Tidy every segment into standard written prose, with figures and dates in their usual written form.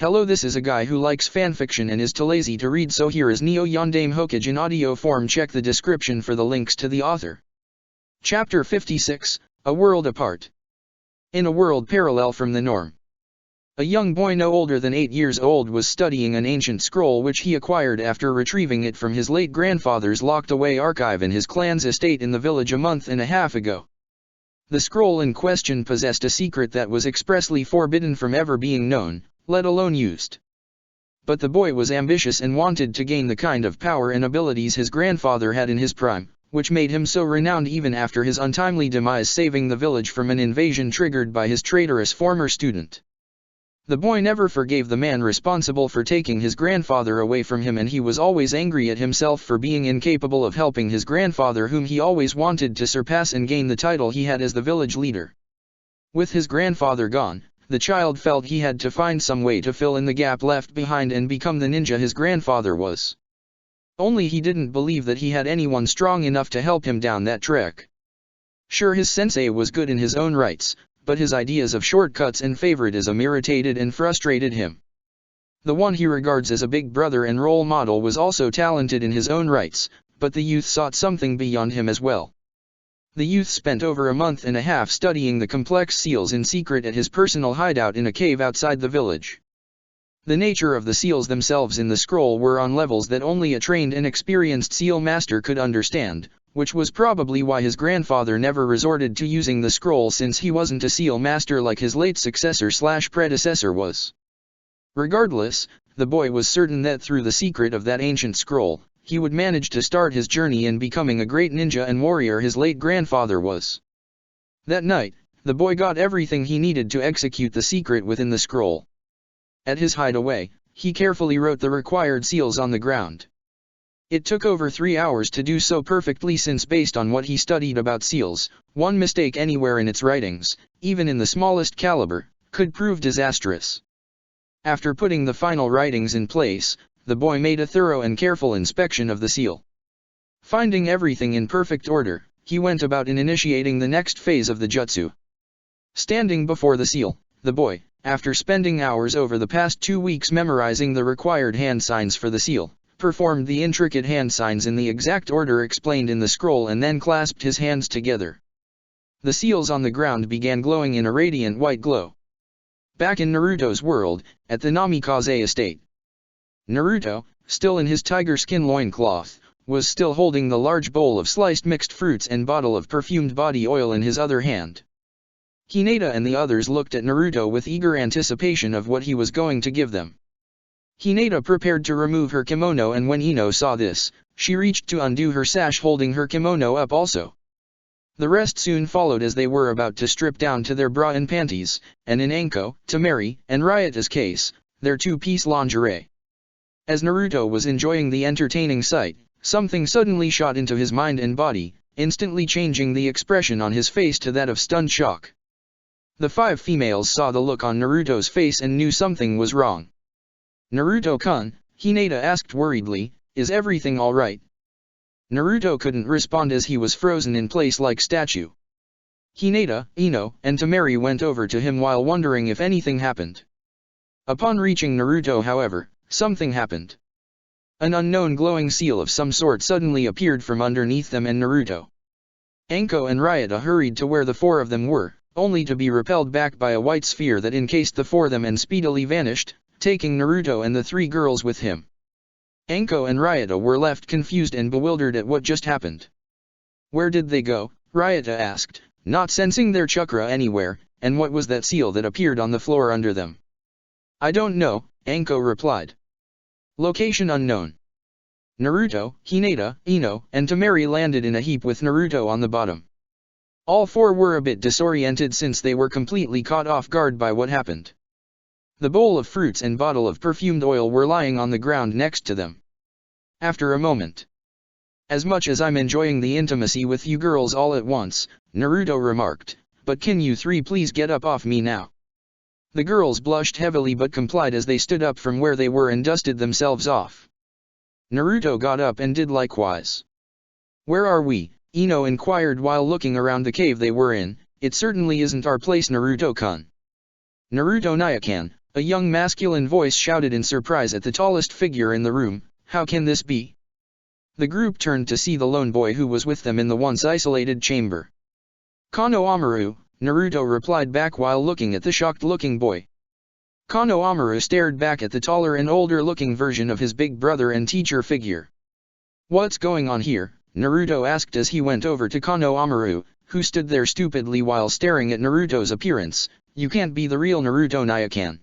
Hello, this is a guy who likes fanfiction and is too lazy to read, so here is Neo Yondaime Hokage in audio form. Check the description for the links to the author. Chapter 56, A World Apart. In a world parallel from the norm. A young boy no older than 8 years old was studying an ancient scroll which he acquired after retrieving it from his late grandfather's locked-away archive in his clan's estate in the village a month and a half ago. The scroll in question possessed a secret that was expressly forbidden from ever being known, let alone used. But the boy was ambitious and wanted to gain the kind of power and abilities his grandfather had in his prime, which made him so renowned even after his untimely demise, saving the village from an invasion triggered by his traitorous former student. The boy never forgave the man responsible for taking his grandfather away from him, and he was always angry at himself for being incapable of helping his grandfather, whom he always wanted to surpass and gain the title he had as the village leader. With his grandfather gone, the child felt he had to find some way to fill in the gap left behind and become the ninja his grandfather was. Only he didn't believe that he had anyone strong enough to help him down that trek. Sure, his sensei was good in his own rights, but his ideas of shortcuts and favoritism irritated and frustrated him. The one he regards as a big brother and role model was also talented in his own rights, but the youth sought something beyond him as well. The youth spent over a month and a half studying the complex seals in secret at his personal hideout in a cave outside the village. The nature of the seals themselves in the scroll were on levels that only a trained and experienced seal master could understand, which was probably why his grandfather never resorted to using the scroll, since he wasn't a seal master like his late successor/predecessor was. Regardless, the boy was certain that through the secret of that ancient scroll, he would manage to start his journey in becoming a great ninja and warrior his late grandfather was. That night, the boy got everything he needed to execute the secret within the scroll. At his hideaway, he carefully wrote the required seals on the ground. It took over 3 hours to do so perfectly, since based on what he studied about seals, one mistake anywhere in its writings, even in the smallest caliber, could prove disastrous. After putting the final writings in place, the boy made a thorough and careful inspection of the seal. Finding everything in perfect order, he went about initiating the next phase of the jutsu. Standing before the seal, the boy, after spending hours over the past 2 weeks memorizing the required hand signs for the seal, performed the intricate hand signs in the exact order explained in the scroll and then clasped his hands together. The seals on the ground began glowing in a radiant white glow. Back in Naruto's world, at the Namikaze estate, Naruto, still in his tiger skin loincloth, was still holding the large bowl of sliced mixed fruits and bottle of perfumed body oil in his other hand. Hinata and the others looked at Naruto with eager anticipation of what he was going to give them. Hinata prepared to remove her kimono, and when Ino saw this, she reached to undo her sash, holding her kimono up also. The rest soon followed as they were about to strip down to their bra and panties, and in Anko, Temari, and Ryuta's case, their two-piece lingerie. As Naruto was enjoying the entertaining sight, something suddenly shot into his mind and body, instantly changing the expression on his face to that of stunned shock. The 5 females saw the look on Naruto's face and knew something was wrong. "Naruto-kun," Hinata asked worriedly, "is everything alright?" Naruto couldn't respond as he was frozen in place like statue. Hinata, Ino, and Temari went over to him while wondering if anything happened. Upon reaching Naruto, however, something happened. An unknown glowing seal of some sort suddenly appeared from underneath them and Naruto. Anko and Ryuta hurried to where the 4 of them were, only to be repelled back by a white sphere that encased the 4 of them and speedily vanished, taking Naruto and the 3 girls with him. Anko and Ryuta were left confused and bewildered at what just happened. "Where did they go?" Ryuta asked, not sensing their chakra anywhere, "and what was that seal that appeared on the floor under them?" "I don't know," Anko replied. "Location unknown." Naruto, Hinata, Ino, and Temari landed in a heap with Naruto on the bottom. All 4 were a bit disoriented since they were completely caught off guard by what happened. The bowl of fruits and bottle of perfumed oil were lying on the ground next to them. After a moment, "As much as I'm enjoying the intimacy with you girls all at once," Naruto remarked, "but can you 3 please get up off me now?" The girls blushed heavily but complied as they stood up from where they were and dusted themselves off. Naruto got up and did likewise. "Where are we?" Ino inquired while looking around the cave they were in. "It certainly isn't our place, Naruto-kun." "Naruto Nyakan," A young masculine voice shouted in surprise at the tallest figure in the room, "How can this be?" The group turned to see the lone boy who was with them in the once isolated chamber. "Kano Amaru," Naruto replied back while looking at the shocked-looking boy. Kano Amaru stared back at the taller and older-looking version of his big brother and teacher figure. "What's going on here?" Naruto asked as he went over to Kano Amaru, who stood there stupidly while staring at Naruto's appearance. "You can't be the real Naruto Nyakan.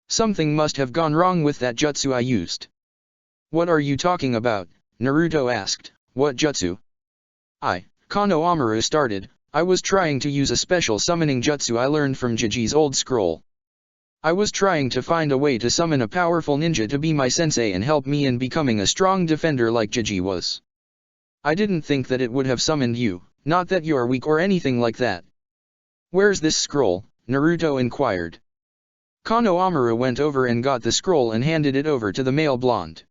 Something must have gone wrong with that jutsu I used." "What are you talking about?" Naruto asked. "What jutsu?" Kano Amaru started. "I was trying to use a special summoning jutsu I learned from Jiji's old scroll. I was trying to find a way to summon a powerful ninja to be my sensei and help me in becoming a strong defender like Jiji was. I didn't think that it would have summoned you, not that you're weak or anything like that." "Where's this scroll?" Naruto inquired. Kano Amaru went over and got the scroll and handed it over to the male blonde.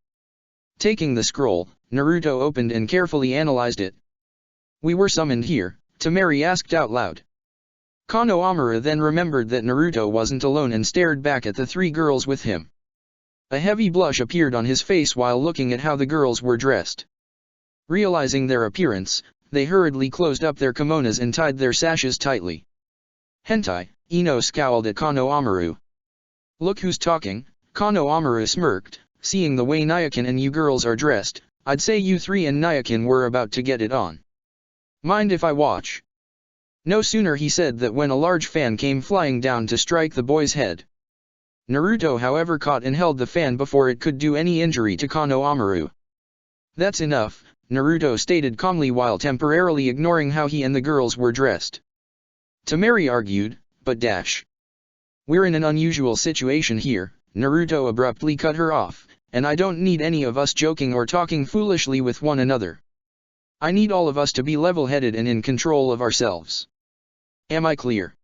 Taking the scroll, Naruto opened and carefully analyzed it. "We were summoned here," Temari asked out loud. Kano Amaru then remembered that Naruto wasn't alone and stared back at the three girls with him. A heavy blush appeared on his face while looking at how the girls were dressed. Realizing their appearance, they hurriedly closed up their kimonos and tied their sashes tightly. "Hentai," Ino scowled at Kano Amaru. "Look who's talking," Kano Amaru smirked, "seeing the way Nyakan and you girls are dressed, I'd say you three and Nyakan were about to get it on. Mind if I watch?" No sooner he said that when a large fan came flying down to strike the boy's head. Naruto however caught and held the fan before it could do any injury to Kano Amaru. "That's enough," Naruto stated calmly while temporarily ignoring how he and the girls were dressed. Temari argued, "But we're in an unusual situation here," Naruto abruptly cut her off, "and I don't need any of us joking or talking foolishly with one another. I need all of us to be level-headed and in control of ourselves. Am I clear?"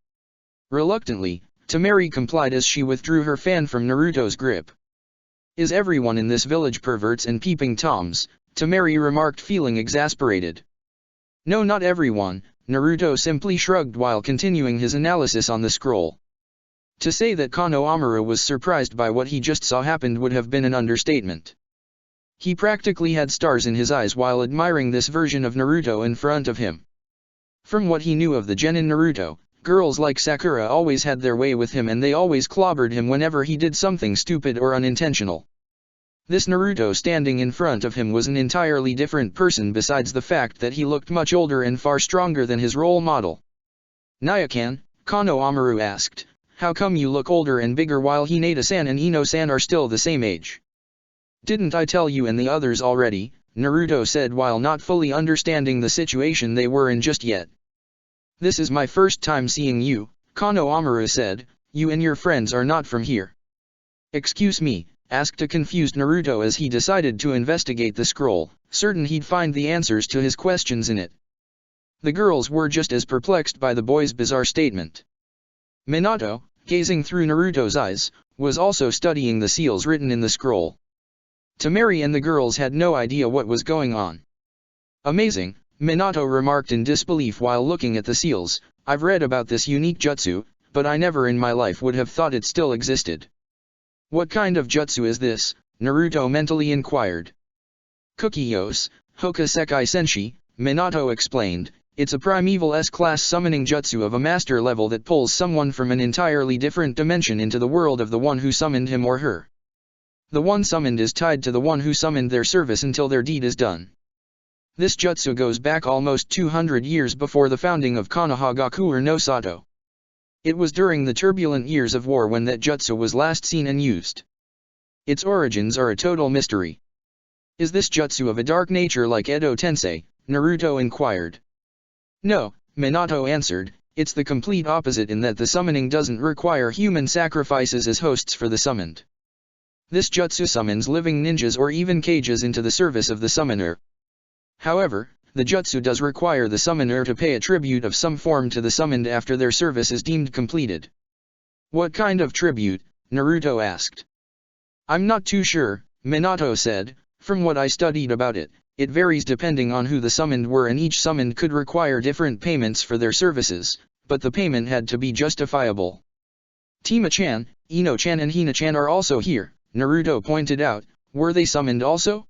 Reluctantly, Temari complied as she withdrew her fan from Naruto's grip. "Is everyone in this village perverts and peeping toms?" Temari remarked, feeling exasperated. "No, not everyone," Naruto simply shrugged while continuing his analysis on the scroll. To say that Kano Amaru was surprised by what he just saw happened would have been an understatement. He practically had stars in his eyes while admiring this version of Naruto in front of him. From what he knew of the genin Naruto, girls like Sakura always had their way with him and they always clobbered him whenever he did something stupid or unintentional. This Naruto standing in front of him was an entirely different person besides the fact that he looked much older and far stronger than his role model. "Nyakan," Kano Amaru asked, "how come you look older and bigger while Hinata-san and Ino-san are still the same age?" "Didn't I tell you and the others already?" Naruto said while not fully understanding the situation they were in just yet. "This is my first time seeing you," Kano Amaru said, "you and your friends are not from here." "Excuse me?" asked a confused Naruto as he decided to investigate the scroll, certain he'd find the answers to his questions in it. The girls were just as perplexed by the boy's bizarre statement. Minato, gazing through Naruto's eyes, was also studying the seals written in the scroll. Temari and the girls had no idea what was going on. "Amazing," Minato remarked in disbelief while looking at the seals. "I've read about this unique jutsu, but I never in my life would have thought it still existed." "What kind of jutsu is this?" Naruto mentally inquired. "Kukiyos, Hokusekai Senshi," Minato explained. "It's a primeval S-class summoning jutsu of a master level that pulls someone from an entirely different dimension into the world of the one who summoned him or her. The one summoned is tied to the one who summoned their service until their deed is done. This jutsu goes back almost 200 years before the founding of Konohagaku or no Sato. It was during the turbulent years of war when that jutsu was last seen and used. Its origins are a total mystery." "Is this jutsu of a dark nature like Edo Tensei?" Naruto inquired. "No," Minato answered, "it's the complete opposite in that the summoning doesn't require human sacrifices as hosts for the summoned. This jutsu summons living ninjas or even cages into the service of the summoner. However, the jutsu does require the summoner to pay a tribute of some form to the summoned after their service is deemed completed." "What kind of tribute?" Naruto asked. "I'm not too sure," Minato said. "From what I studied about it, it varies depending on who the summoned were and each summoned could require different payments for their services, but the payment had to be justifiable." Tima-chan, Ino-chan and Hina-chan are also here, Naruto pointed out. Were they summoned also?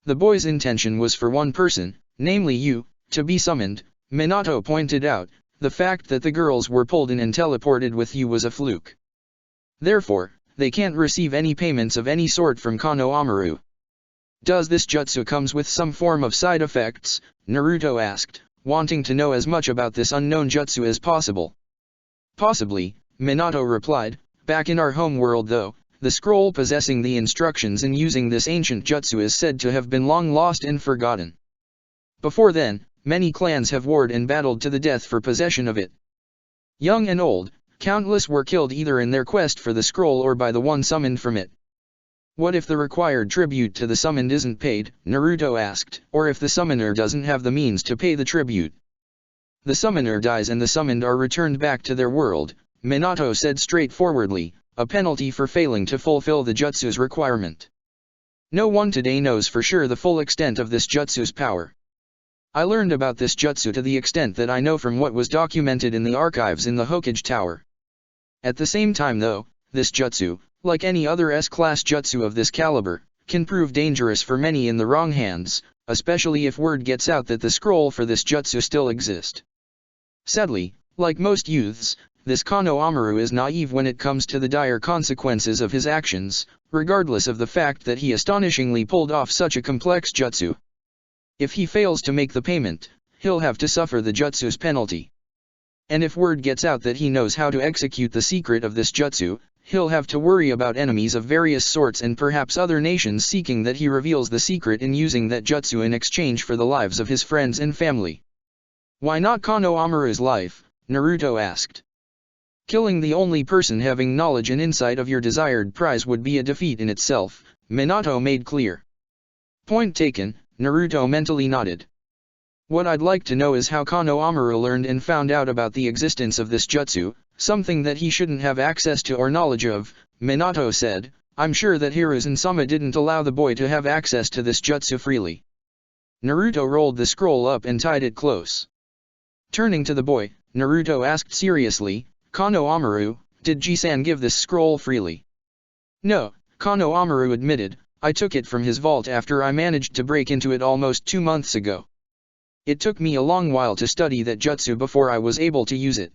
The boy's intention was for one person, namely you, to be summoned, Minato pointed out. The fact that the girls were pulled in and teleported with you was a fluke. Therefore, they can't receive any payments of any sort from Kano Amaru. Does this jutsu comes with some form of side effects? Naruto asked, wanting to know as much about this unknown jutsu as possible. Possibly, Minato replied. Back in our home world though, the scroll possessing the instructions in using this ancient jutsu is said to have been long lost and forgotten. Before then, many clans have warred and battled to the death for possession of it. Young and old, countless were killed either in their quest for the scroll or by the one summoned from it. What if the required tribute to the summoned isn't paid? Naruto asked, or if the summoner doesn't have the means to pay the tribute? The summoner dies and the summoned are returned back to their world, Minato said straightforwardly, a penalty for failing to fulfill the jutsu's requirement. No one today knows for sure the full extent of this jutsu's power. I learned about this jutsu to the extent that I know from what was documented in the archives in the Hokage Tower. At the same time though, this jutsu, like any other S-class jutsu of this caliber, can prove dangerous for many in the wrong hands, especially if word gets out that the scroll for this jutsu still exists. Sadly, like most youths, this Kano Amaru is naive when it comes to the dire consequences of his actions, regardless of the fact that he astonishingly pulled off such a complex jutsu. If he fails to make the payment, he'll have to suffer the jutsu's penalty. And if word gets out that he knows how to execute the secret of this jutsu, he'll have to worry about enemies of various sorts and perhaps other nations seeking that he reveals the secret in using that jutsu in exchange for the lives of his friends and family. Why not Kano Amaru's life? Naruto asked. Killing the only person having knowledge and insight of your desired prize would be a defeat in itself, Minato made clear. Point taken, Naruto mentally nodded. What I'd like to know is how Kano Amaru learned and found out about the existence of this jutsu, something that he shouldn't have access to or knowledge of, Minato said. I'm sure that Hiruzen Sama didn't allow the boy to have access to this jutsu freely. Naruto rolled the scroll up and tied it close. Turning to the boy, Naruto asked seriously, Kano Amaru, did Jisan give this scroll freely? No, Kano Amaru admitted, I took it from his vault after I managed to break into it almost 2 months ago. It took me a long while to study that jutsu before I was able to use it.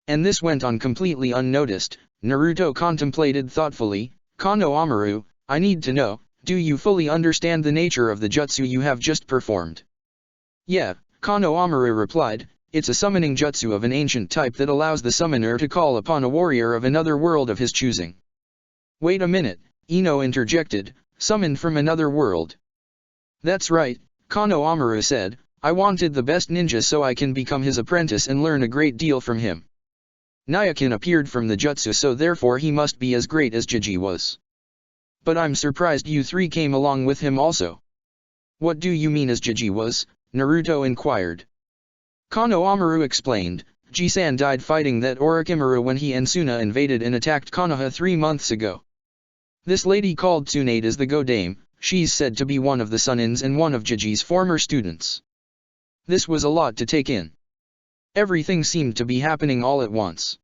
And this went on completely unnoticed, Naruto contemplated thoughtfully. Kano Amaru, I need to know, do you fully understand the nature of the jutsu you have just performed? Yeah, Kano Amaru replied, it's a summoning jutsu of an ancient type that allows the summoner to call upon a warrior of another world of his choosing. Wait a minute, Ino interjected, summoned from another world. That's right, Kano Amaru said, I wanted the best ninja so I can become his apprentice and learn a great deal from him. Nyakin appeared from the jutsu so therefore he must be as great as Jiji was. But I'm surprised you three came along with him also. What do you mean as Jiji was? Naruto inquired. Kano Amaru explained, Jisan died fighting that Orochimaru when he and Suna invaded and attacked Konoha 3 months ago. This lady called Tsunade is the Go-Dame, she's said to be one of the Sunins and one of Jiji's former students. This was a lot to take in. Everything seemed to be happening all at once.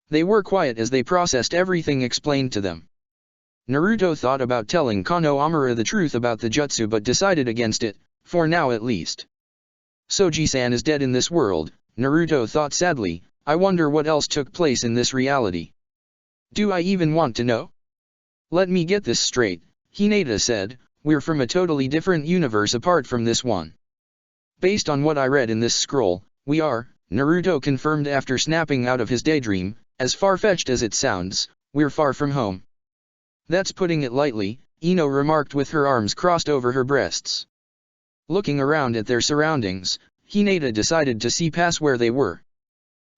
They were quiet as they processed everything explained to them. Naruto thought about telling Kano Amaru the truth about the jutsu but decided against it, for now at least. So Jisan is dead in this world, Naruto thought sadly. I wonder what else took place in this reality. Do I even want to know? Let me get this straight, Hinata said, we're from a totally different universe apart from this one. Based on what I read in this scroll, we are, Naruto confirmed after snapping out of his daydream, as far-fetched as it sounds, we're far from home. That's putting it lightly, Ino remarked with her arms crossed over her breasts. Looking around at their surroundings, Hinata decided to see past where they were.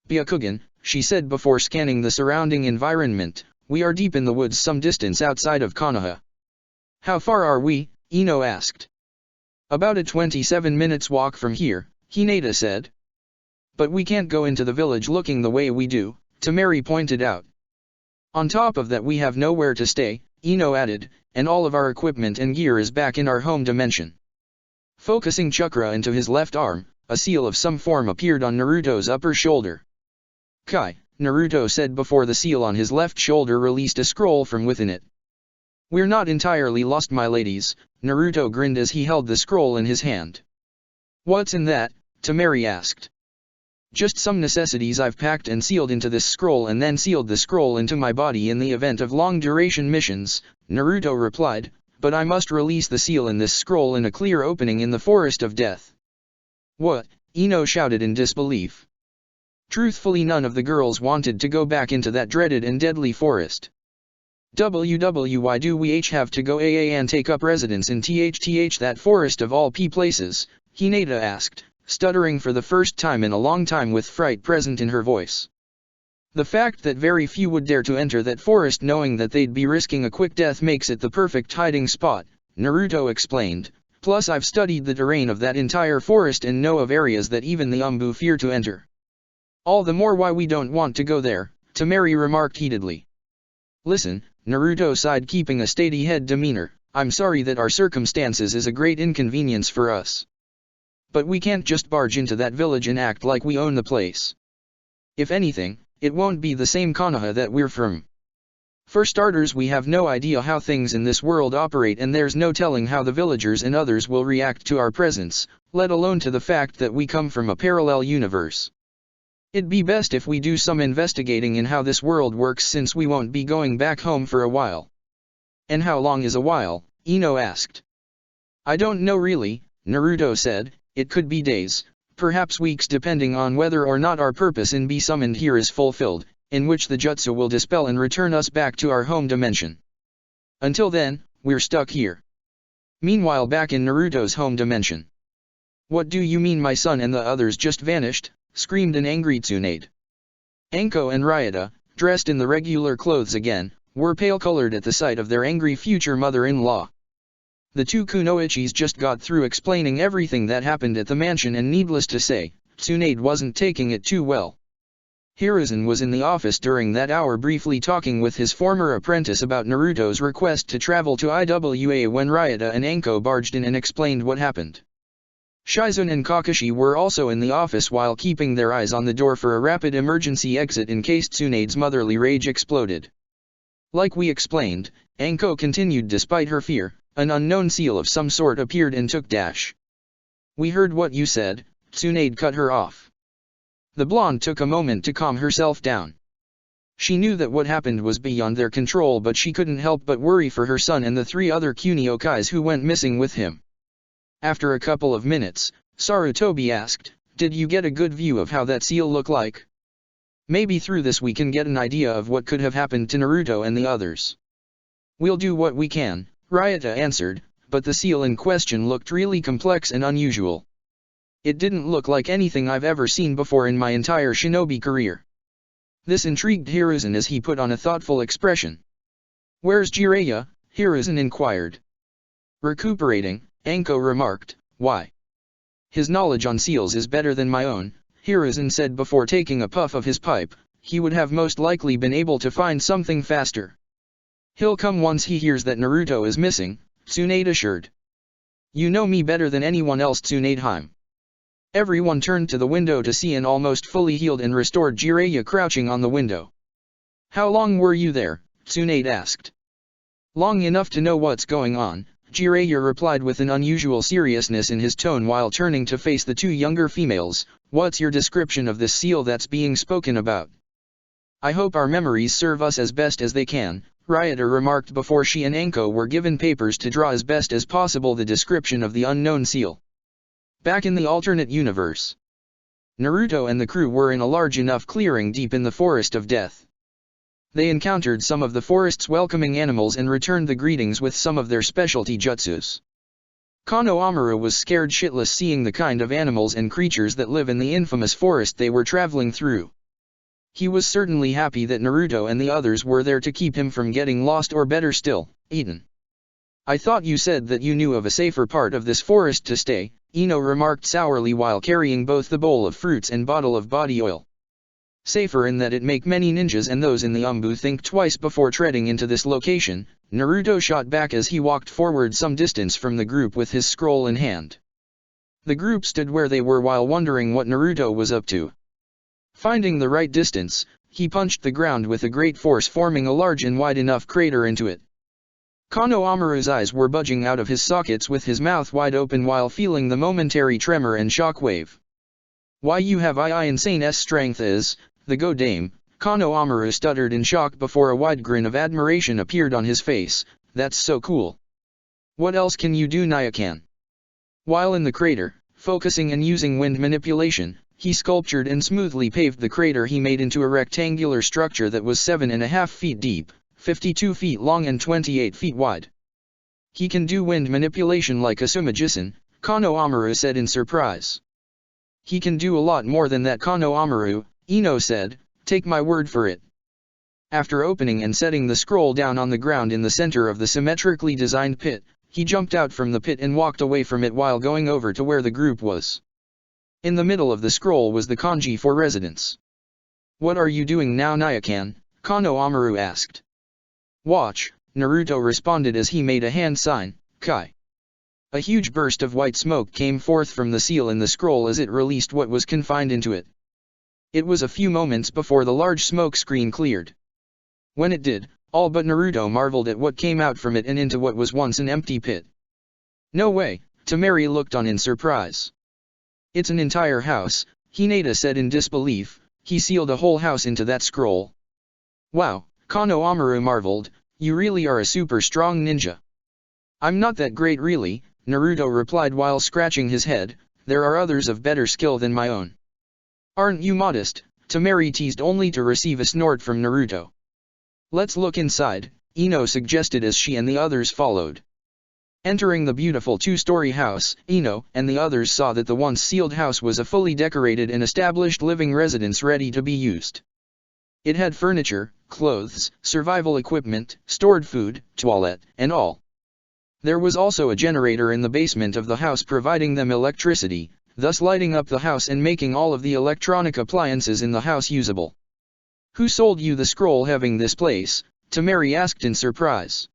Byakugan, she said before scanning the surrounding environment, we are deep in the woods some distance outside of Konoha. How far are we? Ino asked. About a 27 minutes walk from here, Hinata said. But we can't go into the village looking the way we do, Tamari pointed out. On top of that we have nowhere to stay, Ino added, and all of our equipment and gear is back in our home dimension. Focusing chakra into his left arm, a seal of some form appeared on Naruto's upper shoulder. Kai, Naruto said before the seal on his left shoulder released a scroll from within it. "We're not entirely lost, my ladies," Naruto grinned as he held the scroll in his hand. "What's in that?" Temari asked. "Just some necessities I've packed and sealed into this scroll and then sealed the scroll into my body in the event of long-duration missions," Naruto replied, "but I must release the seal in this scroll in a clear opening in the Forest of Death." "What?" Ino shouted in disbelief. Truthfully, none of the girls wanted to go back into that dreaded and deadly forest. Why do we have to go and take up residence in that forest of all places? Hinata asked, stuttering for the first time in a long time with fright present in her voice. The fact that very few would dare to enter that forest knowing that they'd be risking a quick death makes it the perfect hiding spot, Naruto explained, plus I've studied the terrain of that entire forest and know of areas that even the Umbu fear to enter. All the more why we don't want to go there, Temari remarked heatedly. "Listen," Naruto sighed, keeping a steady head demeanor, "I'm sorry that our circumstances is a great inconvenience for us. But we can't just barge into that village and act like we own the place. If anything, it won't be the same Konoha that we're from. For starters, we have no idea how things in this world operate, and there's no telling how the villagers and others will react to our presence, let alone to the fact that we come from a parallel universe. It'd be best if we do some investigating in how this world works, since we won't be going back home for a while." "And how long is a while?" Ino asked. "I don't know really," Naruto said. "It could be days, perhaps weeks, depending on whether or not our purpose in being summoned here is fulfilled, in which the jutsu will dispel and return us back to our home dimension. Until then, we're stuck here." Meanwhile, back in Naruto's home dimension. "What do you mean my son and the others just vanished?" screamed an angry Tsunade. Anko and Ryota, dressed in the regular clothes again, were pale-colored at the sight of their angry future mother-in-law. The two kunoichis just got through explaining everything that happened at the mansion, and needless to say, Tsunade wasn't taking it too well. Hiruzen was in the office during that hour, briefly talking with his former apprentice about Naruto's request to travel to Iwa when Ryota and Anko barged in and explained what happened. Shizune and Kakashi were also in the office while keeping their eyes on the door for a rapid emergency exit in case Tsunade's motherly rage exploded. "Like we explained," Anko continued despite her fear, "an unknown seal of some sort appeared and took Dash." "We heard what you said," Tsunade cut her off. The blonde took a moment to calm herself down. She knew that what happened was beyond their control, but she couldn't help but worry for her son and the 3 other Kunio-kais who went missing with him. After a couple of minutes, Sarutobi asked, "Did you get a good view of how that seal looked like? Maybe through this we can get an idea of what could have happened to Naruto and the others." "We'll do what we can," Ryota answered, "but the seal in question looked really complex and unusual. It didn't look like anything I've ever seen before in my entire shinobi career." This intrigued Hiruzen as he put on a thoughtful expression. "Where's Jiraiya?" Hiruzen inquired. "Recuperating," Anko remarked. "Why?" "His knowledge on seals is better than my own," Hiruzen said before taking a puff of his pipe. "He would have most likely been able to find something faster." "He'll come once he hears that Naruto is missing," Tsunade assured. "You know me better than anyone else, Tsunade-hime." Everyone turned to the window to see an almost fully healed and restored Jiraiya crouching on the window. "How long were you there?" Tsunade asked. "Long enough to know what's going on," Jiraiya replied with an unusual seriousness in his tone while turning to face the 2 younger females. "What's your description of this seal that's being spoken about?" "I hope our memories serve us as best as they can," Ryota remarked before she and Anko were given papers to draw as best as possible the description of the unknown seal. Back in the alternate universe, Naruto and the crew were in a large enough clearing deep in the Forest of Death. They encountered some of the forest's welcoming animals and returned the greetings with some of their specialty jutsus. Konohamaru was scared shitless seeing the kind of animals and creatures that live in the infamous forest they were traveling through. He was certainly happy that Naruto and the others were there to keep him from getting lost, or better still, eaten. "I thought you said that you knew of a safer part of this forest to stay," Ino remarked sourly while carrying both the bowl of fruits and bottle of body oil. "Safer in that it make many ninjas and those in the Umbu think twice before treading into this location," Naruto shot back as he walked forward some distance from the group with his scroll in hand. The group stood where they were while wondering what Naruto was up to. Finding the right distance, he punched the ground with a great force, forming a large and wide enough crater into it. Konohamaru's eyes were budging out of his sockets with his mouth wide open while feeling the momentary tremor and shockwave. "Why, you have insane's strength is, the go dame," Konohamaru stuttered in shock before a wide grin of admiration appeared on his face. "That's so cool. What else can you do, Nyakan?" While in the crater, focusing and using wind manipulation, he sculptured and smoothly paved the crater he made into a rectangular structure that was 7.5 feet deep, 52 feet long and 28 feet wide. "He can do wind manipulation like a Sumajisen," Konohamaru said in surprise. "He can do a lot more than that, Konohamaru," Ino said, "take my word for it." After opening and setting the scroll down on the ground in the center of the symmetrically designed pit, he jumped out from the pit and walked away from it while going over to where the group was. In the middle of the scroll was the kanji for residence. "What are you doing now, Nyakan?" Konohamaru asked. "Watch," Naruto responded as he made a hand sign, "Kai." A huge burst of white smoke came forth from the seal in the scroll as it released what was confined into it. It was a few moments before the large smoke screen cleared. When it did, all but Naruto marveled at what came out from it and into what was once an empty pit. "No way," Temari looked on in surprise. "It's an entire house," Hinata said in disbelief. "He sealed a whole house into that scroll." "Wow," Konohamaru marveled, "you really are a super strong ninja." "I'm not that great really," Naruto replied while scratching his head. "There are others of better skill than my own." "Aren't you modest?" Temari teased only to receive a snort from Naruto. "Let's look inside," Ino suggested as she and the others followed. Entering the beautiful two-story house, Ino and the others saw that the once sealed house was a fully decorated and established living residence ready to be used. It had furniture, clothes, survival equipment, stored food, toilet, and all. There was also a generator in the basement of the house providing them electricity, thus lighting up the house and making all of the electronic appliances in the house usable. "Who sold you the scroll having this place?" Temari asked in surprise.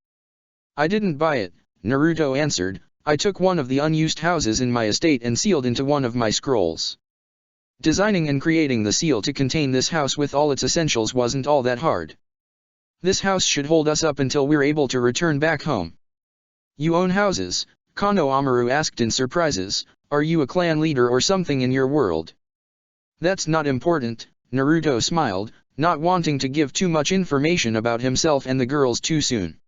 "I didn't buy it," Naruto answered. "I took one of the unused houses in my estate and sealed into one of my scrolls. Designing and creating the seal to contain this house with all its essentials wasn't all that hard. This house should hold us up until we're able to return back home." "You own houses?" Konohamaru asked in surprises. "Are you a clan leader or something in your world?" "That's not important," Naruto smiled, not wanting to give too much information about himself and the girls too soon.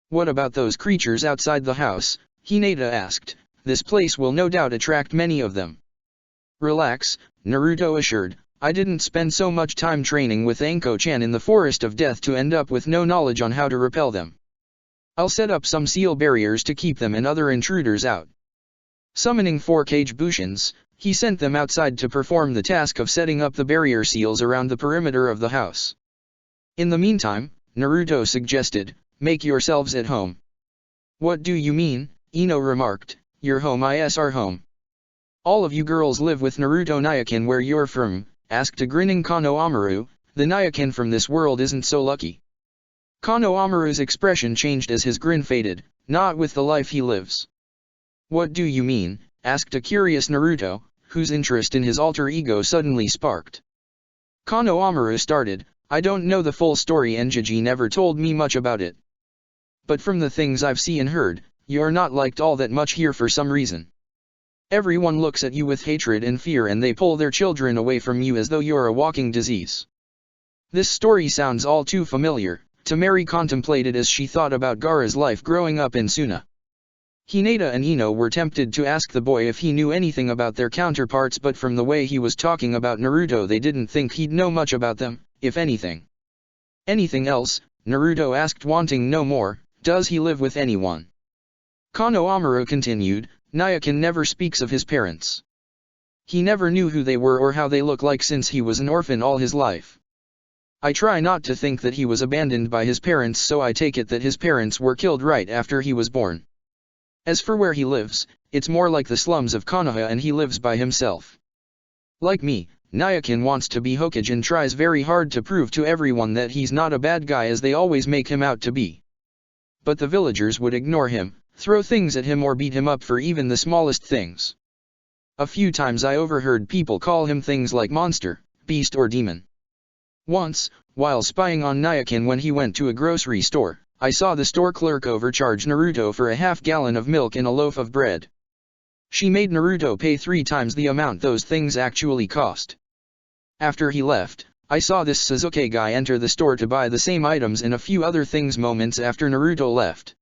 "What about those creatures outside the house?" Hinata asked. "This place will no doubt attract many of them." "Relax," Naruto assured. "I didn't spend so much time training with Anko-chan in the Forest of Death to end up with no knowledge on how to repel them. I'll set up some seal barriers to keep them and other intruders out." Summoning 4 cage bushins, he sent them outside to perform the task of setting up the barrier seals around the perimeter of the house. In the meantime, Naruto suggested, "Make yourselves at home." "What do you mean?" Ino remarked. "Your home is our home." "All of you girls live with Naruto Nyakan where you're from?" asked a grinning Konohamaru. "The Nyakan from this world isn't so lucky." Konohamaru's expression changed as his grin faded. "Not with the life he lives." "What do you mean?" asked a curious Naruto, whose interest in his alter ego suddenly sparked. Konohamaru started, "I don't know the full story and Jiji never told me much about it. But from the things I've seen and heard, you're not liked all that much here for some reason. Everyone looks at you with hatred and fear and they pull their children away from you as though you're a walking disease." This story sounds all too familiar, Temari contemplated as she thought about Gaara's life growing up in Suna. Hinata and Ino were tempted to ask the boy if he knew anything about their counterparts, but from the way he was talking about Naruto they didn't think he'd know much about them, if anything. "Anything else?" Naruto asked, wanting no more. "Does he live with anyone?" Konohamaru continued, "Nyakan never speaks of his parents. He never knew who they were or how they look like since he was an orphan all his life. I try not to think that he was abandoned by his parents, so I take it that his parents were killed right after he was born. As for where he lives, it's more like the slums of Konoha and he lives by himself. Like me, Nyakan wants to be Hokage and tries very hard to prove to everyone that he's not a bad guy as they always make him out to be. But the villagers would ignore him, throw things at him or beat him up for even the smallest things. A few times I overheard people call him things like monster, beast or demon. Once, while spying on Nyakin when he went to a grocery store, I saw the store clerk overcharge Naruto for a half-gallon of milk and a loaf of bread. She made Naruto pay 3 times the amount those things actually cost. After he left, I saw this Sasuke guy enter the store to buy the same items and a few other things moments after Naruto left.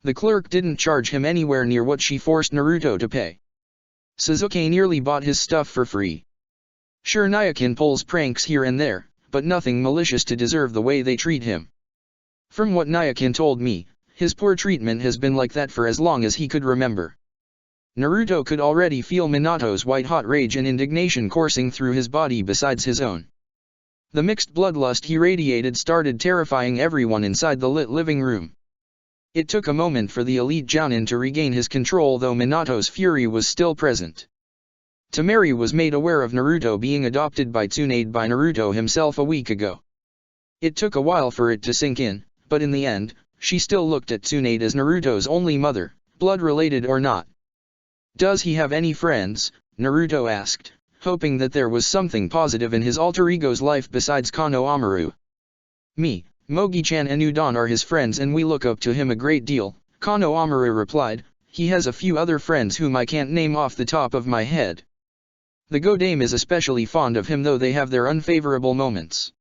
The clerk didn't charge him anywhere near what she forced Naruto to pay. Sasuke nearly bought his stuff for free. Sure, Nyakin pulls pranks here and there, but nothing malicious to deserve the way they treat him. From what Nyakin told me, his poor treatment has been like that for as long as he could remember. Naruto could already feel Minato's white-hot rage and indignation coursing through his body besides his own. The mixed bloodlust he radiated started terrifying everyone inside the lit living room. It took a moment for the elite Jounin to regain his control, though Minato's fury was still present. Temari was made aware of Naruto being adopted by Tsunade by Naruto himself a week ago. It took a while for it to sink in, but in the end, she still looked at Tsunade as Naruto's only mother, blood-related or not. "Does he have any friends?" Naruto asked, hoping that there was something positive in his alter ego's life besides Kano Amaru. "Me, Mogi-chan and Udon are his friends and we look up to him a great deal," Kano Amaru replied. "He has a few other friends whom I can't name off the top of my head. The Godame is especially fond of him, though they have their unfavorable moments.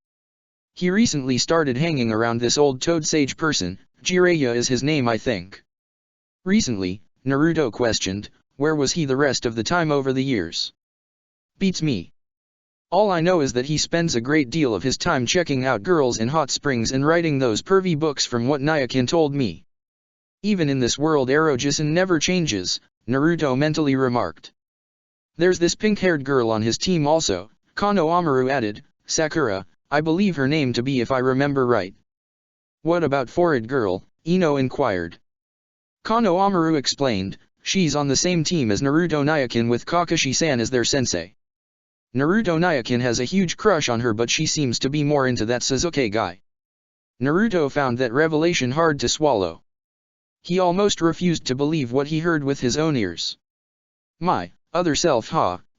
He recently started hanging around this old toad sage person, Jiraiya is his name I think." Recently, Naruto questioned, where was he the rest of the time over the years? "Beats me. All I know is that he spends a great deal of his time checking out girls in hot springs and writing those pervy books from what Nyakin told me. Even in this world Erojisan never changes," Naruto mentally remarked. "There's this pink-haired girl on his team also," Kano Amaru added, "Sakura, I believe her name to be if I remember right." "What about forehead girl?" Ino inquired. Kano Amaru explained, "She's on the same team as Naruto Nyakin with Kakashi-san as their sensei. Naruto Nyakin has a huge crush on her, but she seems to be more into that Sasuke guy." Naruto found that revelation hard to swallow. He almost refused to believe what he heard with his own ears. "My other self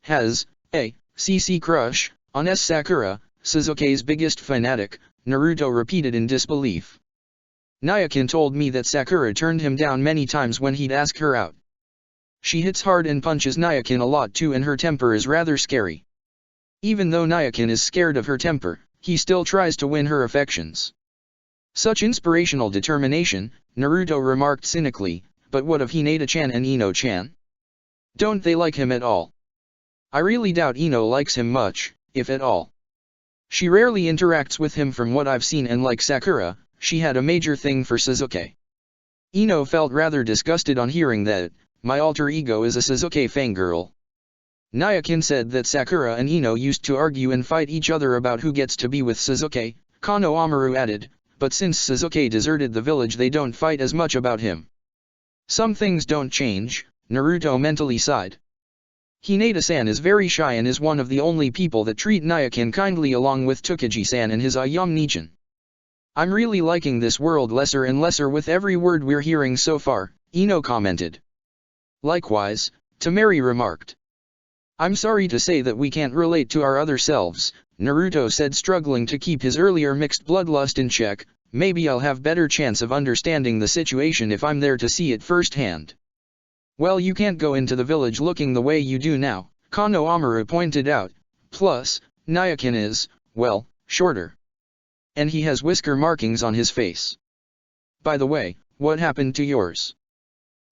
has a CC crush on Sakura, Sasuke's biggest fanatic," Naruto repeated in disbelief. "Nyakin told me that Sakura turned him down many times when he'd ask her out. She hits hard and punches Nyakin a lot too, and her temper is rather scary. Even though Nyakin is scared of her temper, he still tries to win her affections." "Such inspirational determination," Naruto remarked cynically, "but what of Hinata-chan and Ino-chan? Don't they like him at all? I really doubt Ino likes him much, if at all. She rarely interacts with him from what I've seen, and like Sakura, she had a major thing for Sasuke." Ino felt rather disgusted on hearing that. "My alter ego is a Sasuke fangirl. Nyakin said that Sakura and Ino used to argue and fight each other about who gets to be with Sasuke," Kano Amaru added, "but since Sasuke deserted the village they don't fight as much about him." "Some things don't change," Naruto mentally sighed. "Hinata-san is very shy and is one of the only people that treat Nyakin kindly, along with Tokaji-san and his Ayam-nichan. I'm really liking this world lesser and lesser with every word we're hearing so far," Ino commented. "Likewise," Temari remarked. "I'm sorry to say that we can't relate to our other selves," Naruto said, struggling to keep his earlier mixed bloodlust in check. "Maybe I'll have better chance of understanding the situation if I'm there to see it firsthand." "Well, you can't go into the village looking the way you do now," Kano Amaru pointed out. "Plus, Nyakin is, well, shorter. And he has whisker markings on his face. By the way, what happened to yours?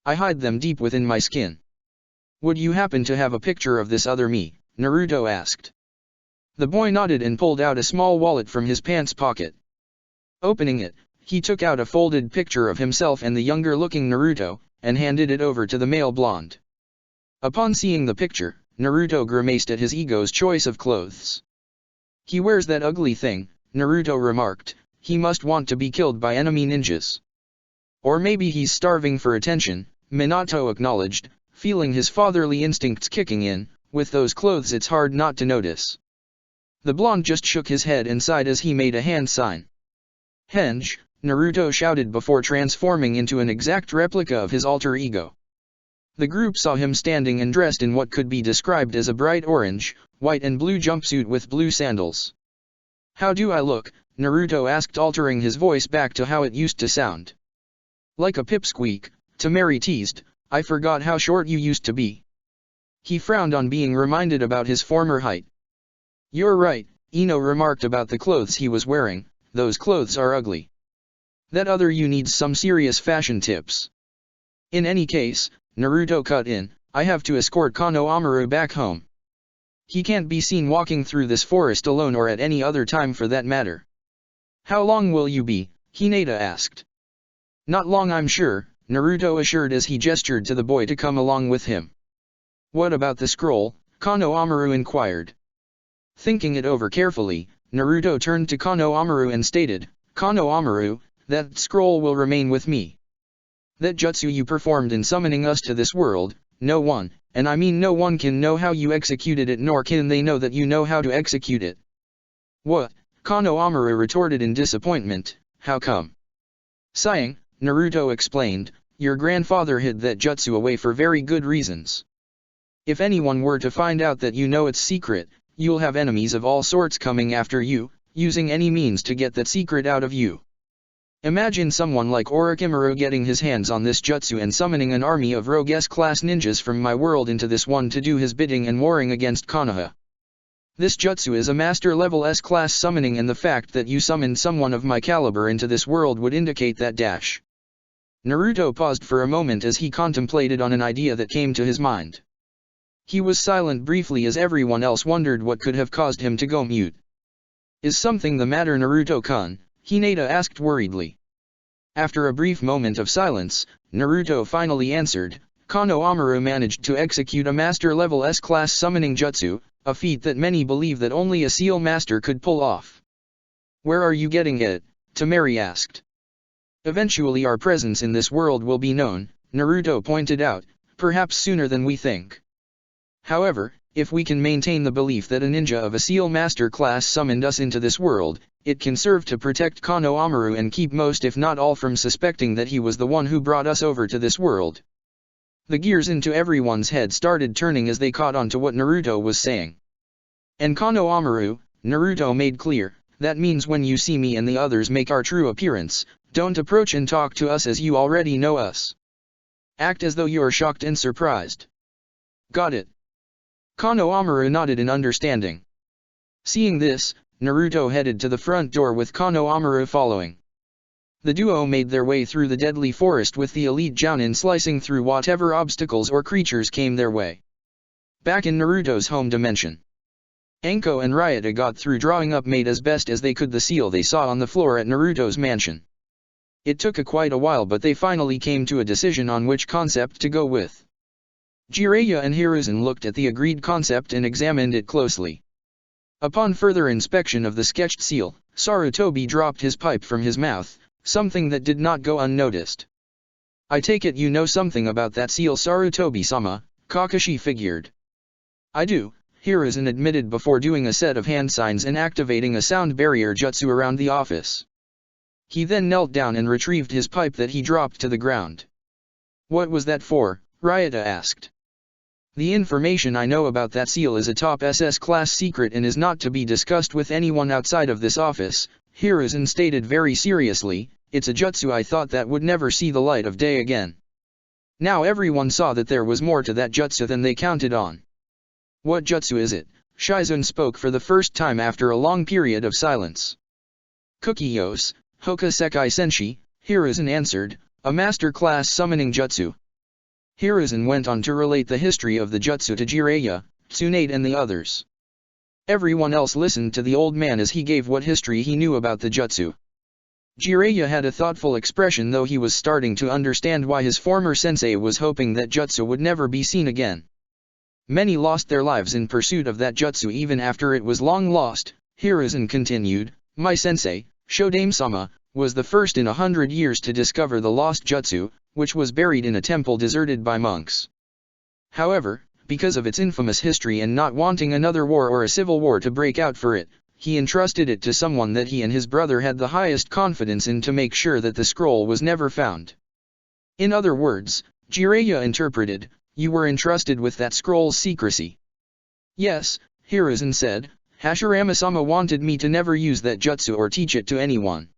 I hide them deep within my skin. Would you happen to have a picture of this other me?" Naruto asked. The boy nodded and pulled out a small wallet from his pants pocket. Opening it, he took out a folded picture of himself and the younger-looking Naruto, and handed it over to the male blonde. Upon seeing the picture, Naruto grimaced at his ego's choice of clothes. "He wears that ugly thing," Naruto remarked. "He must want to be killed by enemy ninjas. Or maybe he's starving for attention," Minato acknowledged, feeling his fatherly instincts kicking in. "With those clothes it's hard not to notice." The blonde just shook his head and sighed as he made a hand sign. "Henge," Naruto shouted before transforming into an exact replica of his alter ego. The group saw him standing and dressed in what could be described as a bright orange, white and blue jumpsuit with blue sandals. How do I look? Naruto asked, altering his voice back to how it used to sound. Like a pipsqueak, Temari teased, I forgot how short you used to be. He frowned on being reminded about his former height. You're right, Ino remarked about the clothes he was wearing, those clothes are ugly. That other you needs some serious fashion tips. In any case, Naruto cut in, I have to escort Kano Amaru back home. He can't be seen walking through this forest alone or at any other time for that matter. How long will you be? Hinata asked. Not long, I'm sure, Naruto assured as he gestured to the boy to come along with him. What about the scroll? Kano Amaru inquired. Thinking it over carefully, Naruto turned to Kano Amaru and stated, Kano Amaru, that scroll will remain with me. That jutsu you performed in summoning us to this world, no one, and I mean no one, can know how you executed it, nor can they know that you know how to execute it. What? Kano Amaru retorted in disappointment, how come? Sighing, Naruto explained, your grandfather hid that jutsu away for very good reasons. If anyone were to find out that you know its secret, you'll have enemies of all sorts coming after you, using any means to get that secret out of you. Imagine someone like Orochimaru getting his hands on this jutsu and summoning an army of rogue S-class ninjas from my world into this one to do his bidding and warring against Konoha. This jutsu is a master level S-class summoning, and the fact that you summoned someone of my caliber into this world would indicate that dash. Naruto paused for a moment as he contemplated on an idea that came to his mind. He was silent briefly as everyone else wondered what could have caused him to go mute. Is something the matter, Naruto-kun? Hinata asked worriedly. After a brief moment of silence, Naruto finally answered, Kano Amaru managed to execute a master-level S-class summoning jutsu, a feat that many believe that only a seal master could pull off. Where are you getting it? Temari asked. Eventually our presence in this world will be known, Naruto pointed out, perhaps sooner than we think. However, if we can maintain the belief that a ninja of a seal master class summoned us into this world, it can serve to protect Kano Amaru and keep most if not all from suspecting that he was the one who brought us over to this world. The gears into everyone's head started turning as they caught on to what Naruto was saying. And Kano Amaru, Naruto made clear, that means when you see me and the others make our true appearance, don't approach and talk to us as you already know us. Act as though you are shocked and surprised. Got it? Kano Amaru nodded in understanding. Seeing this, Naruto headed to the front door with Kano Amaru following. The duo made their way through the deadly forest with the elite Jounin slicing through whatever obstacles or creatures came their way. Back in Naruto's home dimension, Anko and Ryota got through drawing up made as best as they could the seal they saw on the floor at Naruto's mansion. It took quite a while, but they finally came to a decision on which concept to go with. Jiraiya and Hiruzen looked at the agreed concept and examined it closely. Upon further inspection of the sketched seal, Sarutobi dropped his pipe from his mouth, something that did not go unnoticed. I take it you know something about that seal, Sarutobi-sama, Kakashi figured. I do, Hiruzen admitted before doing a set of hand signs and activating a sound barrier jutsu around the office. He then knelt down and retrieved his pipe that he dropped to the ground. What was that for? Ryota asked. The information I know about that seal is a top SS class secret and is not to be discussed with anyone outside of this office, Hiruzen stated very seriously. It's a jutsu I thought that would never see the light of day again. Now everyone saw that there was more to that jutsu than they counted on. What jutsu is it? Shizun spoke for the first time after a long period of silence. Kukiyos, Hoka Sekai Senshi, Hiruzen answered, a master class summoning jutsu. Hiruzen went on to relate the history of the jutsu to Jiraiya, Tsunade and the others. Everyone else listened to the old man as he gave what history he knew about the jutsu. Jiraiya had a thoughtful expression, though he was starting to understand why his former sensei was hoping that jutsu would never be seen again. Many lost their lives in pursuit of that jutsu even after it was long lost, Hiruzen continued. My sensei, Shodame-sama, was the first in 100 years to discover the lost jutsu, which was buried in a temple deserted by monks. However, because of its infamous history and not wanting another war or a civil war to break out for it, he entrusted it to someone that he and his brother had the highest confidence in to make sure that the scroll was never found. In other words, Jiraiya interpreted, you were entrusted with that scroll's secrecy. Yes, Hiruzen said, Hashirama-sama wanted me to never use that jutsu or teach it to anyone.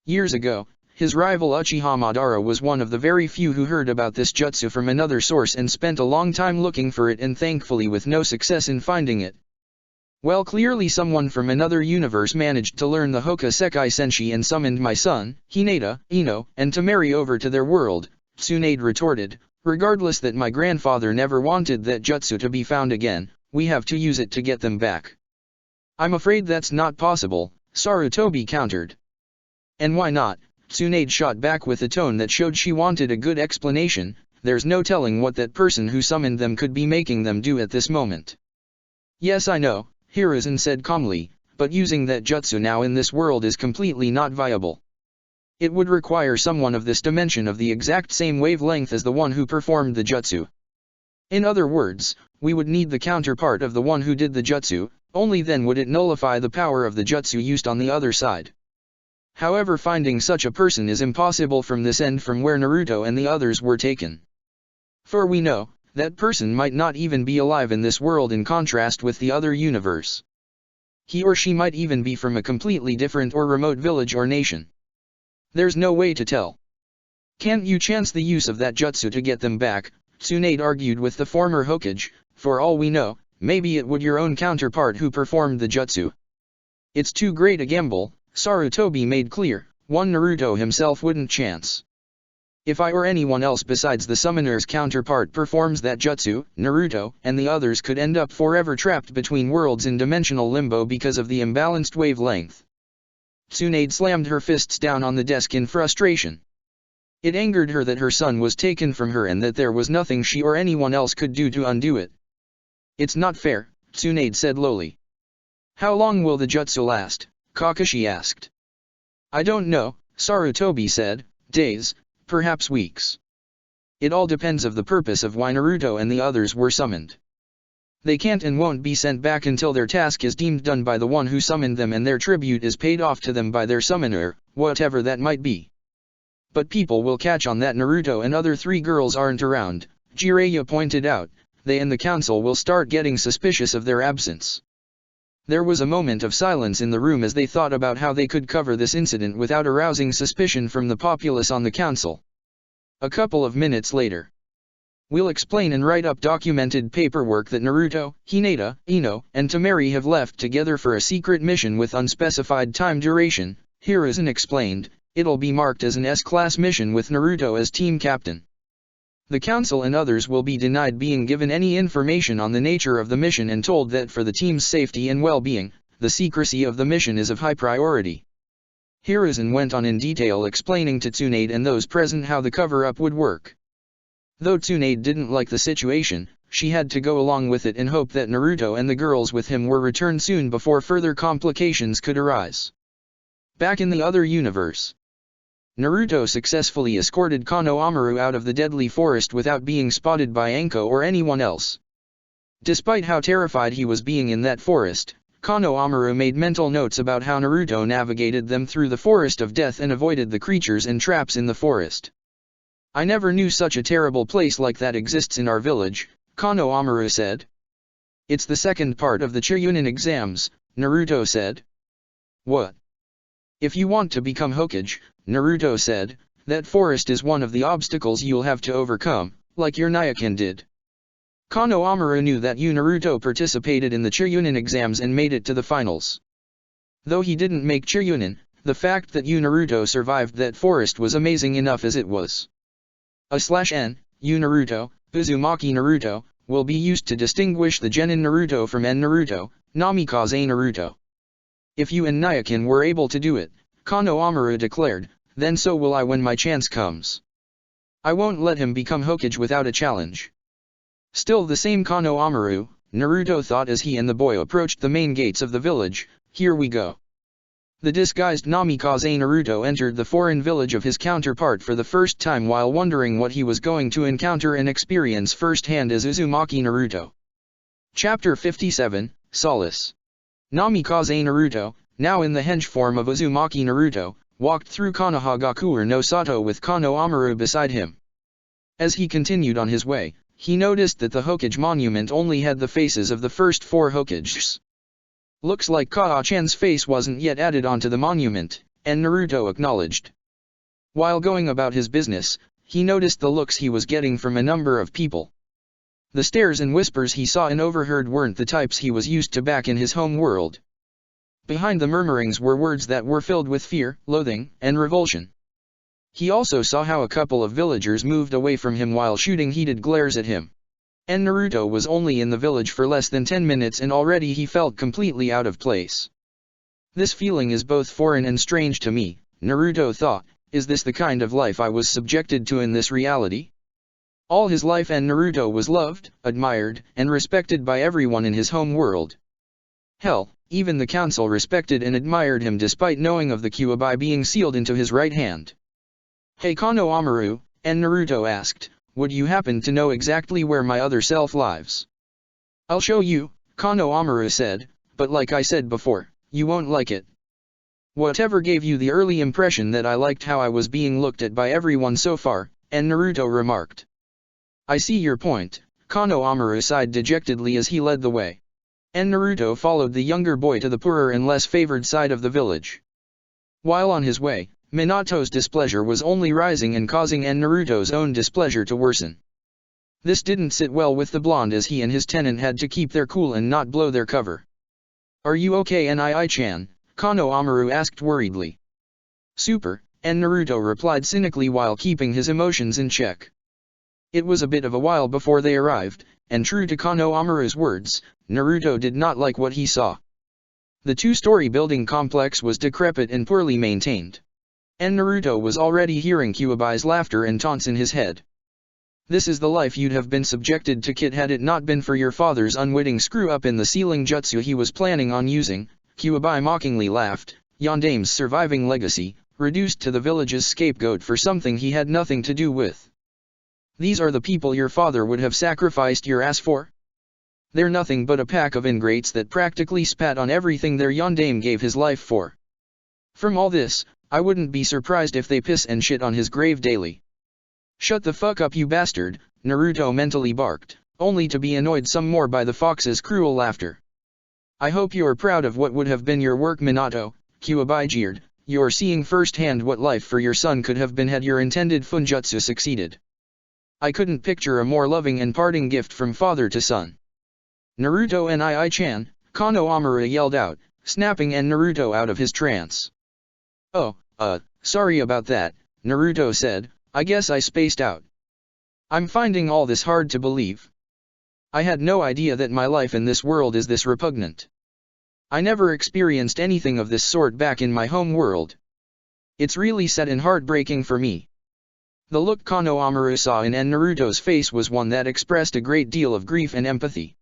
Years ago, his rival Uchiha Madara was one of the very few who heard about this jutsu from another source and spent a long time looking for it and thankfully with no success in finding it. Well, clearly someone from another universe managed to learn the Hoka Sekai Senshi and summoned my son, Hinata, Ino, and Temari over to their world, Tsunade retorted. Regardless that my grandfather never wanted that jutsu to be found again, we have to use it to get them back. I'm afraid that's not possible, Sarutobi countered. And why not? Tsunade shot back with a tone that showed she wanted a good explanation. There's no telling what that person who summoned them could be making them do at this moment. Yes, I know, Hiruzen said calmly, but using that jutsu now in this world is completely not viable. It would require someone of this dimension of the exact same wavelength as the one who performed the jutsu. In other words, we would need the counterpart of the one who did the jutsu, only then would it nullify the power of the jutsu used on the other side. However, finding such a person is impossible from this end from where Naruto and the others were taken. For we know, that person might not even be alive in this world in contrast with the other universe. He or she might even be from a completely different or remote village or nation. There's no way to tell. Can't you chance the use of that jutsu to get them back? Tsunade argued with the former Hokage. For all we know, maybe it would your own counterpart who performed the jutsu. It's too great a gamble, Sarutobi made clear, one Naruto himself wouldn't chance. If I or anyone else besides the summoner's counterpart performs that jutsu, Naruto and the others could end up forever trapped between worlds in dimensional limbo because of the imbalanced wavelength. Tsunade slammed her fists down on the desk in frustration. It angered her that her son was taken from her and that there was nothing she or anyone else could do to undo it. It's not fair, Tsunade said lowly. How long will the jutsu last? Kakashi asked. I don't know, Sarutobi said, days, perhaps weeks. It all depends of the purpose of why Naruto and the others were summoned. They can't and won't be sent back until their task is deemed done by the one who summoned them and their tribute is paid off to them by their summoner, whatever that might be. But people will catch on that Naruto and other three girls aren't around, Jiraiya pointed out. They and the council will start getting suspicious of their absence. There was a moment of silence in the room as they thought about how they could cover this incident without arousing suspicion from the populace on the council. A couple of minutes later. We'll explain and write up documented paperwork that Naruto, Hinata, Ino, and Temari have left together for a secret mission with unspecified time duration, Hiruzen explained. It'll be marked as an S-class mission with Naruto as team captain. The council and others will be denied being given any information on the nature of the mission and told that for the team's safety and well-being, the secrecy of the mission is of high priority. Hiruzen went on in detail explaining to Tsunade and those present how the cover-up would work. Though Tsunade didn't like the situation, she had to go along with it and hope that Naruto and the girls with him were returned soon before further complications could arise. Back in the other universe, Naruto successfully escorted Kano Amaru out of the deadly forest without being spotted by Anko or anyone else. Despite how terrified he was being in that forest, Kano Amaru made mental notes about how Naruto navigated them through the forest of death and avoided the creatures and traps in the forest. I never knew such a terrible place like that exists in our village, Kano Amaru said. It's the second part of the Chunin exams, Naruto said. What? If you want to become Hokage, Naruto said, that forest is one of the obstacles you'll have to overcome, like your Nyakin did. Kano Amaru knew that Naruto participated in the Chunin exams and made it to the finals. Though he didn't make Chunin, the fact that Naruto survived that forest was amazing enough as it was. /N, Naruto, Uzumaki Naruto, will be used to distinguish the Genin Naruto from En Naruto, Namikaze Naruto. If you and Nyakin were able to do it, Kano Amaru declared, then so will I when my chance comes. I won't let him become Hokage without a challenge. Still the same Kano Amaru, Naruto thought as he and the boy approached the main gates of the village. Here we go. The disguised Namikaze Naruto entered the foreign village of his counterpart for the first time while wondering what he was going to encounter and experience firsthand as Uzumaki Naruto. Chapter 57, Solace. Namikaze Naruto, now in the henge form of Uzumaki Naruto, walked through Konohagakure no Sato with Kano Amaru beside him. As he continued on his way, he noticed that the Hokage monument only had the faces of the first four Hokages. Looks like Kaa-chan's face wasn't yet added onto the monument, and Naruto acknowledged. While going about his business, he noticed the looks he was getting from a number of people. The stares and whispers he saw and overheard weren't the types he was used to back in his home world. Behind the murmurings were words that were filled with fear, loathing, and revulsion. He also saw how a couple of villagers moved away from him while shooting heated glares at him. And Naruto was only in the village for less than 10 minutes and already he felt completely out of place. This feeling is both foreign and strange to me, Naruto thought. Is this the kind of life I was subjected to in this reality? All his life and Naruto was loved, admired, and respected by everyone in his home world. Hell, even the council respected and admired him despite knowing of the Kyuubi being sealed into his right hand. Hey Konohamaru, and Naruto asked, would you happen to know exactly where my other self lives? I'll show you, Konohamaru said, but like I said before, you won't like it. Whatever gave you the early impression that I liked how I was being looked at by everyone so far, and Naruto remarked. I see your point, Konohamaru sighed dejectedly as he led the way. And Naruto followed the younger boy to the poorer and less favored side of the village. While on his way, Minato's displeasure was only rising and causing Naruto's own displeasure to worsen. This didn't sit well with the blonde as he and his tenant had to keep their cool and not blow their cover. Are you okay Nii-chan? Konohamaru asked worriedly. Super, and Naruto replied cynically while keeping his emotions in check. It was a bit of a while before they arrived, and true to Konohamaru's words, Naruto did not like what he saw. The two-story building complex was decrepit and poorly maintained. And Naruto was already hearing Kyuubi's laughter and taunts in his head. This is the life you'd have been subjected to, kid, had it not been for your father's unwitting screw-up in the sealing jutsu he was planning on using, Kyuubi mockingly laughed. Yondaime's surviving legacy, reduced to the village's scapegoat for something he had nothing to do with. These are the people your father would have sacrificed your ass for? They're nothing but a pack of ingrates that practically spat on everything their Yondaime gave his life for. From all this, I wouldn't be surprised if they piss and shit on his grave daily. Shut the fuck up you bastard, Naruto mentally barked, only to be annoyed some more by the fox's cruel laughter. I hope you're proud of what would have been your work Minato, Kyuubi jeered, you're seeing firsthand what life for your son could have been had your intended funjutsu succeeded. I couldn't picture a more loving and parting gift from father to son. Naruto Nii-chan, Konohamaru yelled out, snapping Naruto out of his trance. Oh, sorry about that, Naruto said, I guess I spaced out. I'm finding all this hard to believe. I had no idea that my life in this world is this repugnant. I never experienced anything of this sort back in my home world. It's really sad and heartbreaking for me. The look Konohamaru saw in Naruto's face was one that expressed a great deal of grief and empathy.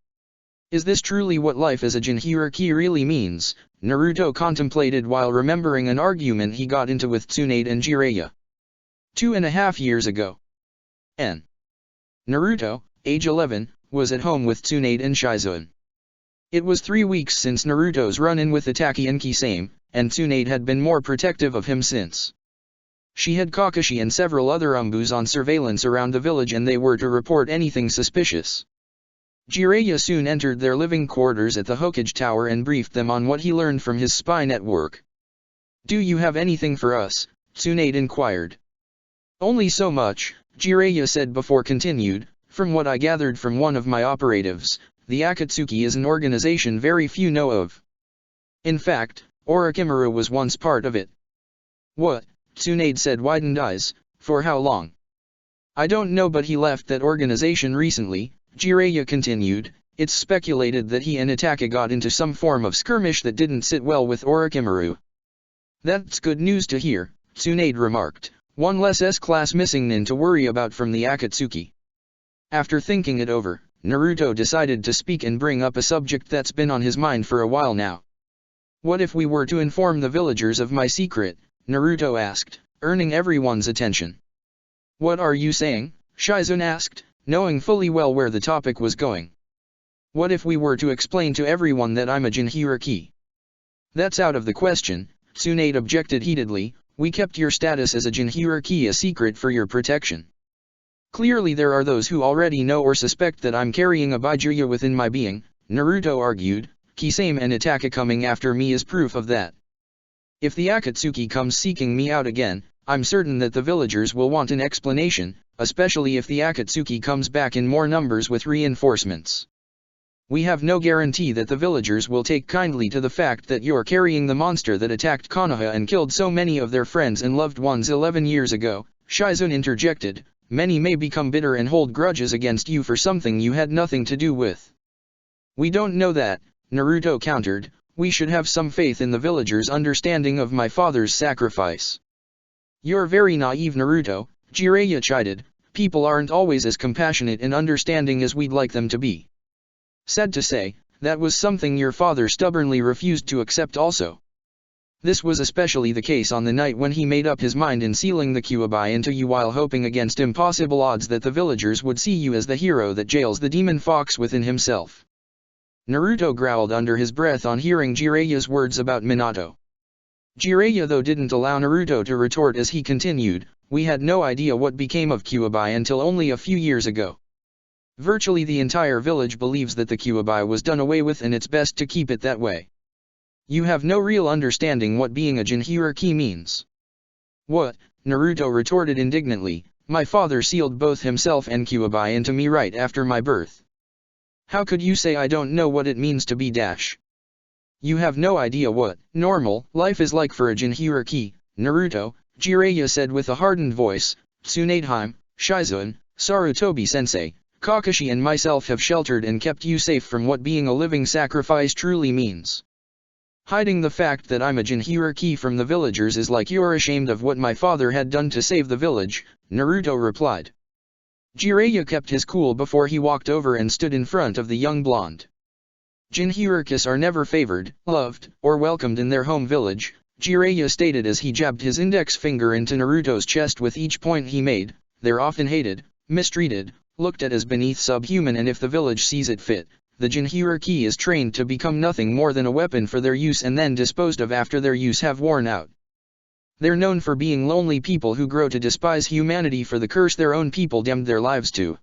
Is this truly what life as a Jinchuriki really means? Naruto contemplated while remembering an argument he got into with Tsunade and Jiraiya 2.5 years ago. Naruto, age 11, was at home with Tsunade and Shizuan. It was 3 weeks since Naruto's run-in with Itachi and Kisame, and Tsunade had been more protective of him since. She had Kakashi and several other umbus on surveillance around the village and they were to report anything suspicious. Jiraiya soon entered their living quarters at the Hokage Tower and briefed them on what he learned from his spy network. Do you have anything for us? Tsunade inquired. Only so much, Jiraiya said before continued, from what I gathered from one of my operatives, the Akatsuki is an organization very few know of. In fact, Orochimaru was once part of it. What? Tsunade said widened eyes, for how long? I don't know but he left that organization recently, Jiraiya continued. It's speculated that he and Itachi got into some form of skirmish that didn't sit well with Orochimaru. That's good news to hear, Tsunade remarked, one less S-class missing nin to worry about from the Akatsuki. After thinking it over, Naruto decided to speak and bring up a subject that's been on his mind for a while now. What if we were to inform the villagers of my secret? Naruto asked, earning everyone's attention. What are you saying? Shizuan asked, knowing fully well where the topic was going. What if we were to explain to everyone that I'm a Jinchuriki? That's out of the question, Tsunade objected heatedly. We kept your status as a Jinchuriki a secret for your protection. Clearly there are those who already know or suspect that I'm carrying a Byakuya within my being, Naruto argued, Kisame and Itaka coming after me is proof of that. If the Akatsuki comes seeking me out again, I'm certain that the villagers will want an explanation, especially if the Akatsuki comes back in more numbers with reinforcements. We have no guarantee that the villagers will take kindly to the fact that you're carrying the monster that attacked Konoha and killed so many of their friends and loved ones 11 years ago, Shizune interjected. Many may become bitter and hold grudges against you for something you had nothing to do with. We don't know that, Naruto countered. We should have some faith in the villagers' understanding of my father's sacrifice. You're very naive, Naruto, Jiraiya chided. People aren't always as compassionate and understanding as we'd like them to be. Sad to say, that was something your father stubbornly refused to accept also. This was especially the case on the night when he made up his mind in sealing the Kyuubi into you while hoping against impossible odds that the villagers would see you as the hero that jails the demon fox within himself. Naruto growled under his breath on hearing Jiraiya's words about Minato. Jiraiya though didn't allow Naruto to retort as he continued, we had no idea what became of Kyuubi until only a few years ago. Virtually the entire village believes that the Kyuubi was done away with and it's best to keep it that way. You have no real understanding what being a Jinchuriki means. What? Naruto retorted indignantly, my father sealed both himself and Kyuubi into me right after my birth. How could you say I don't know what it means to be dash? You have no idea what normal life is like for a Jinchuriki, Naruto, Jiraiya said with a hardened voice. Tsunadeheim, Shizune, Sarutobi-sensei, Kakashi and myself have sheltered and kept you safe from what being a living sacrifice truly means. Hiding the fact that I'm a Jinchuriki from the villagers is like you're ashamed of what my father had done to save the village, Naruto replied. Jiraiya kept his cool before he walked over and stood in front of the young blonde. Jinchurikis are never favored, loved, or welcomed in their home village, Jiraiya stated as he jabbed his index finger into Naruto's chest with each point he made. They're often hated, mistreated, looked at as beneath subhuman, and if the village sees it fit, the Jinchuriki is trained to become nothing more than a weapon for their use and then disposed of after their use have worn out. They're known for being lonely people who grow to despise humanity for the curse their own people damned their lives to.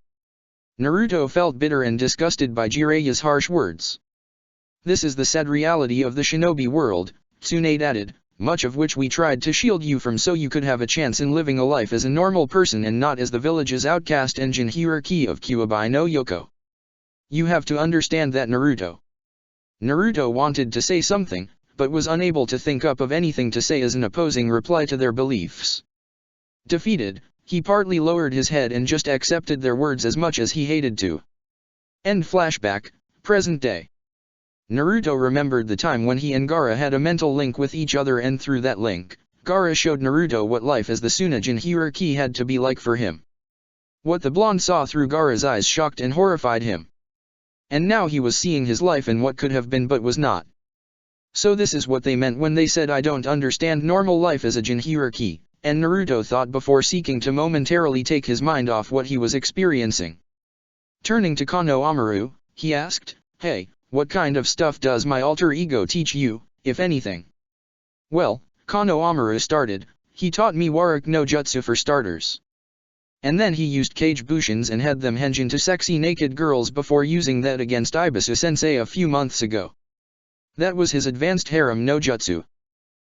Naruto felt bitter and disgusted by Jiraiya's harsh words. This is the sad reality of the shinobi world, Tsunade added, much of which we tried to shield you from so you could have a chance in living a life as a normal person and not as the village's outcast and Jinchuriki of Kyuubi no Yoko. You have to understand that, Naruto. Naruto wanted to say something, but was unable to think up of anything to say as an opposing reply to their beliefs. Defeated, he partly lowered his head and just accepted their words as much as he hated to. End flashback, present day. Naruto remembered the time when he and Gaara had a mental link with each other, and through that link, Gaara showed Naruto what life as the Suna Jinchuriki had to be like for him. What the blonde saw through Gaara's eyes shocked and horrified him. And now he was seeing his life in what could have been but was not. So this is what they meant when they said I don't understand normal life as a Jinchuriki, and Naruto thought before seeking to momentarily take his mind off what he was experiencing. Turning to Kano Amaru, he asked, hey, what kind of stuff does my alter ego teach you, if anything? Well, Kano Amaru started, he taught me Warak no Jutsu for starters. And then he used Kage Bushins and had them henge into sexy naked girls before using that against Ibisu-sensei a few months ago. That was his advanced harem no jutsu.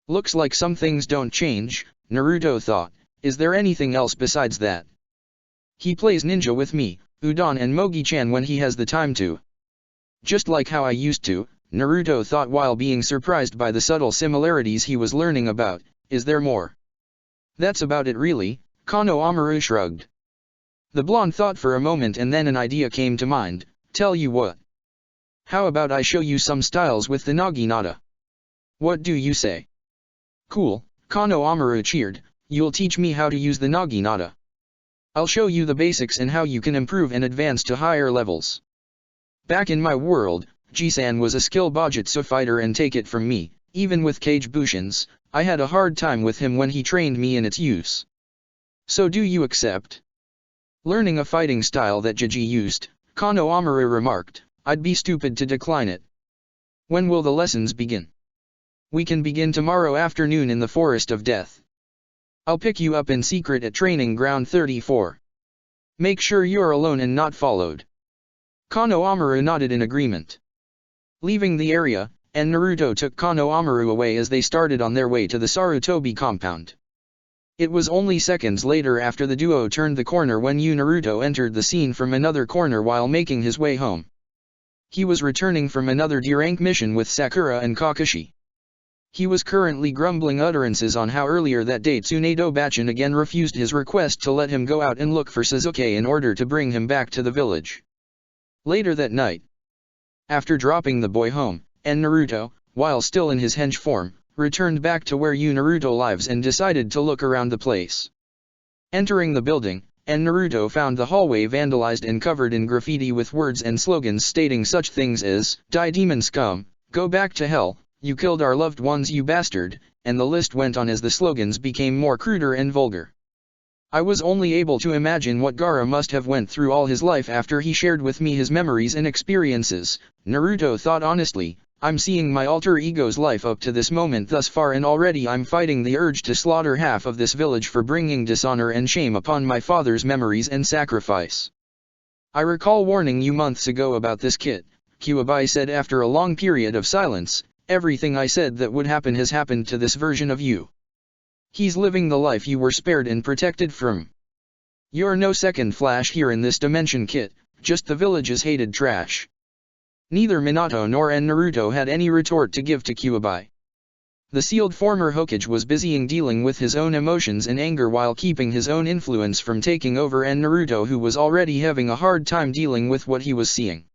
Looks like some things don't change, Naruto thought. Is there anything else besides that? He plays ninja with me, Udon and Mogi-chan when he has the time to. Just like how I used to, Naruto thought while being surprised by the subtle similarities he was learning about. Is there more? That's about it really, Kano Amaru shrugged. The blonde thought for a moment and then an idea came to mind. Tell you what. How about I show you some styles with the Naginata? What do you say? Cool, Kano Amaru cheered. You'll teach me how to use the Naginata. I'll show you the basics and how you can improve and advance to higher levels. Back in my world, Jisan was a skill Bojutsu fighter, and take it from me, even with Kage Bushins, I had a hard time with him when he trained me in its use. So do you accept? Learning a fighting style that Jiji used, Kano Amaru remarked, I'd be stupid to decline it. When will the lessons begin? We can begin tomorrow afternoon in the Forest of Death. I'll pick you up in secret at Training Ground 34. Make sure you're alone and not followed. Kano Amaru nodded in agreement. Leaving the area, and Naruto took Kano Amaru away as they started on their way to the Sarutobi compound. It was only seconds later after the duo turned the corner when Naruto entered the scene from another corner while making his way home. He was returning from another D-rank mission with Sakura and Kakashi. He was currently grumbling utterances on how earlier that day Tsunedo Bachin again refused his request to let him go out and look for Sasuke in order to bring him back to the village. Later that night, after dropping the boy home, and Naruto, while still in his hench form, returned back to where Naruto lives and decided to look around the place. Entering the building, and Naruto found the hallway vandalized and covered in graffiti with words and slogans stating such things as, "Die demon scum, go back to hell, you killed our loved ones you bastard," and the list went on as the slogans became more cruder and vulgar. I was only able to imagine what Gaara must have went through all his life after he shared with me his memories and experiences, Naruto thought honestly. I'm seeing my alter ego's life up to this moment thus far and already I'm fighting the urge to slaughter half of this village for bringing dishonor and shame upon my father's memories and sacrifice. I recall warning you months ago about this kid, Kyuubi said after a long period of silence. Everything I said that would happen has happened to this version of you. He's living the life you were spared and protected from. You're no second Flash here in this dimension, kid, just the village's hated trash. Neither Minato nor Naruto had any retort to give to Kyuubi. The sealed former Hokage was busy dealing with his own emotions and anger while keeping his own influence from taking over Naruto, who was already having a hard time dealing with what he was seeing.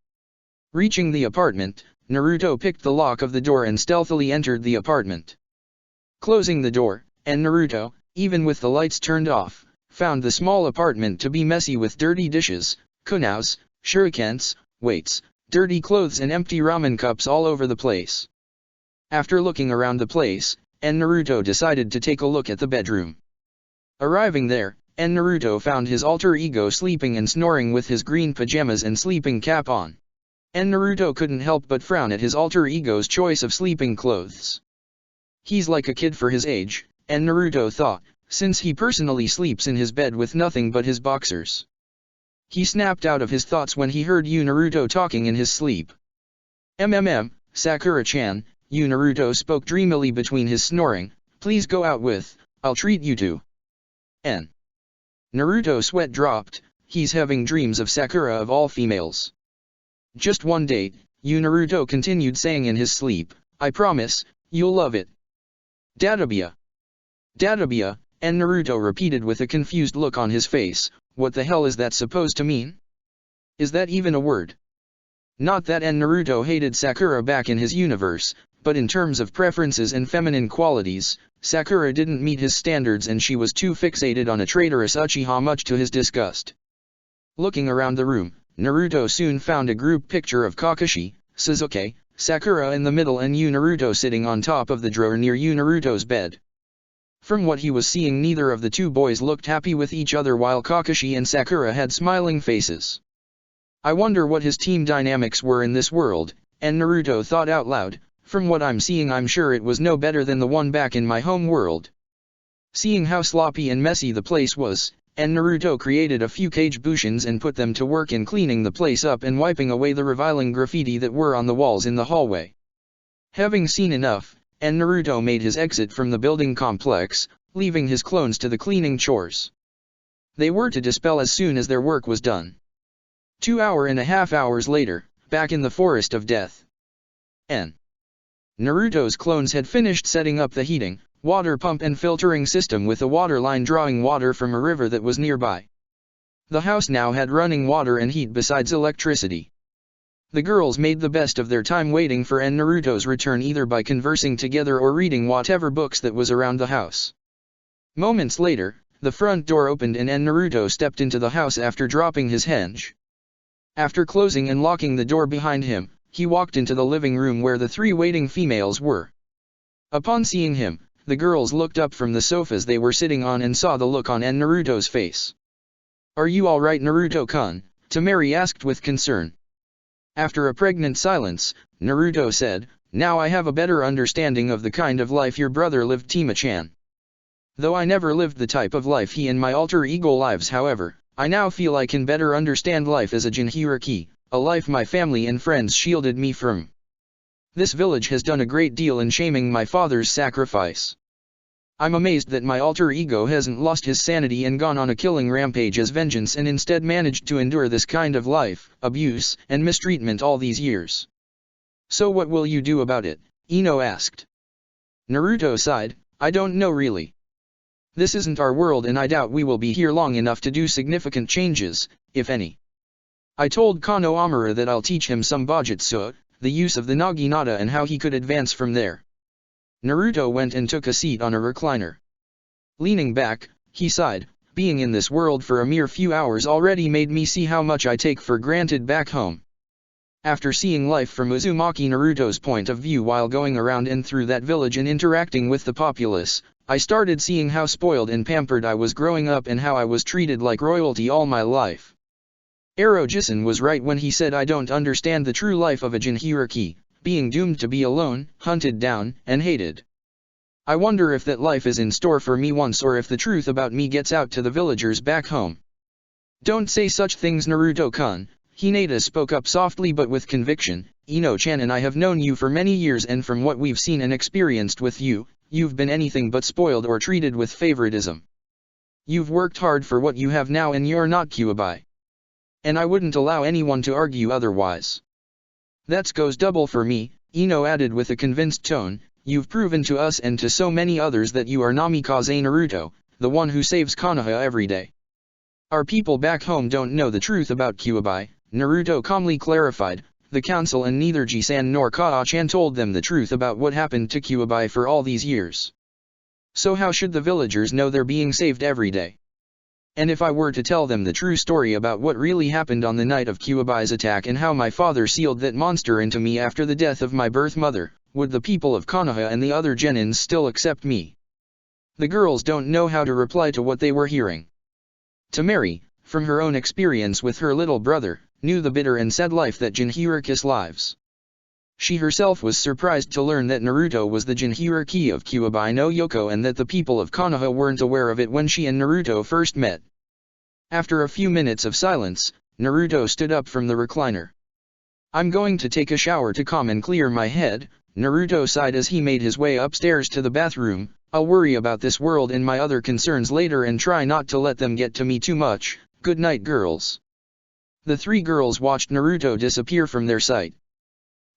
Reaching the apartment, Naruto picked the lock of the door and stealthily entered the apartment. Closing the door, and Naruto, even with the lights turned off, found the small apartment to be messy with dirty dishes, kunais, shurikens, weights, dirty clothes and empty ramen cups all over the place. After looking around the place, Naruto decided to take a look at the bedroom. Arriving there, Naruto found his alter ego sleeping and snoring with his green pajamas and sleeping cap on. Naruto couldn't help but frown at his alter ego's choice of sleeping clothes. He's like a kid for his age, Naruto thought, since he personally sleeps in his bed with nothing but his boxers. He snapped out of his thoughts when he heard Naruto talking in his sleep. Sakura-chan, Naruto spoke dreamily between his snoring, please go out with, I'll treat you to. Naruto's sweat dropped, he's having dreams of Sakura of all females. Just one date, Naruto continued saying in his sleep, I promise, you'll love it. Databia. Databia, Naruto repeated with a confused look on his face, what the hell is that supposed to mean? Is that even a word? Not that Naruto hated Sakura back in his universe, but in terms of preferences and feminine qualities, Sakura didn't meet his standards and she was too fixated on a traitorous Uchiha, much to his disgust. Looking around the room, Naruto soon found a group picture of Kakashi, Sasuke, Sakura in the middle and Naruto sitting on top of the drawer near Naruto's bed. From what he was seeing, neither of the two boys looked happy with each other while Kakashi and Sakura had smiling faces. I wonder what his team dynamics were in this world, Naruto thought out loud, from what I'm seeing I'm sure it was no better than the one back in my home world. Seeing how sloppy and messy the place was, Naruto created a few kage bushins and put them to work in cleaning the place up and wiping away the reviling graffiti that were on the walls in the hallway. Having seen enough, Naruto made his exit from the building complex, leaving his clones to the cleaning chores. They were to dispel as soon as their work was done. 2.5 hours later, back in the Forest of Death. Naruto's clones had finished setting up the heating, water pump and filtering system with a water line drawing water from a river that was nearby. The house now had running water and heat besides electricity. The girls made the best of their time waiting for Naruto's return, either by conversing together or reading whatever books that was around the house. Moments later, the front door opened and Naruto stepped into the house after dropping his henge. After closing and locking the door behind him, he walked into the living room where the three waiting females were. Upon seeing him, the girls looked up from the sofas they were sitting on and saw the look on Naruto's face. Are you alright, Naruto-kun? Temari asked with concern. After a pregnant silence, Naruto said, now I have a better understanding of the kind of life your brother lived, Tima-chan. Though I never lived the type of life he and my alter ego lives, however, I now feel I can better understand life as a jinhiriki, a life my family and friends shielded me from. This village has done a great deal in shaming my father's sacrifice. I'm amazed that my alter ego hasn't lost his sanity and gone on a killing rampage as vengeance and instead managed to endure this kind of life, abuse, and mistreatment all these years. So what will you do about it? Ino asked. Naruto sighed, I don't know really. This isn't our world and I doubt we will be here long enough to do significant changes, if any. I told Kano Amura that I'll teach him some Bajutsu, the use of the Naginata and how he could advance from there. Naruto went and took a seat on a recliner. Leaning back, he sighed, being in this world for a mere few hours already made me see how much I take for granted back home. After seeing life from Uzumaki Naruto's point of view while going around and through that village and interacting with the populace, I started seeing how spoiled and pampered I was growing up and how I was treated like royalty all my life. Ero-jisen was right when he said I don't understand the true life of a Jinhuriki, being doomed to be alone, hunted down, and hated. I wonder if that life is in store for me once or if the truth about me gets out to the villagers back home. Don't say such things, Naruto-kun, Hinata spoke up softly but with conviction. Ino-chan and I have known you for many years and from what we've seen and experienced with you, you've been anything but spoiled or treated with favoritism. You've worked hard for what you have now and you're not Kyuubi. And I wouldn't allow anyone to argue otherwise. That goes double for me, Ino added with a convinced tone. You've proven to us and to so many others that you are Namikaze Naruto, the one who saves Konoha every day. Our people back home don't know the truth about Kyuubi, Naruto calmly clarified. The council and neither Ji-san nor Kaa-chan told them the truth about what happened to Kyuubi for all these years. So how should the villagers know they're being saved every day? And if I were to tell them the true story about what really happened on the night of Kyuubi's attack and how my father sealed that monster into me after the death of my birth mother, would the people of Konoha and the other genins still accept me? The girls don't know how to reply to what they were hearing. Temari, from her own experience with her little brother, knew the bitter and sad life that Jinhurikis lives. She herself was surprised to learn that Naruto was the Jinhuriki of Kyuubi no Yoko and that the people of Konoha weren't aware of it when she and Naruto first met. After a few minutes of silence, Naruto stood up from the recliner. I'm going to take a shower to calm and clear my head, Naruto sighed as he made his way upstairs to the bathroom. I'll worry about this world and my other concerns later and try not to let them get to me too much. Good night, girls. The three girls watched Naruto disappear from their sight.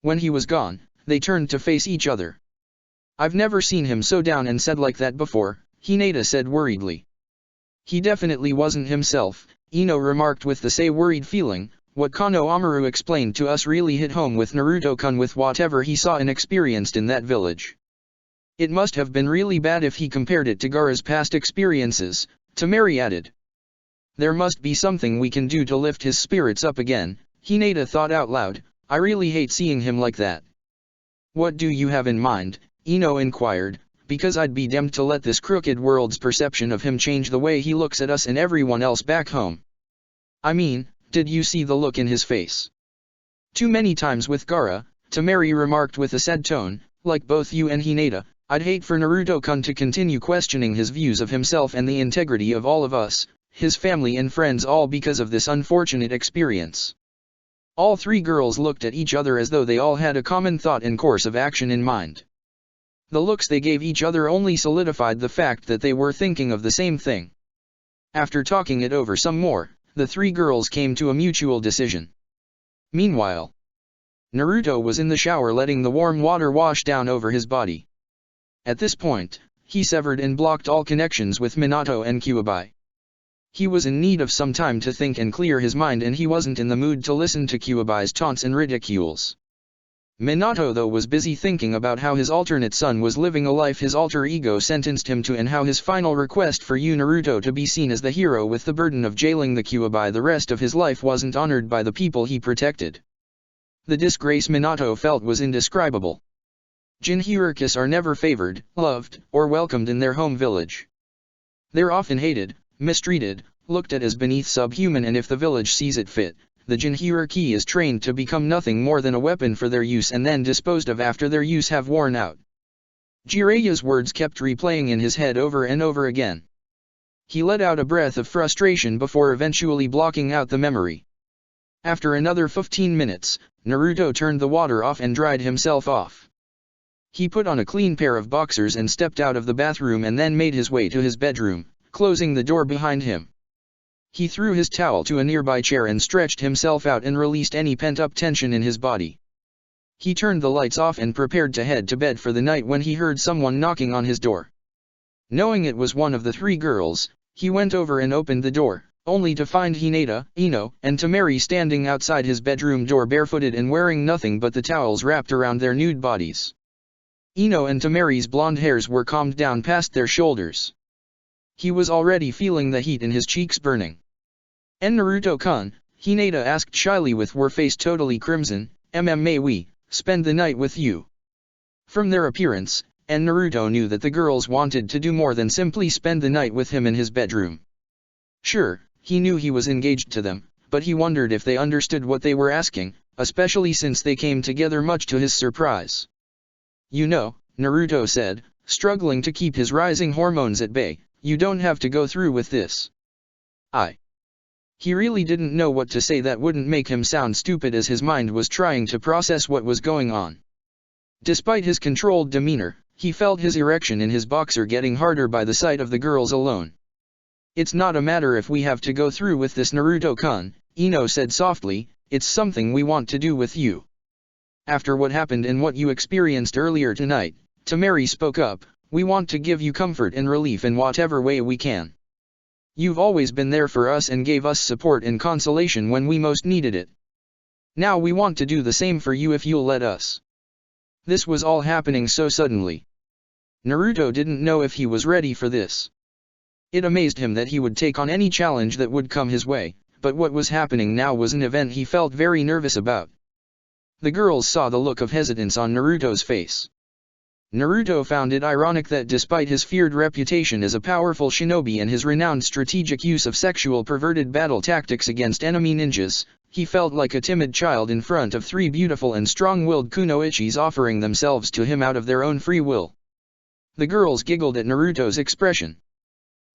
When he was gone, they turned to face each other. I've never seen him so down and sad like that before, Hinata said worriedly. He definitely wasn't himself, Ino remarked with the same worried feeling. What Kano Amuru explained to us really hit home with Naruto-kun with whatever he saw and experienced in that village. It must have been really bad if he compared it to Gaara's past experiences, Temari added. There must be something we can do to lift his spirits up again, Hinata thought out loud. I really hate seeing him like that. What do you have in mind? Ino inquired, because I'd be damned to let this crooked world's perception of him change the way he looks at us and everyone else back home. I mean, did you see the look in his face? Too many times with Gaara, Temari remarked with a sad tone, like both you and Hinata, I'd hate for Naruto-kun to continue questioning his views of himself and the integrity of all of us, his family and friends all because of this unfortunate experience. All three girls looked at each other as though they all had a common thought and course of action in mind. The looks they gave each other only solidified the fact that they were thinking of the same thing. After talking it over some more, the three girls came to a mutual decision. Meanwhile, Naruto was in the shower letting the warm water wash down over his body. At this point, he severed and blocked all connections with Minato and Kyuubi. He was in need of some time to think and clear his mind and he wasn't in the mood to listen to Kyuubi's taunts and ridicules. Minato though was busy thinking about how his alternate son was living a life his alter ego sentenced him to and how his final request for Naruto to be seen as the hero with the burden of jailing the Kyuubi the rest of his life wasn't honored by the people he protected. The disgrace Minato felt was indescribable. Jinhurikis are never favored, loved, or welcomed in their home village. They're often hated, mistreated, looked at as beneath subhuman and if the village sees it fit, the Jinhuriki is trained to become nothing more than a weapon for their use and then disposed of after their use have worn out. Jiraiya's words kept replaying in his head over and over again. He let out a breath of frustration before eventually blocking out the memory. After another 15 minutes, Naruto turned the water off and dried himself off. He put on a clean pair of boxers and stepped out of the bathroom and then made his way to his bedroom, closing the door behind him. He threw his towel to a nearby chair and stretched himself out and released any pent-up tension in his body. He turned the lights off and prepared to head to bed for the night when he heard someone knocking on his door. Knowing it was one of the three girls, he went over and opened the door, only to find Hinata, Ino, and Temari standing outside his bedroom door barefooted and wearing nothing but the towels wrapped around their nude bodies. Ino and Temari's blonde hairs were combed down past their shoulders. He was already feeling the heat in his cheeks burning. "En Naruto-kun," Hinata asked shyly with her face totally crimson, "May we spend the night with you?" From their appearance, and Naruto knew that the girls wanted to do more than simply spend the night with him in his bedroom. Sure, he knew he was engaged to them, but he wondered if they understood what they were asking, especially since they came together much to his surprise. "You know," Naruto said, struggling to keep his rising hormones at bay, "you don't have to go through with this." He really didn't know what to say that wouldn't make him sound stupid as his mind was trying to process what was going on. Despite his controlled demeanor, he felt his erection in his boxer getting harder by the sight of the girls alone. "It's not a matter if we have to go through with this, Naruto-kun," Ino said softly, "it's something we want to do with you." "After what happened and what you experienced earlier tonight," Temari spoke up, "we want to give you comfort and relief in whatever way we can. You've always been there for us and gave us support and consolation when we most needed it. Now we want to do the same for you if you'll let us." This was all happening so suddenly. Naruto didn't know if he was ready for this. It amazed him that he would take on any challenge that would come his way, but what was happening now was an event he felt very nervous about. The girls saw the look of hesitance on Naruto's face. Naruto found it ironic that despite his feared reputation as a powerful shinobi and his renowned strategic use of sexual perverted battle tactics against enemy ninjas, he felt like a timid child in front of three beautiful and strong-willed kunoichis offering themselves to him out of their own free will. The girls giggled at Naruto's expression.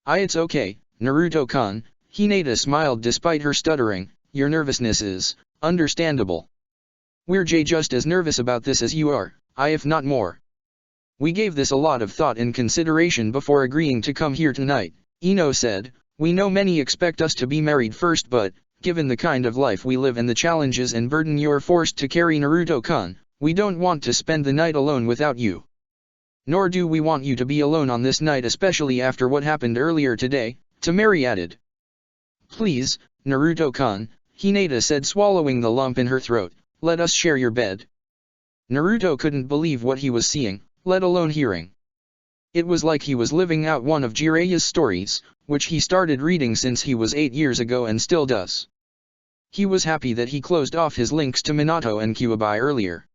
It's okay, Naruto-kun," Hinata smiled despite her stuttering, "your nervousness is understandable. We're just as nervous about this as you are, if not more. We gave this a lot of thought and consideration before agreeing to come here tonight," Ino said. "We know many expect us to be married first, but, given the kind of life we live and the challenges and burden you're forced to carry, Naruto-kun, we don't want to spend the night alone without you. Nor do we want you to be alone on this night, especially after what happened earlier today," Temari added. "Please, Naruto-kun," Hinata said, swallowing the lump in her throat, "let us share your bed." Naruto couldn't believe what he was seeing, let alone hearing. It was like he was living out one of Jiraiya's stories, which he started reading since he was 8 years ago and still does. He was happy that he closed off his links to Minato and Kyuubi earlier.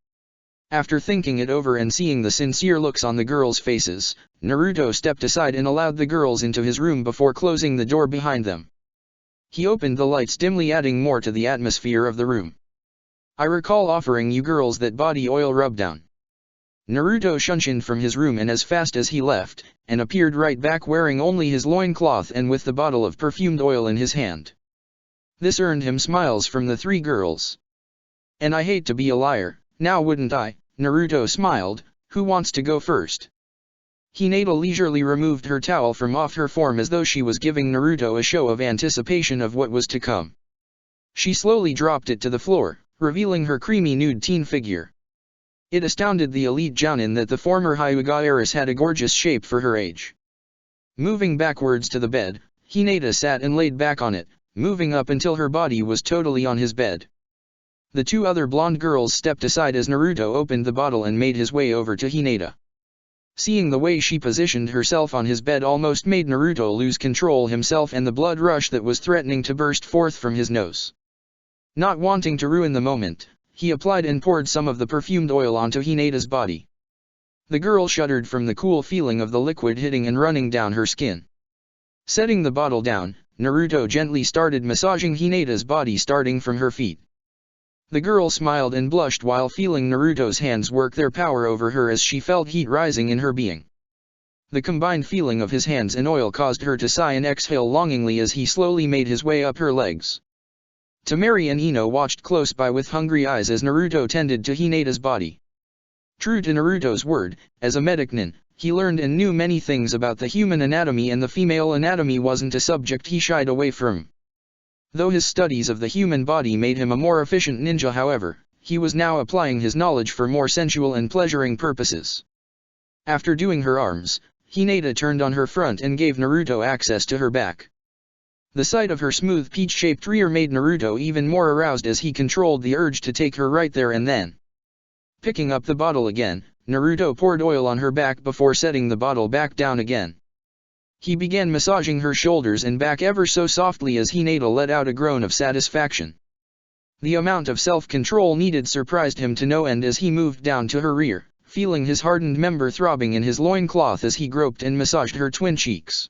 After thinking it over and seeing the sincere looks on the girls' faces, Naruto stepped aside and allowed the girls into his room before closing the door behind them. He opened the lights dimly, adding more to the atmosphere of the room. "I recall offering you girls that body oil rubdown." Naruto shunshined from his room and as fast as he left, and appeared right back wearing only his loincloth and with the bottle of perfumed oil in his hand. This earned him smiles from the three girls. "And I hate to be a liar, now wouldn't I?" Naruto smiled. "Who wants to go first?" Hinata leisurely removed her towel from off her form as though she was giving Naruto a show of anticipation of what was to come. She slowly dropped it to the floor, revealing her creamy nude teen figure. It astounded the elite jounin that the former Hyuga heiress had a gorgeous shape for her age. Moving backwards to the bed, Hinata sat and laid back on it, moving up until her body was totally on his bed. The two other blonde girls stepped aside as Naruto opened the bottle and made his way over to Hinata. Seeing the way she positioned herself on his bed almost made Naruto lose control himself and the blood rush that was threatening to burst forth from his nose. Not wanting to ruin the moment, he applied and poured some of the perfumed oil onto Hinata's body. The girl shuddered from the cool feeling of the liquid hitting and running down her skin. Setting the bottle down, Naruto gently started massaging Hinata's body starting from her feet. The girl smiled and blushed while feeling Naruto's hands work their power over her as she felt heat rising in her being. The combined feeling of his hands and oil caused her to sigh and exhale longingly as he slowly made his way up her legs. Temari and Ino watched close by with hungry eyes as Naruto tended to Hinata's body. True to Naruto's word, as a medic nin, he learned and knew many things about the human anatomy, and the female anatomy wasn't a subject he shied away from. Though his studies of the human body made him a more efficient ninja, however, he was now applying his knowledge for more sensual and pleasuring purposes. After doing her arms, Hinata turned on her front and gave Naruto access to her back. The sight of her smooth peach-shaped rear made Naruto even more aroused as he controlled the urge to take her right there and then. Picking up the bottle again, Naruto poured oil on her back before setting the bottle back down again. He began massaging her shoulders and back ever so softly as Hinata let out a groan of satisfaction. The amount of self-control needed surprised him to no end as he moved down to her rear, feeling his hardened member throbbing in his loincloth as he groped and massaged her twin cheeks.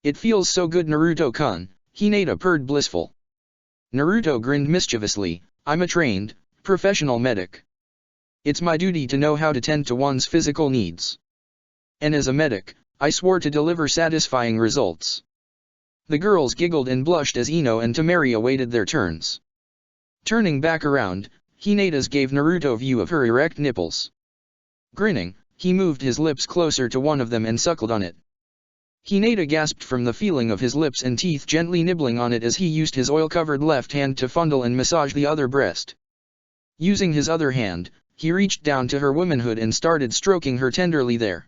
"It feels so good, Naruto-kun," Hinata purred blissful. Naruto grinned mischievously, "I'm a trained, professional medic. It's my duty to know how to tend to one's physical needs. And as a medic, I swore to deliver satisfying results." The girls giggled and blushed as Ino and Temari awaited their turns. Turning back around, Hinata's gave Naruto view of her erect nipples. Grinning, he moved his lips closer to one of them and suckled on it. Hinata gasped from the feeling of his lips and teeth gently nibbling on it as he used his oil-covered left hand to fondle and massage the other breast. Using his other hand, he reached down to her womanhood and started stroking her tenderly there.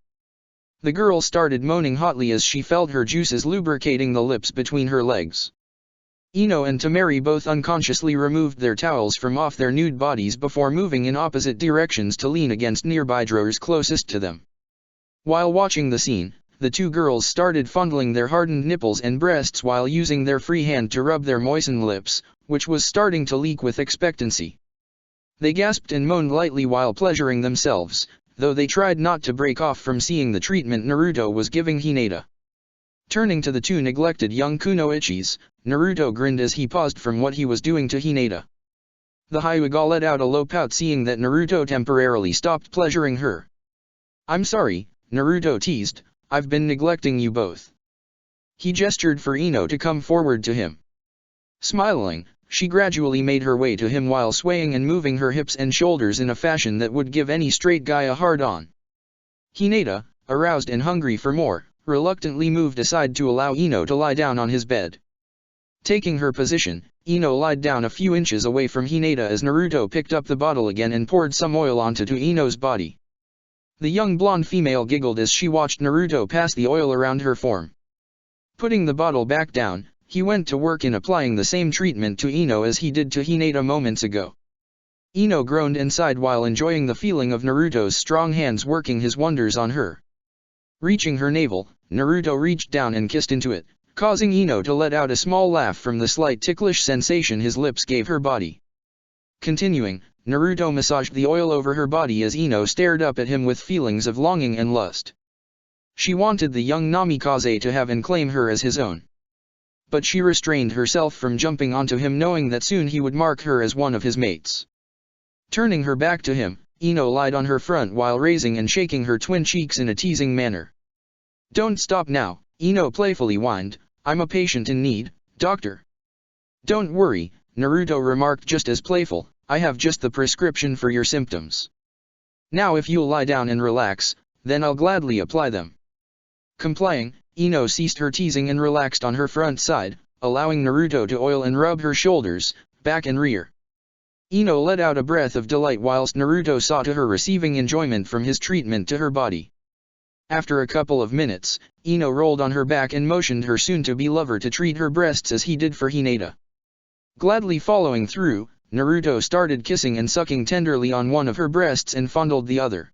The girl started moaning hotly as she felt her juices lubricating the lips between her legs. Ino and Temari both unconsciously removed their towels from off their nude bodies before moving in opposite directions to lean against nearby drawers closest to them. While watching the scene, the two girls started fondling their hardened nipples and breasts while using their free hand to rub their moistened lips, which was starting to leak with expectancy. They gasped and moaned lightly while pleasuring themselves, though they tried not to break off from seeing the treatment Naruto was giving Hinata. Turning to the two neglected young kunoichis, Naruto grinned as he paused from what he was doing to Hinata. The Hyuga let out a low pout seeing that Naruto temporarily stopped pleasuring her. "I'm sorry," Naruto teased, "I've been neglecting you both." He gestured for Ino to come forward to him. Smiling, she gradually made her way to him while swaying and moving her hips and shoulders in a fashion that would give any straight guy a hard-on. Hinata, aroused and hungry for more, reluctantly moved aside to allow Ino to lie down on his bed. Taking her position, Ino lied down a few inches away from Hinata as Naruto picked up the bottle again and poured some oil onto Ino's body. The young blonde female giggled as she watched Naruto pass the oil around her form. Putting the bottle back down, he went to work in applying the same treatment to Ino as he did to Hinata moments ago. Ino groaned and sighed while enjoying the feeling of Naruto's strong hands working his wonders on her. Reaching her navel, Naruto reached down and kissed into it, causing Ino to let out a small laugh from the slight ticklish sensation his lips gave her body. Continuing, Naruto massaged the oil over her body as Ino stared up at him with feelings of longing and lust. She wanted the young Namikaze to have and claim her as his own. But she restrained herself from jumping onto him, knowing that soon he would mark her as one of his mates. Turning her back to him, Ino lied on her front while raising and shaking her twin cheeks in a teasing manner. "Don't stop now," Ino playfully whined, "I'm a patient in need, doctor." "Don't worry," Naruto remarked just as playful, "I have just the prescription for your symptoms. Now if you'll lie down and relax, then I'll gladly apply them." Complying, Ino ceased her teasing and relaxed on her front side, allowing Naruto to oil and rub her shoulders, back and rear. Ino let out a breath of delight whilst Naruto saw to her receiving enjoyment from his treatment to her body. After a couple of minutes, Ino rolled on her back and motioned her soon-to-be lover to treat her breasts as he did for Hinata. Gladly following through, Naruto started kissing and sucking tenderly on one of her breasts and fondled the other.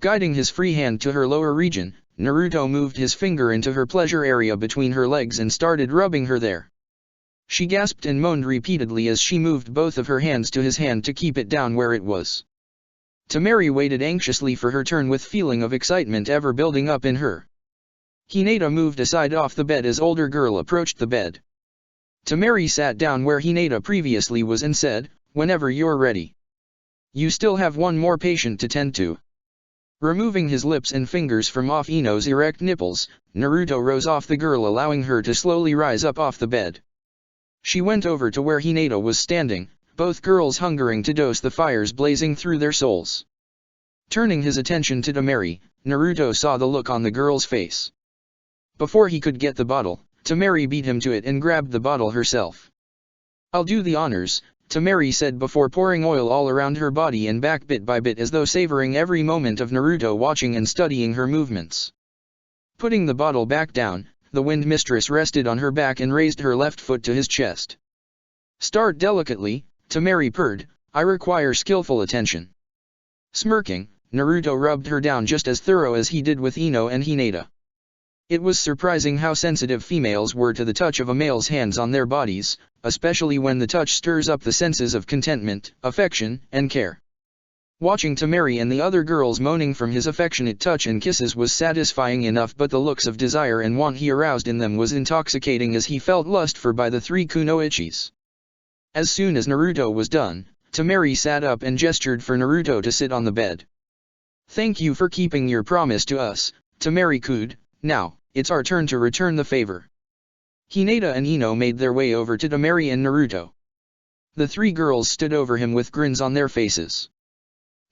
Guiding his free hand to her lower region, Naruto moved his finger into her pleasure area between her legs and started rubbing her there. She gasped and moaned repeatedly as she moved both of her hands to his hand to keep it down where it was. Temari waited anxiously for her turn with feeling of excitement ever building up in her. Hinata moved aside off the bed as older girl approached the bed. Temari sat down where Hinata previously was and said, "Whenever you're ready. You still have one more patient to tend to." Removing his lips and fingers from off Ino's erect nipples, Naruto rose off the girl, allowing her to slowly rise up off the bed. She went over to where Hinata was standing, both girls hungering to dose the fires blazing through their souls. Turning his attention to Temari, Naruto saw the look on the girl's face. Before he could get the bottle, Temari beat him to it and grabbed the bottle herself. "I'll do the honors," Temari said before pouring oil all around her body and back bit by bit as though savoring every moment of Naruto watching and studying her movements. Putting the bottle back down, the wind mistress rested on her back and raised her left foot to his chest. "Start delicately," Temari purred, "I require skillful attention." Smirking, Naruto rubbed her down just as thorough as he did with Ino and Hinata. It was surprising how sensitive females were to the touch of a male's hands on their bodies, especially when the touch stirs up the senses of contentment, affection, and care. Watching Temari and the other girls moaning from his affectionate touch and kisses was satisfying enough, but the looks of desire and want he aroused in them was intoxicating as he felt lust for by the three kunoichis. As soon as Naruto was done, Temari sat up and gestured for Naruto to sit on the bed. "Thank you for keeping your promise to us, Temari-kun. Now, it's our turn to return the favor." Hinata and Ino made their way over to Temari and Naruto. The three girls stood over him with grins on their faces.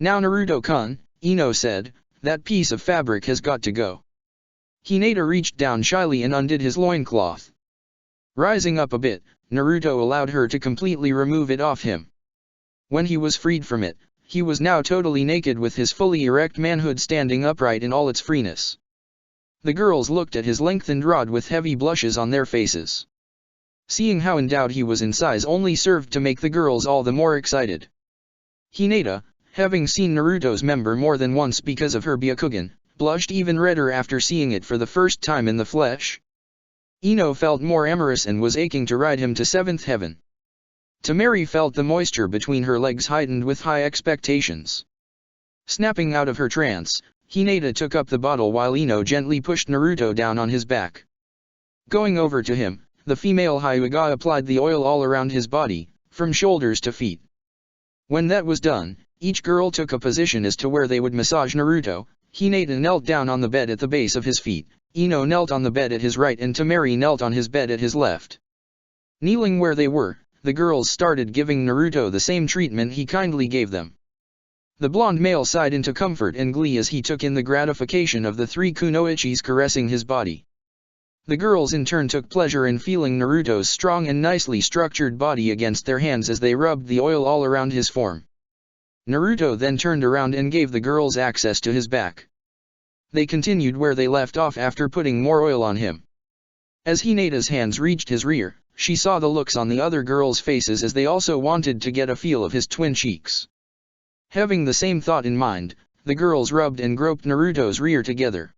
"Now Naruto-kun," Ino said, "that piece of fabric has got to go." Hinata reached down shyly and undid his loincloth. Rising up a bit, Naruto allowed her to completely remove it off him. When he was freed from it, he was now totally naked with his fully erect manhood standing upright in all its freeness. The girls looked at his lengthened rod with heavy blushes on their faces. Seeing how endowed he was in size only served to make the girls all the more excited. Hinata, having seen Naruto's member more than once because of her Byakugan, blushed even redder after seeing it for the first time in the flesh. Ino felt more amorous and was aching to ride him to seventh heaven. Temari felt the moisture between her legs heightened with high expectations. Snapping out of her trance, Hinata took up the bottle while Ino gently pushed Naruto down on his back. Going over to him, the female Hyuga applied the oil all around his body, from shoulders to feet. When that was done, each girl took a position as to where they would massage Naruto. Hinata knelt down on the bed at the base of his feet, Ino knelt on the bed at his right and Temari knelt on his bed at his left. Kneeling where they were, the girls started giving Naruto the same treatment he kindly gave them. The blonde male sighed into comfort and glee as he took in the gratification of the three kunoichis caressing his body. The girls in turn took pleasure in feeling Naruto's strong and nicely structured body against their hands as they rubbed the oil all around his form. Naruto then turned around and gave the girls access to his back. They continued where they left off after putting more oil on him. As Hinata's hands reached his rear, she saw the looks on the other girls' faces as they also wanted to get a feel of his twin cheeks. Having the same thought in mind, the girls rubbed and groped Naruto's rear together.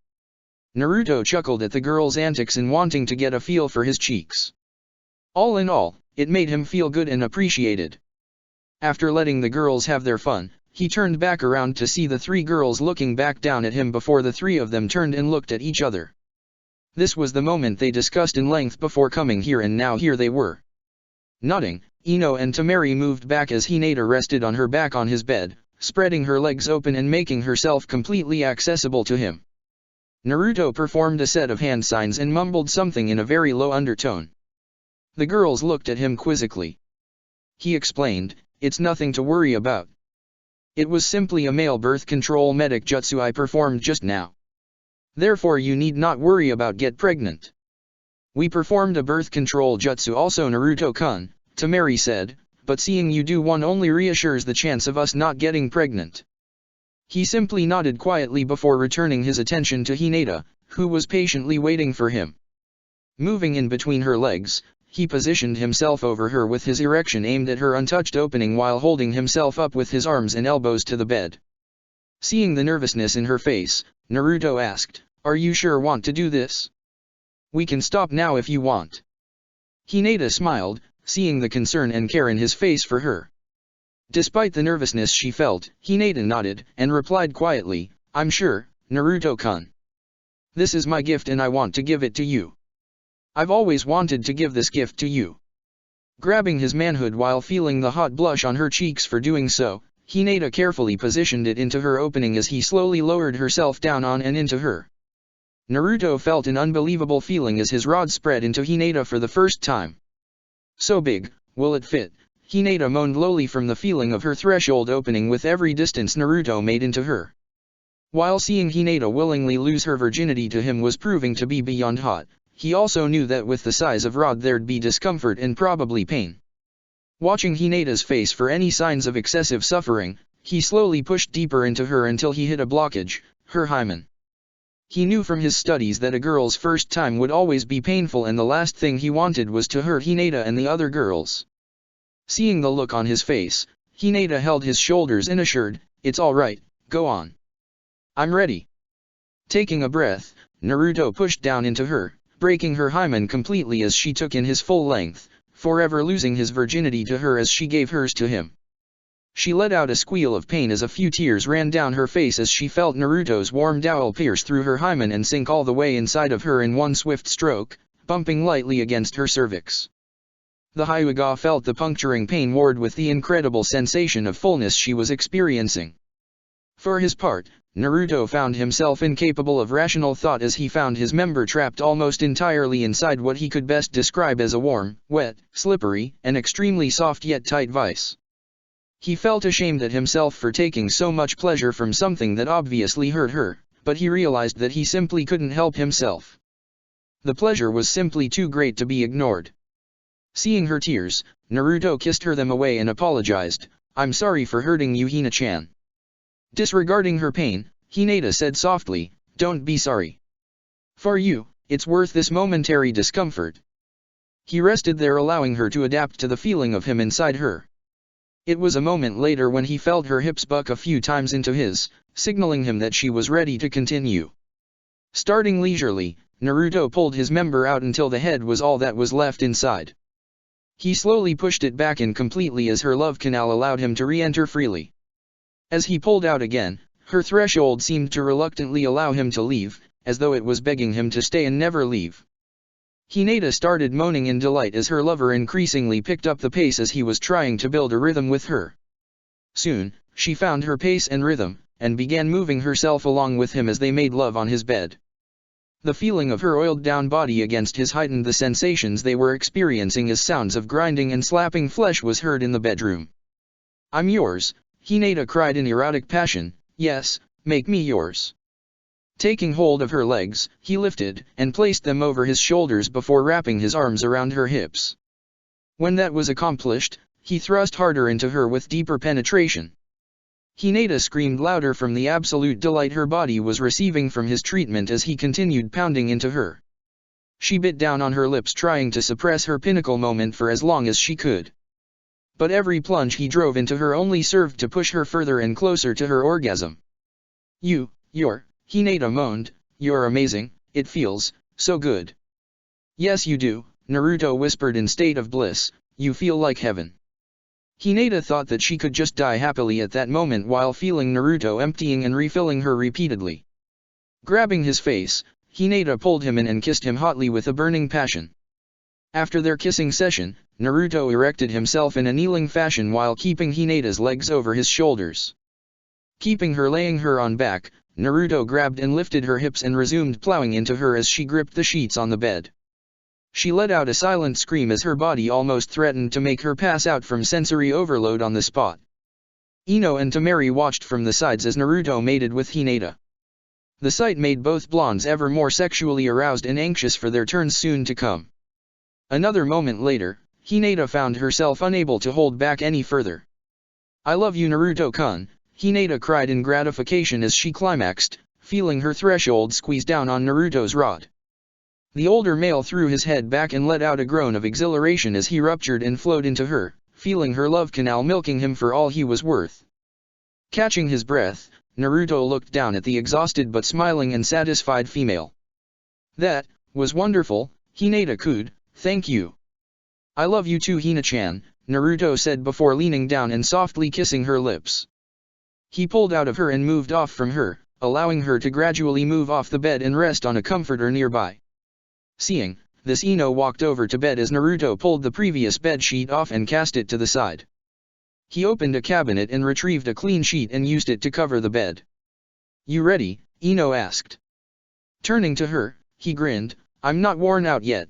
Naruto chuckled at the girls' antics in wanting to get a feel for his cheeks. All in all, it made him feel good and appreciated. After letting the girls have their fun, he turned back around to see the three girls looking back down at him before the three of them turned and looked at each other. This was the moment they discussed in length before coming here, and now here they were. Nodding, Ino and Temari moved back as Hinata rested on her back on his bed, spreading her legs open and making herself completely accessible to him. Naruto performed a set of hand signs and mumbled something in a very low undertone. The girls looked at him quizzically. He explained, "It's nothing to worry about. It was simply a male birth control medic jutsu I performed just now. Therefore you need not worry about get pregnant." "We performed a birth control jutsu also, Naruto-kun," Temari said, "but seeing you do one only reassures the chance of us not getting pregnant." He simply nodded quietly before returning his attention to Hinata, who was patiently waiting for him. Moving in between her legs, he positioned himself over her with his erection aimed at her untouched opening while holding himself up with his arms and elbows to the bed. Seeing the nervousness in her face, Naruto asked, "Are you sure want to do this? We can stop now if you want." Hinata smiled, seeing the concern and care in his face for her. Despite the nervousness she felt, Hinata nodded, and replied quietly, "I'm sure, Naruto-kun. This is my gift and I want to give it to you. I've always wanted to give this gift to you." Grabbing his manhood while feeling the hot blush on her cheeks for doing so, Hinata carefully positioned it into her opening as he slowly lowered herself down on and into her. Naruto felt an unbelievable feeling as his rod spread into Hinata for the first time. So big, will it fit? Hinata moaned lowly from the feeling of her threshold opening with every distance Naruto made into her. While seeing Hinata willingly lose her virginity to him was proving to be beyond hot, he also knew that with the size of Rod there'd be discomfort and probably pain. Watching Hinata's face for any signs of excessive suffering, he slowly pushed deeper into her until he hit a blockage, her hymen. He knew from his studies that a girl's first time would always be painful and the last thing he wanted was to hurt Hinata and the other girls. Seeing the look on his face, Hinata held his shoulders and assured, "It's alright, go on. I'm ready." Taking a breath, Naruto pushed down into her, breaking her hymen completely as she took in his full length, forever losing his virginity to her as she gave hers to him. She let out a squeal of pain as a few tears ran down her face as she felt Naruto's warm dowel pierce through her hymen and sink all the way inside of her in one swift stroke, bumping lightly against her cervix. The Hyuga felt the puncturing pain warred with the incredible sensation of fullness she was experiencing. For his part, Naruto found himself incapable of rational thought as he found his member trapped almost entirely inside what he could best describe as a warm, wet, slippery, and extremely soft yet tight vice. He felt ashamed at himself for taking so much pleasure from something that obviously hurt her, but he realized that he simply couldn't help himself. The pleasure was simply too great to be ignored. Seeing her tears, Naruto kissed them away and apologized, "I'm sorry for hurting you, Hina-chan." Disregarding her pain, Hinata said softly, "Don't be sorry. For you, it's worth this momentary discomfort." He rested there allowing her to adapt to the feeling of him inside her. It was a moment later when he felt her hips buck a few times into his, signaling him that she was ready to continue. Starting leisurely, Naruto pulled his member out until the head was all that was left inside. He slowly pushed it back in completely as her love canal allowed him to re-enter freely. As he pulled out again, her threshold seemed to reluctantly allow him to leave, as though it was begging him to stay and never leave. Hinata started moaning in delight as her lover increasingly picked up the pace as he was trying to build a rhythm with her. Soon, she found her pace and rhythm, and began moving herself along with him as they made love on his bed. The feeling of her oiled-down body against his heightened the sensations they were experiencing as sounds of grinding and slapping flesh was heard in the bedroom. "I'm yours," Hinata cried in erotic passion, "yes, make me yours." Taking hold of her legs, he lifted and placed them over his shoulders before wrapping his arms around her hips. When that was accomplished, he thrust harder into her with deeper penetration. Hinata screamed louder from the absolute delight her body was receiving from his treatment as he continued pounding into her. She bit down on her lips trying to suppress her pinnacle moment for as long as she could. But every plunge he drove into her only served to push her further and closer to her orgasm. You're, Hinata moaned, "You're amazing, it feels so good." "Yes you do," Naruto whispered in state of bliss, "you feel like heaven." Hinata thought that she could just die happily at that moment while feeling Naruto emptying and refilling her repeatedly. Grabbing his face, Hinata pulled him in and kissed him hotly with a burning passion. After their kissing session, Naruto erected himself in a kneeling fashion while keeping Hinata's legs over his shoulders. Keeping her laying her on back, Naruto grabbed and lifted her hips and resumed plowing into her as she gripped the sheets on the bed. She let out a silent scream as her body almost threatened to make her pass out from sensory overload on the spot. Ino and Temari watched from the sides as Naruto mated with Hinata. The sight made both blondes ever more sexually aroused and anxious for their turns soon to come. Another moment later, Hinata found herself unable to hold back any further. "I love you, Naruto-kun," Hinata cried in gratification as she climaxed, feeling her threshold squeeze down on Naruto's rod. The older male threw his head back and let out a groan of exhilaration as he ruptured and flowed into her, feeling her love canal milking him for all he was worth. Catching his breath, Naruto looked down at the exhausted but smiling and satisfied female. "That was wonderful, Hinata cooed, thank you." "I love you too, Hina-chan," Naruto said before leaning down and softly kissing her lips. He pulled out of her and moved off from her, allowing her to gradually move off the bed and rest on a comforter nearby. Seeing this, Ino walked over to bed as Naruto pulled the previous bed sheet off and cast it to the side. He opened a cabinet and retrieved a clean sheet and used it to cover the bed. "You ready?" Ino asked. Turning to her, he grinned, "I'm not worn out yet."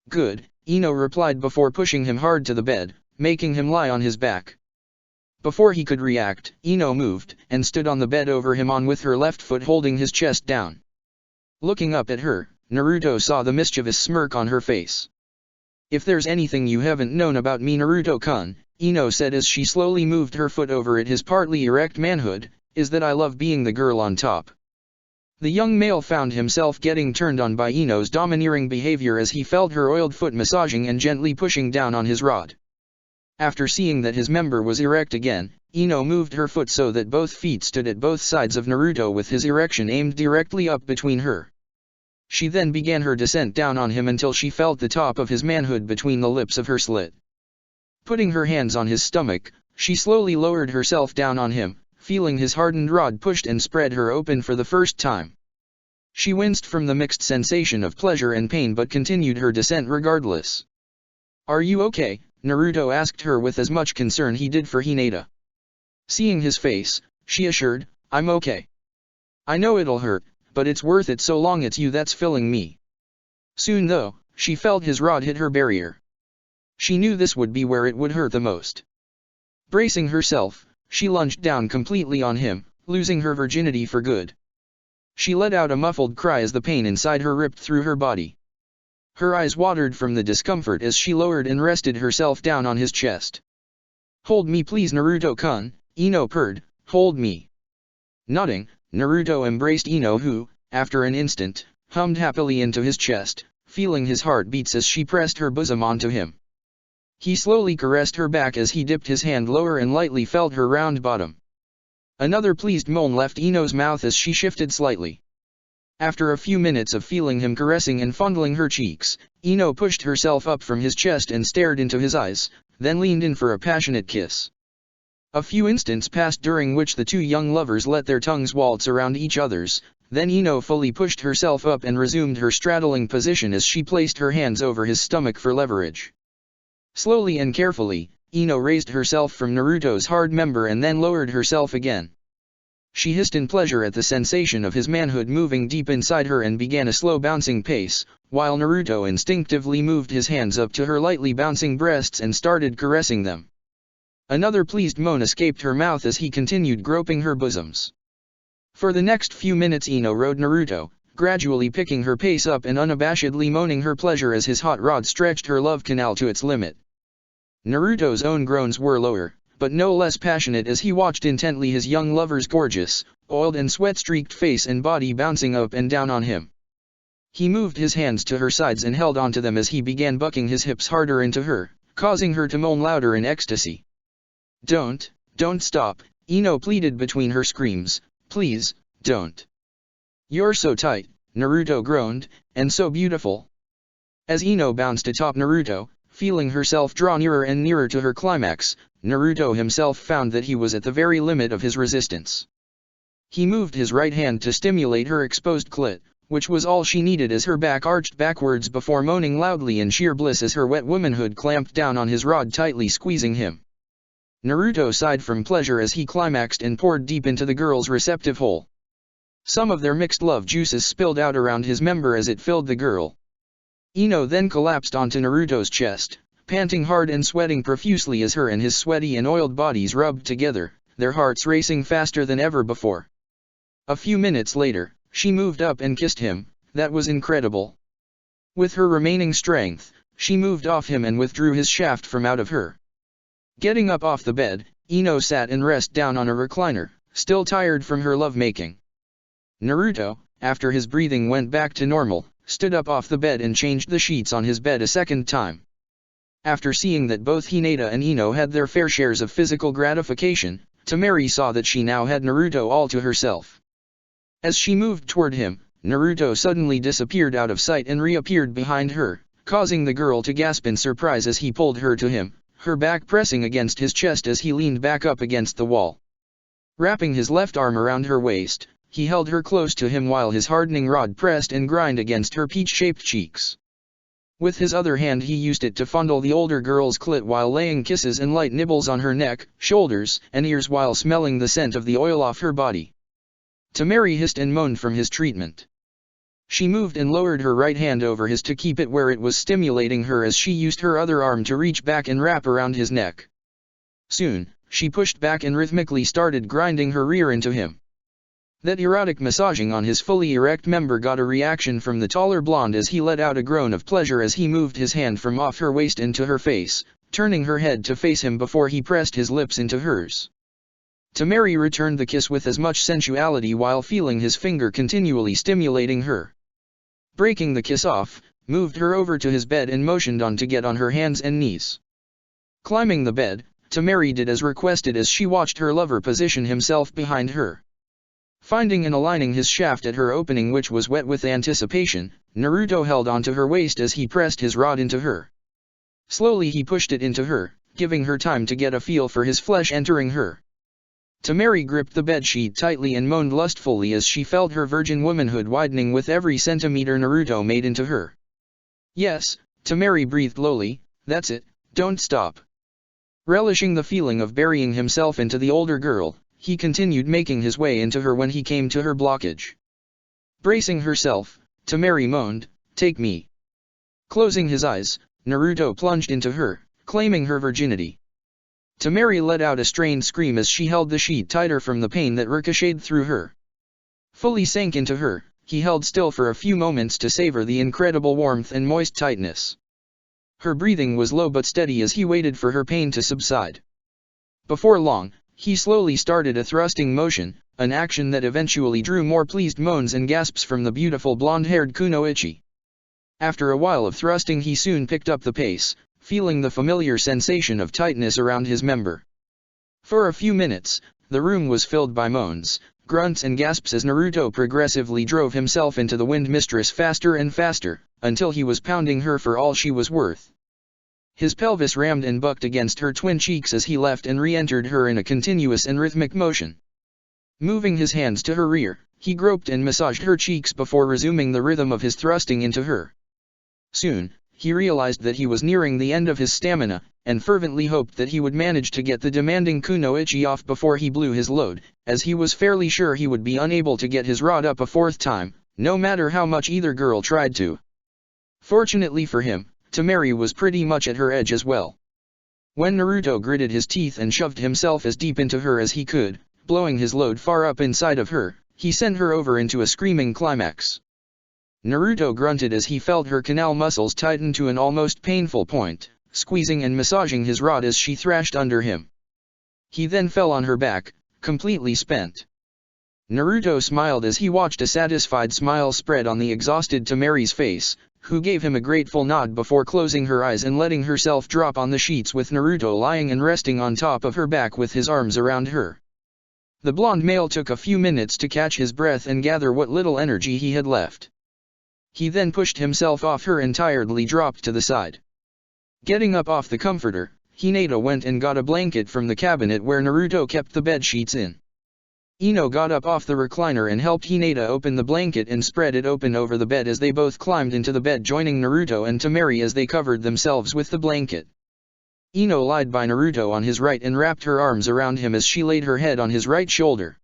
"Good," Ino replied before pushing him hard to the bed, making him lie on his back. Before he could react, Ino moved, and stood on the bed over him with her left foot holding his chest down. Looking up at her, Naruto saw the mischievous smirk on her face. "If there's anything you haven't known about me, Naruto-kun," Ino said as she slowly moved her foot over at his partly erect manhood, "is that I love being the girl on top." The young male found himself getting turned on by Ino's domineering behavior as he felt her oiled foot massaging and gently pushing down on his rod. After seeing that his member was erect again, Ino moved her foot so that both feet stood at both sides of Naruto with his erection aimed directly up between her. She then began her descent down on him until she felt the top of his manhood between the lips of her slit. Putting her hands on his stomach, she slowly lowered herself down on him, feeling his hardened rod pushed and spread her open for the first time. She winced from the mixed sensation of pleasure and pain but continued her descent regardless. "Are you okay?" Naruto asked her with as much concern he did for Hinata. Seeing his face, she assured, "I'm okay. I know it'll hurt, but it's worth it so long it's you that's filling me." Soon though, she felt his rod hit her barrier. She knew this would be where it would hurt the most. Bracing herself, she lunged down completely on him, losing her virginity for good. She let out a muffled cry as the pain inside her ripped through her body. Her eyes watered from the discomfort as she lowered and rested herself down on his chest. "Hold me please Naruto-kun," Ino purred, "hold me." Nodding, Naruto embraced Ino who, after an instant, hummed happily into his chest, feeling his heartbeats as she pressed her bosom onto him. He slowly caressed her back as he dipped his hand lower and lightly felt her round bottom. Another pleased moan left Ino's mouth as she shifted slightly. After a few minutes of feeling him caressing and fondling her cheeks, Ino pushed herself up from his chest and stared into his eyes, then leaned in for a passionate kiss. A few instants passed during which the two young lovers let their tongues waltz around each other's, then Ino fully pushed herself up and resumed her straddling position as she placed her hands over his stomach for leverage. Slowly and carefully, Ino raised herself from Naruto's hard member and then lowered herself again. She hissed in pleasure at the sensation of his manhood moving deep inside her and began a slow bouncing pace, while Naruto instinctively moved his hands up to her lightly bouncing breasts and started caressing them. Another pleased moan escaped her mouth as he continued groping her bosoms. For the next few minutes Ino rode Naruto, gradually picking her pace up and unabashedly moaning her pleasure as his hot rod stretched her love canal to its limit. Naruto's own groans were lower, but no less passionate as he watched intently his young lover's gorgeous, oiled and sweat-streaked face and body bouncing up and down on him. He moved his hands to her sides and held onto them as he began bucking his hips harder into her, causing her to moan louder in ecstasy. Don't stop," Ino pleaded between her screams, "please, don't. You're so tight," Naruto groaned, "and so beautiful." As Ino bounced atop Naruto, feeling herself draw nearer and nearer to her climax, Naruto himself found that he was at the very limit of his resistance. He moved his right hand to stimulate her exposed clit, which was all she needed as her back arched backwards before moaning loudly in sheer bliss as her wet womanhood clamped down on his rod tightly squeezing him. Naruto sighed from pleasure as he climaxed and poured deep into the girl's receptive hole. Some of their mixed love juices spilled out around his member as it filled the girl. Ino then collapsed onto Naruto's chest, panting hard and sweating profusely as her and his sweaty and oiled bodies rubbed together, their hearts racing faster than ever before. A few minutes later, she moved up and kissed him. That was incredible. With her remaining strength, she moved off him and withdrew his shaft from out of her. Getting up off the bed, Ino sat and rested down on a recliner, still tired from her lovemaking. Naruto, after his breathing went back to normal, stood up off the bed and changed the sheets on his bed a second time. After seeing that both Hinata and Ino had their fair shares of physical gratification, Temari saw that she now had Naruto all to herself. As she moved toward him, Naruto suddenly disappeared out of sight and reappeared behind her, causing the girl to gasp in surprise as he pulled her to him, her back pressing against his chest as he leaned back up against the wall. Wrapping his left arm around her waist, he held her close to him while his hardening rod pressed and grind against her peach-shaped cheeks. With his other hand he used it to fondle the older girl's clit while laying kisses and light nibbles on her neck, shoulders, and ears while smelling the scent of the oil off her body. Temari hissed and moaned from his treatment. She moved and lowered her right hand over his to keep it where it was stimulating her as she used her other arm to reach back and wrap around his neck. Soon, she pushed back and rhythmically started grinding her rear into him. That erotic massaging on his fully erect member got a reaction from the taller blonde as he let out a groan of pleasure as he moved his hand from off her waist into her face, turning her head to face him before he pressed his lips into hers. Temari returned the kiss with as much sensuality while feeling his finger continually stimulating her. Breaking the kiss off, moved her over to his bed and motioned on to get on her hands and knees. Climbing the bed, Temari did as requested as she watched her lover position himself behind her. Finding and aligning his shaft at her opening which was wet with anticipation, Naruto held onto her waist as he pressed his rod into her. Slowly he pushed it into her, giving her time to get a feel for his flesh entering her. Temari gripped the bedsheet tightly and moaned lustfully as she felt her virgin womanhood widening with every centimeter Naruto made into her. Yes, Temari breathed lowly, that's it, don't stop. Relishing the feeling of burying himself into the older girl, he continued making his way into her when he came to her blockage. Bracing herself, Temari moaned, take me. Closing his eyes, Naruto plunged into her, claiming her virginity. Temari let out a strained scream as she held the sheet tighter from the pain that ricocheted through her. Fully sank into her, he held still for a few moments to savor the incredible warmth and moist tightness. Her breathing was low but steady as he waited for her pain to subside. Before long, he slowly started a thrusting motion, an action that eventually drew more pleased moans and gasps from the beautiful blonde-haired Kunoichi. After a while of thrusting he soon picked up the pace, feeling the familiar sensation of tightness around his member. For a few minutes, the room was filled by moans, grunts and gasps as Naruto progressively drove himself into the wind mistress faster and faster, until he was pounding her for all she was worth. His pelvis rammed and bucked against her twin cheeks as he left and re-entered her in a continuous and rhythmic motion. Moving his hands to her rear, he groped and massaged her cheeks before resuming the rhythm of his thrusting into her. Soon, he realized that he was nearing the end of his stamina, and fervently hoped that he would manage to get the demanding Kunoichi off before he blew his load, as he was fairly sure he would be unable to get his rod up a fourth time, no matter how much either girl tried to. Fortunately for him, Temari was pretty much at her edge as well. When Naruto gritted his teeth and shoved himself as deep into her as he could, blowing his load far up inside of her, he sent her over into a screaming climax. Naruto grunted as he felt her canal muscles tighten to an almost painful point, squeezing and massaging his rod as she thrashed under him. He then fell on her back, completely spent. Naruto smiled as he watched a satisfied smile spread on the exhausted Temari's face, who gave him a grateful nod before closing her eyes and letting herself drop on the sheets with Naruto lying and resting on top of her back with his arms around her. The blonde male took a few minutes to catch his breath and gather what little energy he had left. He then pushed himself off her and tiredly dropped to the side. Getting up off the comforter, Hinata went and got a blanket from the cabinet where Naruto kept the bed sheets in. Ino got up off the recliner and helped Hinata open the blanket and spread it open over the bed as they both climbed into the bed, joining Naruto and Temari as they covered themselves with the blanket. Ino lied by Naruto on his right and wrapped her arms around him as she laid her head on his right shoulder.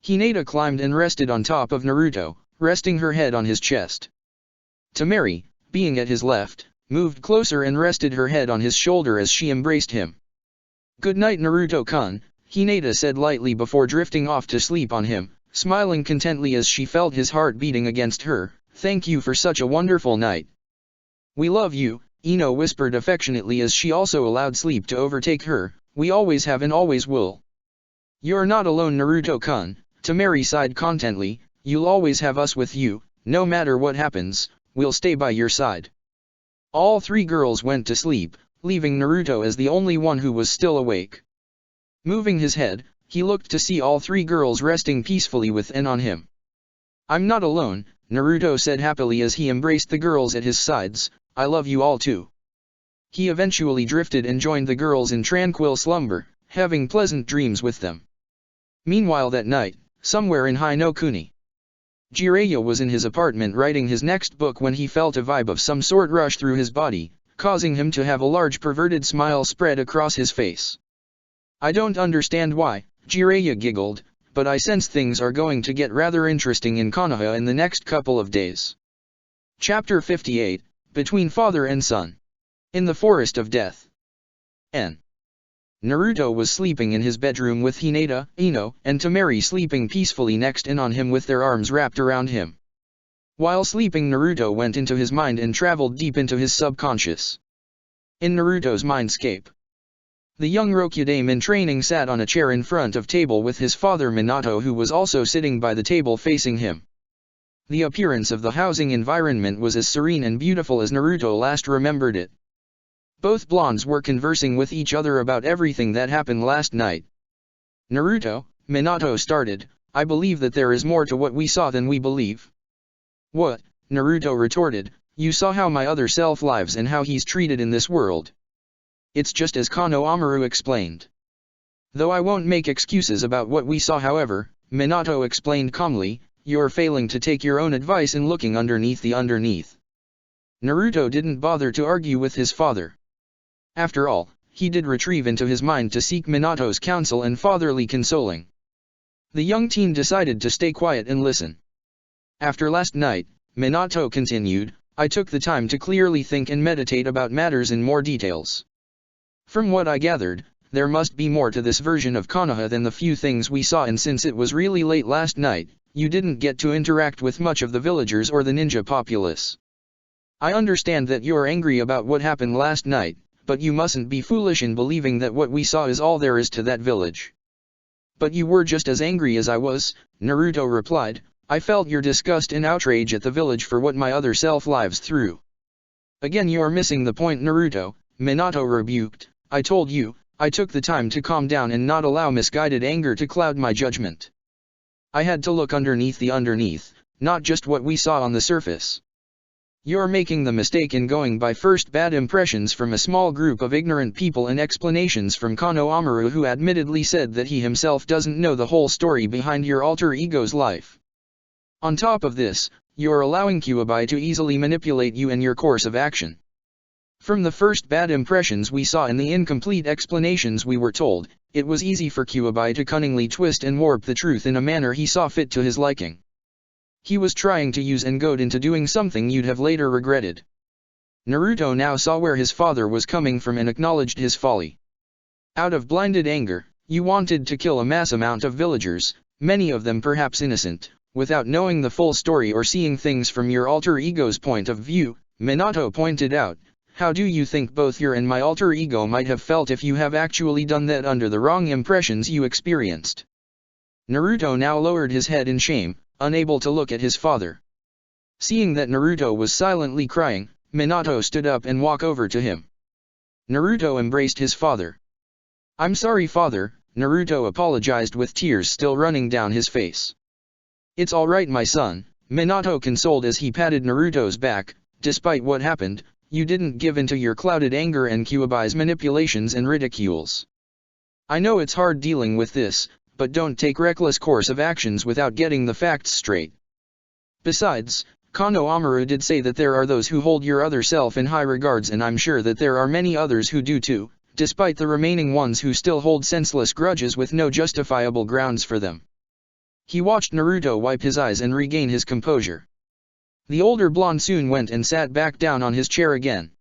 Hinata climbed and rested on top of Naruto, resting her head on his chest. Temari, being at his left, moved closer and rested her head on his shoulder as she embraced him. "Good night, Naruto-kun," Hinata said lightly before drifting off to sleep on him, smiling contently as she felt his heart beating against her. "Thank you for such a wonderful night." "We love you," Ino whispered affectionately as she also allowed sleep to overtake her. "We always have and always will." "You're not alone, Naruto-kun," Temari sighed contently. "You'll always have us with you, no matter what happens, we'll stay by your side." All three girls went to sleep, leaving Naruto as the only one who was still awake. Moving his head, he looked to see all three girls resting peacefully within on him. "I'm not alone," Naruto said happily as he embraced the girls at his sides. "I love you all too." He eventually drifted and joined the girls in tranquil slumber, having pleasant dreams with them. Meanwhile that night, somewhere in Hinokuni, Jiraiya was in his apartment writing his next book when he felt a vibe of some sort rush through his body, causing him to have a large perverted smile spread across his face. "I don't understand why," Jiraiya giggled, but I sense things are going to get rather interesting in Konoha in the next couple of days. Chapter 58, Between Father and Son. In the Forest of Death. N. Naruto was sleeping in his bedroom with Hinata, Ino, and Temari sleeping peacefully next in on him with their arms wrapped around him. While sleeping, Naruto went into his mind and traveled deep into his subconscious. In Naruto's mindscape, the young Rokudaime in training sat on a chair in front of table with his father Minato, who was also sitting by the table facing him. The appearance of the housing environment was as serene and beautiful as Naruto last remembered it. Both blondes were conversing with each other about everything that happened last night. Naruto, Minato started, I believe that there is more to what we saw than we believe. What? Naruto retorted, you saw how my other self lives and how he's treated in this world. It's just as Konohamaru explained. Though I won't make excuses about what we saw, however, Minato explained calmly, you're failing to take your own advice in looking underneath the underneath. Naruto didn't bother to argue with his father. After all, he did retrieve into his mind to seek Minato's counsel and fatherly consoling. The young teen decided to stay quiet and listen. After last night, Minato continued, I took the time to clearly think and meditate about matters in more details. From what I gathered, there must be more to this version of Konoha than the few things we saw, and since it was really late last night, you didn't get to interact with much of the villagers or the ninja populace. I understand that you're angry about what happened last night, but you mustn't be foolish in believing that what we saw is all there is to that village. But you were just as angry as I was, Naruto replied, I felt your disgust and outrage at the village for what my other self lives through. Again you're missing the point, Naruto, Minato rebuked. I told you, I took the time to calm down and not allow misguided anger to cloud my judgment. I had to look underneath the underneath, not just what we saw on the surface. You're making the mistake in going by first bad impressions from a small group of ignorant people and explanations from Konohamaru, who admittedly said that he himself doesn't know the whole story behind your alter ego's life. On top of this, you're allowing Kyuubi to easily manipulate you and your course of action. From the first bad impressions we saw and the incomplete explanations we were told, it was easy for Kyuubi to cunningly twist and warp the truth in a manner he saw fit to his liking. He was trying to use and goad into doing something you'd have later regretted. Naruto now saw where his father was coming from and acknowledged his folly. Out of blinded anger, you wanted to kill a mass amount of villagers, many of them perhaps innocent, without knowing the full story or seeing things from your alter ego's point of view, Minato pointed out. How do you think both your and my alter ego might have felt if you have actually done that under the wrong impressions you experienced? Naruto now lowered his head in shame, unable to look at his father. Seeing that Naruto was silently crying, Minato stood up and walked over to him. Naruto embraced his father. I'm sorry, father, Naruto apologized with tears still running down his face. It's alright, my son, Minato consoled as he patted Naruto's back. Despite what happened, you didn't give in to your clouded anger and Kyuubi's manipulations and ridicules. I know it's hard dealing with this, but don't take reckless course of actions without getting the facts straight. Besides, Konohamaru did say that there are those who hold your other self in high regards, and I'm sure that there are many others who do too, despite the remaining ones who still hold senseless grudges with no justifiable grounds for them. He watched Naruto wipe his eyes and regain his composure. The older blonde soon went and sat back down on his chair again.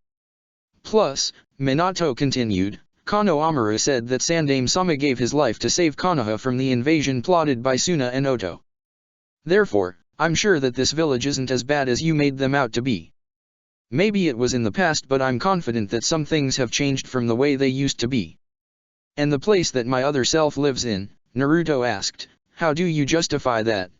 Plus, Minato continued, Konohamaru said that Sandaime-sama gave his life to save Konoha from the invasion plotted by Suna and Oto. Therefore, I'm sure that this village isn't as bad as you made them out to be. Maybe it was in the past, but I'm confident that some things have changed from the way they used to be. And the place that my other self lives in, Naruto asked, how do you justify that?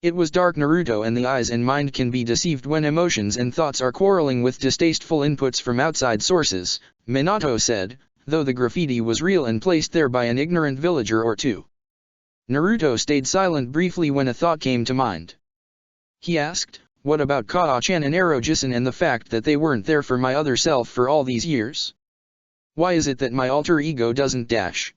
It was dark, Naruto, and the eyes and mind can be deceived when emotions and thoughts are quarreling with distasteful inputs from outside sources, Minato said, though the graffiti was real and placed there by an ignorant villager or two. Naruto stayed silent briefly when a thought came to mind. He asked, what about Kaa-chan and Arojisen and the fact that they weren't there for my other self for all these years? Why is it that my alter ego doesn't dash?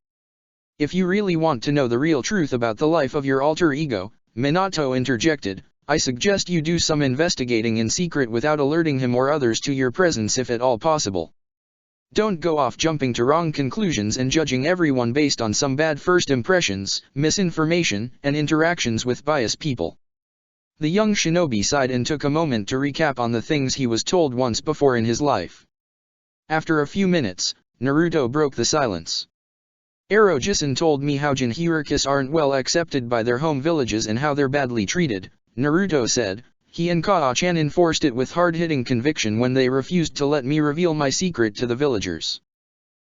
If you really want to know the real truth about the life of your alter ego, Minato interjected, I suggest you do some investigating in secret without alerting him or others to your presence if at all possible. Don't go off jumping to wrong conclusions and judging everyone based on some bad first impressions, misinformation, and interactions with biased people. The young shinobi sighed and took a moment to recap on the things he was told once before in his life. After a few minutes, Naruto broke the silence. Ero-jisan told me how Jinhyurikis aren't well accepted by their home villages and how they're badly treated, Naruto said. He and Kaa-chan enforced it with hard-hitting conviction when they refused to let me reveal my secret to the villagers.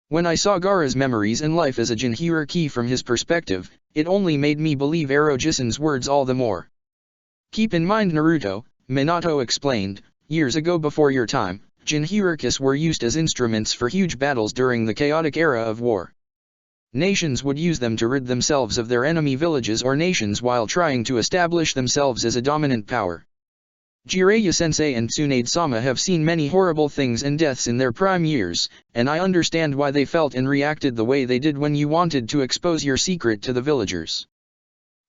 When I saw Gaara's memories and life as a Jinhyuriki from his perspective, it only made me believe Ero-jisan's words all the more. Keep in mind, Naruto, Minato explained, years ago before your time, Jinhyurikis were used as instruments for huge battles during the chaotic era of war. Nations would use them to rid themselves of their enemy villages or nations while trying to establish themselves as a dominant power. Jiraiya-sensei and Tsunade-sama have seen many horrible things and deaths in their prime years, and I understand why they felt and reacted the way they did when you wanted to expose your secret to the villagers.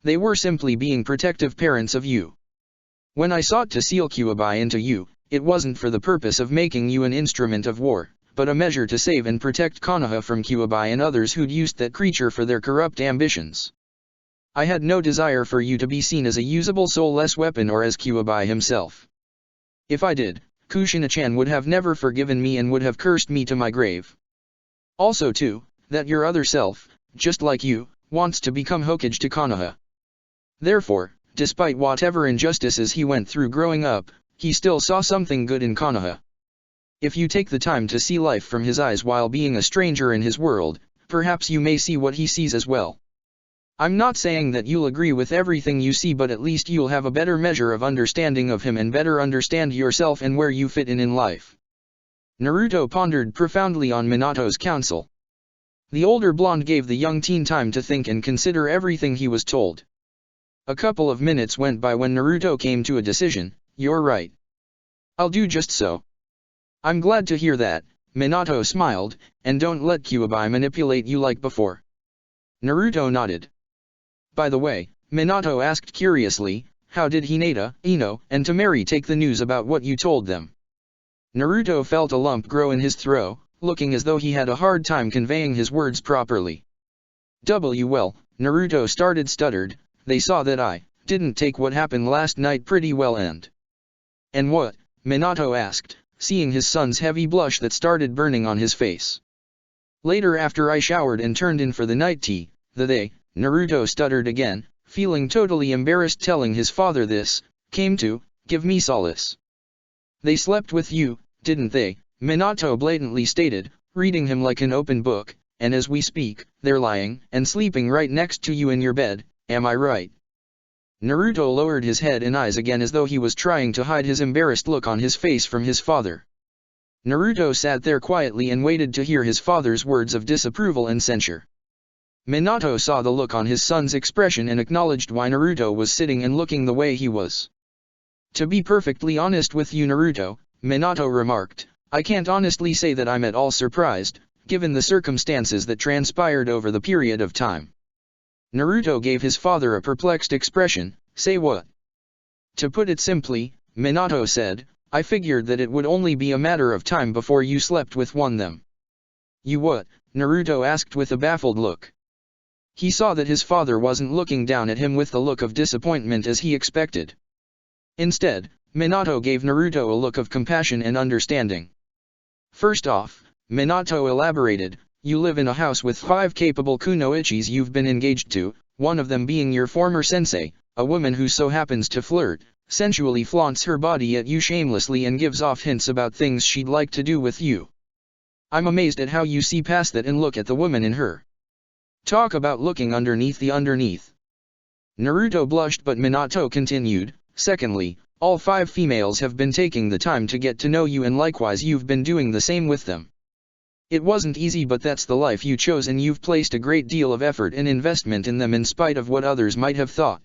They were simply being protective parents of you. When I sought to seal Kyuubi into you, it wasn't for the purpose of making you an instrument of war, but a measure to save and protect Konoha from Kyuubi and others who'd used that creature for their corrupt ambitions. I had no desire for you to be seen as a usable soulless weapon or as Kyuubi himself. If I did, Kushina-chan would have never forgiven me and would have cursed me to my grave. Also too, that your other self, just like you, wants to become Hokage to Konoha. Therefore, despite whatever injustices he went through growing up, he still saw something good in Konoha. If you take the time to see life from his eyes while being a stranger in his world, perhaps you may see what he sees as well. I'm not saying that you'll agree with everything you see, but at least you'll have a better measure of understanding of him and better understand yourself and where you fit in life. Naruto pondered profoundly on Minato's counsel. The older blonde gave the young teen time to think and consider everything he was told. A couple of minutes went by when Naruto came to a decision. You're right. I'll do just so. I'm glad to hear that, Minato smiled, and don't let Kyuubi manipulate you like before. Naruto nodded. By the way, Minato asked curiously, how did Hinata, Ino, and Temari take the news about what you told them? Naruto felt a lump grow in his throat, looking as though he had a hard time conveying his words properly. Well, Naruto stuttered, they saw that I didn't take what happened last night pretty well and what? Minato asked, seeing his son's heavy blush that started burning on his face. Later, after I showered and turned in for the night tea, Naruto stuttered again, feeling totally embarrassed telling his father this, came to give me solace. They slept with you, didn't they? Minato blatantly stated, reading him like an open book, and as we speak, they're lying and sleeping right next to you in your bed, am I right? Naruto lowered his head and eyes again as though he was trying to hide his embarrassed look on his face from his father. Naruto sat there quietly and waited to hear his father's words of disapproval and censure. Minato saw the look on his son's expression and acknowledged why Naruto was sitting and looking the way he was. To be perfectly honest with you, Naruto, Minato remarked, I can't honestly say that I'm at all surprised, given the circumstances that transpired over the period of time. Naruto gave his father a perplexed expression. Say what? To put it simply, Minato said, I figured that it would only be a matter of time before you slept with one of them. You what? Naruto asked with a baffled look. He saw that his father wasn't looking down at him with the look of disappointment as he expected. Instead, Minato gave Naruto a look of compassion and understanding. First off, Minato elaborated, you live in a house with 5 capable kunoichis you've been engaged to, one of them being your former sensei, a woman who so happens to flirt, sensually flaunts her body at you shamelessly and gives off hints about things she'd like to do with you. I'm amazed at how you see past that and look at the woman in her. Talk about looking underneath the underneath. Naruto blushed, but Minato continued, secondly, all 5 females have been taking the time to get to know you and likewise you've been doing the same with them. It wasn't easy, but that's the life you chose and you've placed a great deal of effort and investment in them in spite of what others might have thought.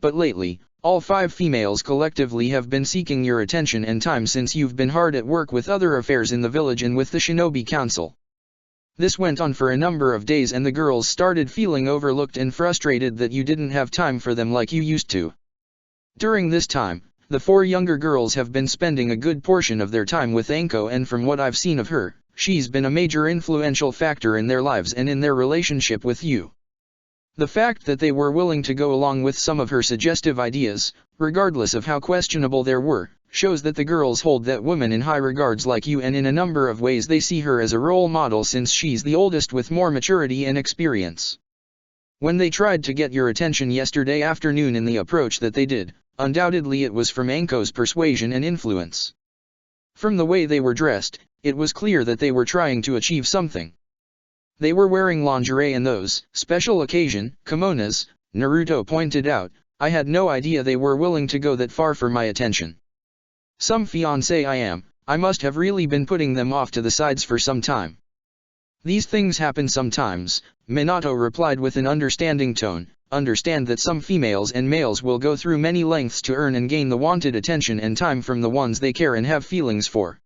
But lately, all 5 females collectively have been seeking your attention and time since you've been hard at work with other affairs in the village and with the Shinobi Council. This went on for a number of days and the girls started feeling overlooked and frustrated that you didn't have time for them like you used to. During this time, the 4 younger girls have been spending a good portion of their time with Anko, and from what I've seen of her, she's been a major influential factor in their lives and in their relationship with you. The fact that they were willing to go along with some of her suggestive ideas, regardless of how questionable they were, shows that the girls hold that woman in high regards like you, and in a number of ways they see her as a role model since she's the oldest with more maturity and experience. When they tried to get your attention yesterday afternoon in the approach that they did, undoubtedly it was from Anko's persuasion and influence. From the way they were dressed, it was clear that they were trying to achieve something. They were wearing lingerie and those special occasion kimonos, Naruto pointed out. I had no idea they were willing to go that far for my attention. Some fiancé I must have really been putting them off to the sides for some time. These things happen sometimes, Minato replied with an understanding tone. Understand that some females and males will go through many lengths to earn and gain the wanted attention and time from the ones they care and have feelings for.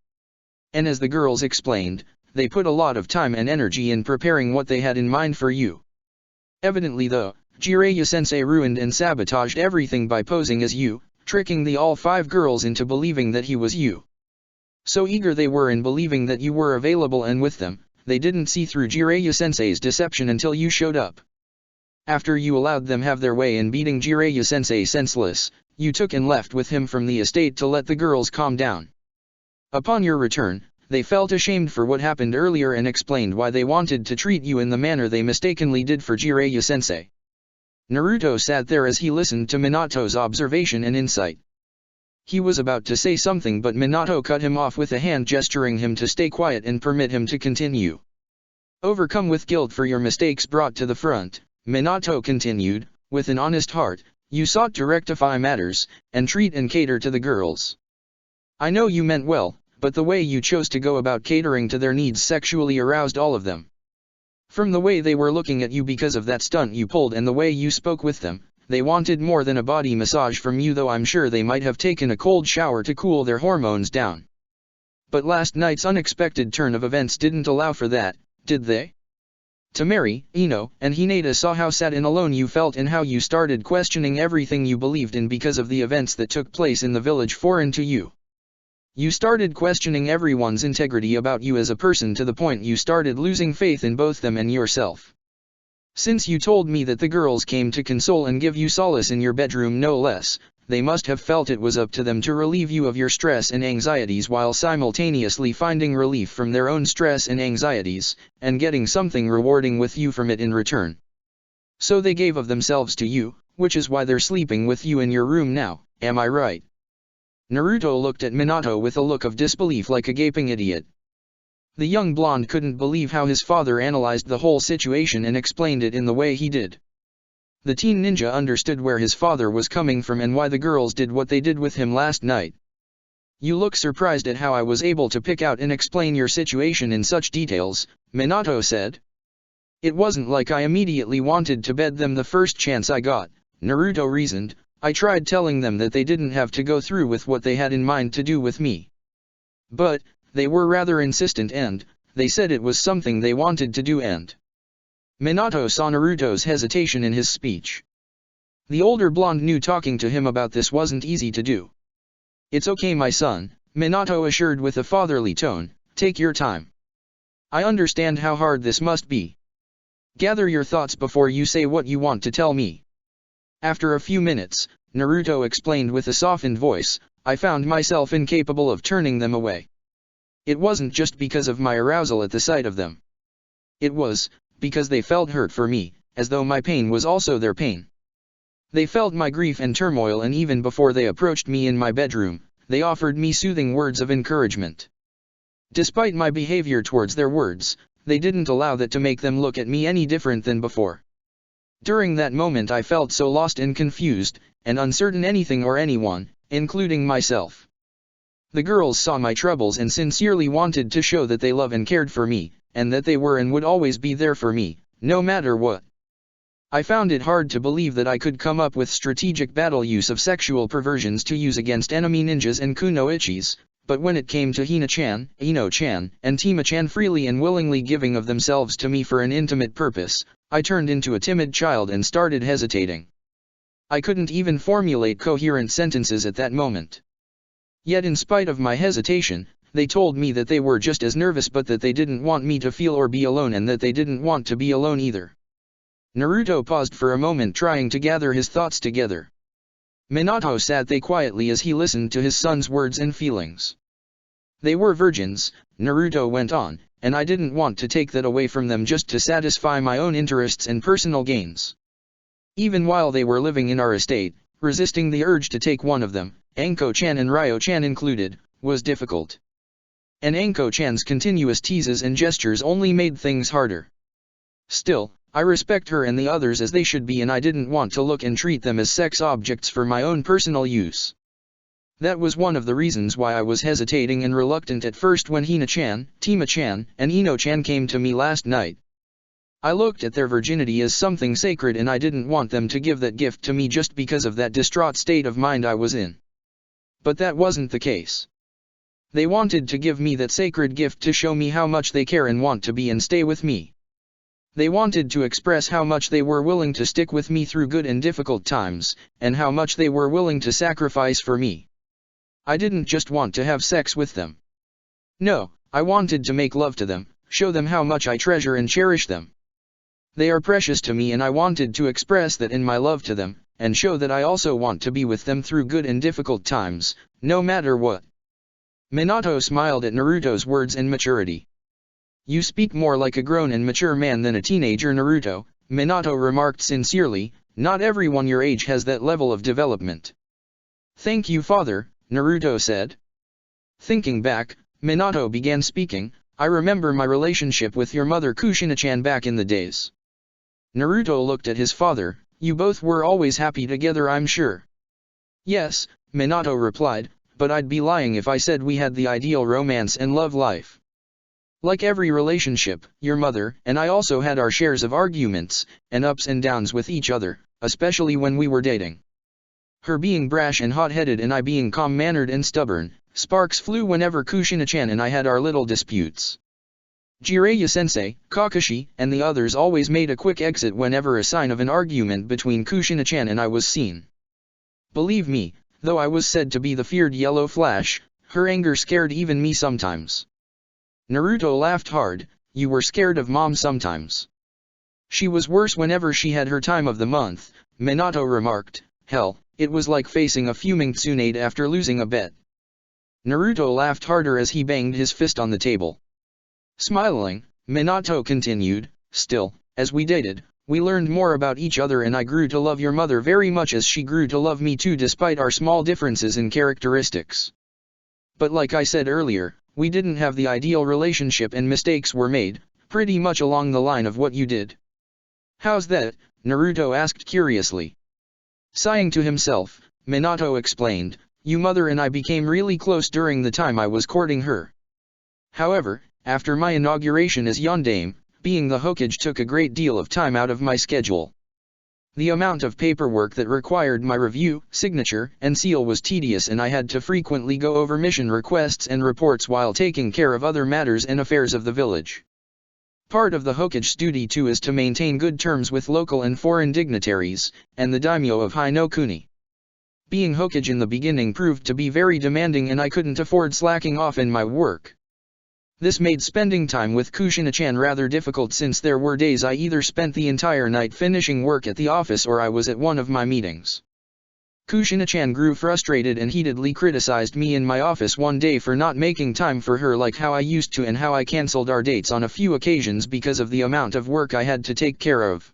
And as the girls explained, they put a lot of time and energy in preparing what they had in mind for you. Evidently though, Jiraiya-sensei ruined and sabotaged everything by posing as you, tricking the all 5 girls into believing that he was you. So eager they were in believing that you were available and with them, they didn't see through Jiraiya-sensei's deception until you showed up. After you allowed them have their way in beating Jiraiya-sensei senseless, you took and left with him from the estate to let the girls calm down. Upon your return, they felt ashamed for what happened earlier and explained why they wanted to treat you in the manner they mistakenly did for Jiraiya-sensei. Naruto sat there as he listened to Minato's observation and insight. He was about to say something but Minato cut him off with a hand gesturing him to stay quiet and permit him to continue. Overcome with guilt for your mistakes brought to the front, Minato continued, with an honest heart, you sought to rectify matters, and treat and cater to the girls. I know you meant well, but the way you chose to go about catering to their needs sexually aroused all of them. From the way they were looking at you because of that stunt you pulled and the way you spoke with them, they wanted more than a body massage from you, though I'm sure they might have taken a cold shower to cool their hormones down. But last night's unexpected turn of events didn't allow for that, did they? Temari, Ino, and Hinata saw how sad and alone you felt and how you started questioning everything you believed in because of the events that took place in the village foreign to you. You started questioning everyone's integrity about you as a person to the point you started losing faith in both them and yourself. Since you told me that the girls came to console and give you solace in your bedroom no less, they must have felt it was up to them to relieve you of your stress and anxieties while simultaneously finding relief from their own stress and anxieties, and getting something rewarding with you from it in return. So they gave of themselves to you, which is why they're sleeping with you in your room now, am I right? Naruto looked at Minato with a look of disbelief like a gaping idiot. The young blonde couldn't believe how his father analyzed the whole situation and explained it in the way he did. The teen ninja understood where his father was coming from and why the girls did what they did with him last night. You look surprised at how I was able to pick out and explain your situation in such details, Minato said. It wasn't like I immediately wanted to bed them the first chance I got, Naruto reasoned. I tried telling them that they didn't have to go through with what they had in mind to do with me. But, they were rather insistent and, they said it was something they wanted to do and. Minato saw Naruto's hesitation in his speech. The older blonde knew talking to him about this wasn't easy to do. It's okay my son, Minato assured with a fatherly tone, take your time. I understand how hard this must be. Gather your thoughts before you say what you want to tell me. After a few minutes, Naruto explained with a softened voice, I found myself incapable of turning them away. It wasn't just because of my arousal at the sight of them. It was, because they felt hurt for me, as though my pain was also their pain. They felt my grief and turmoil, and even before they approached me in my bedroom, they offered me soothing words of encouragement. Despite my behavior towards their words, they didn't allow that to make them look at me any different than before. During that moment I felt so lost and confused, and uncertain anything or anyone, including myself. The girls saw my troubles and sincerely wanted to show that they loved and cared for me, and that they were and would always be there for me, no matter what. I found it hard to believe that I could come up with strategic battle use of sexual perversions to use against enemy ninjas and kunoichis, but when it came to Hina-chan, Ino-chan, and Tima-chan freely and willingly giving of themselves to me for an intimate purpose, I turned into a timid child and started hesitating. I couldn't even formulate coherent sentences at that moment. Yet in spite of my hesitation, they told me that they were just as nervous but that they didn't want me to feel or be alone and that they didn't want to be alone either. Naruto paused for a moment trying to gather his thoughts together. Minato sat there quietly as he listened to his son's words and feelings. They were virgins, Naruto went on, and I didn't want to take that away from them just to satisfy my own interests and personal gains. Even while they were living in our estate, resisting the urge to take one of them, Anko-chan and Ryo-chan included, was difficult. And Anko-chan's continuous teases and gestures only made things harder. Still, I respect her and the others as they should be, and I didn't want to look and treat them as sex objects for my own personal use. That was one of the reasons why I was hesitating and reluctant at first when Hina-chan, Tima-chan, and Ino-chan came to me last night. I looked at their virginity as something sacred and I didn't want them to give that gift to me just because of that distraught state of mind I was in. But that wasn't the case. They wanted to give me that sacred gift to show me how much they care and want to be and stay with me. They wanted to express how much they were willing to stick with me through good and difficult times, and how much they were willing to sacrifice for me. I didn't just want to have sex with them. No, I wanted to make love to them, show them how much I treasure and cherish them. They are precious to me and I wanted to express that in my love to them, and show that I also want to be with them through good and difficult times, no matter what. Minato smiled at Naruto's words and maturity. You speak more like a grown and mature man than a teenager, Naruto, Minato remarked sincerely. Not everyone your age has that level of development. Thank you, father, Naruto said. Thinking back, Minato began speaking. I remember my relationship with your mother Kushina-chan back in the days. Naruto looked at his father. You both were always happy together, I'm sure. Yes, Minato replied, but I'd be lying if I said we had the ideal romance and love life. Like every relationship, your mother and I also had our shares of arguments and ups and downs with each other, especially when we were dating. Her being brash and hot-headed and I being calm-mannered and stubborn, sparks flew whenever Kushina-chan and I had our little disputes. Jiraiya-sensei, Kakashi, and the others always made a quick exit whenever a sign of an argument between Kushina-chan and I was seen. Believe me, though I was said to be the feared yellow flash, her anger scared even me sometimes. Naruto laughed hard. You were scared of mom sometimes. She was worse whenever she had her time of the month, Minato remarked. Hell, it was like facing a fuming Tsunade after losing a bet. Naruto laughed harder as he banged his fist on the table. Smiling, Minato continued, still, as we dated, we learned more about each other and I grew to love your mother very much as she grew to love me too despite our small differences in characteristics. But like I said earlier, we didn't have the ideal relationship and mistakes were made, pretty much along the line of what you did. How's that? Naruto asked curiously. Sighing to himself, Minato explained, your mother and I became really close during the time I was courting her. However, after my inauguration as Yondaime, being the Hokage took a great deal of time out of my schedule. The amount of paperwork that required my review, signature, and seal was tedious and I had to frequently go over mission requests and reports while taking care of other matters and affairs of the village. Part of the Hokage's duty too is to maintain good terms with local and foreign dignitaries, and the daimyo of Hai no Kuni. Being Hokage in the beginning proved to be very demanding and I couldn't afford slacking off in my work. This made spending time with Kushina-chan rather difficult since there were days I either spent the entire night finishing work at the office or I was at one of my meetings. Kushina-chan grew frustrated and heatedly criticized me in my office one day for not making time for her like how I used to and how I cancelled our dates on a few occasions because of the amount of work I had to take care of.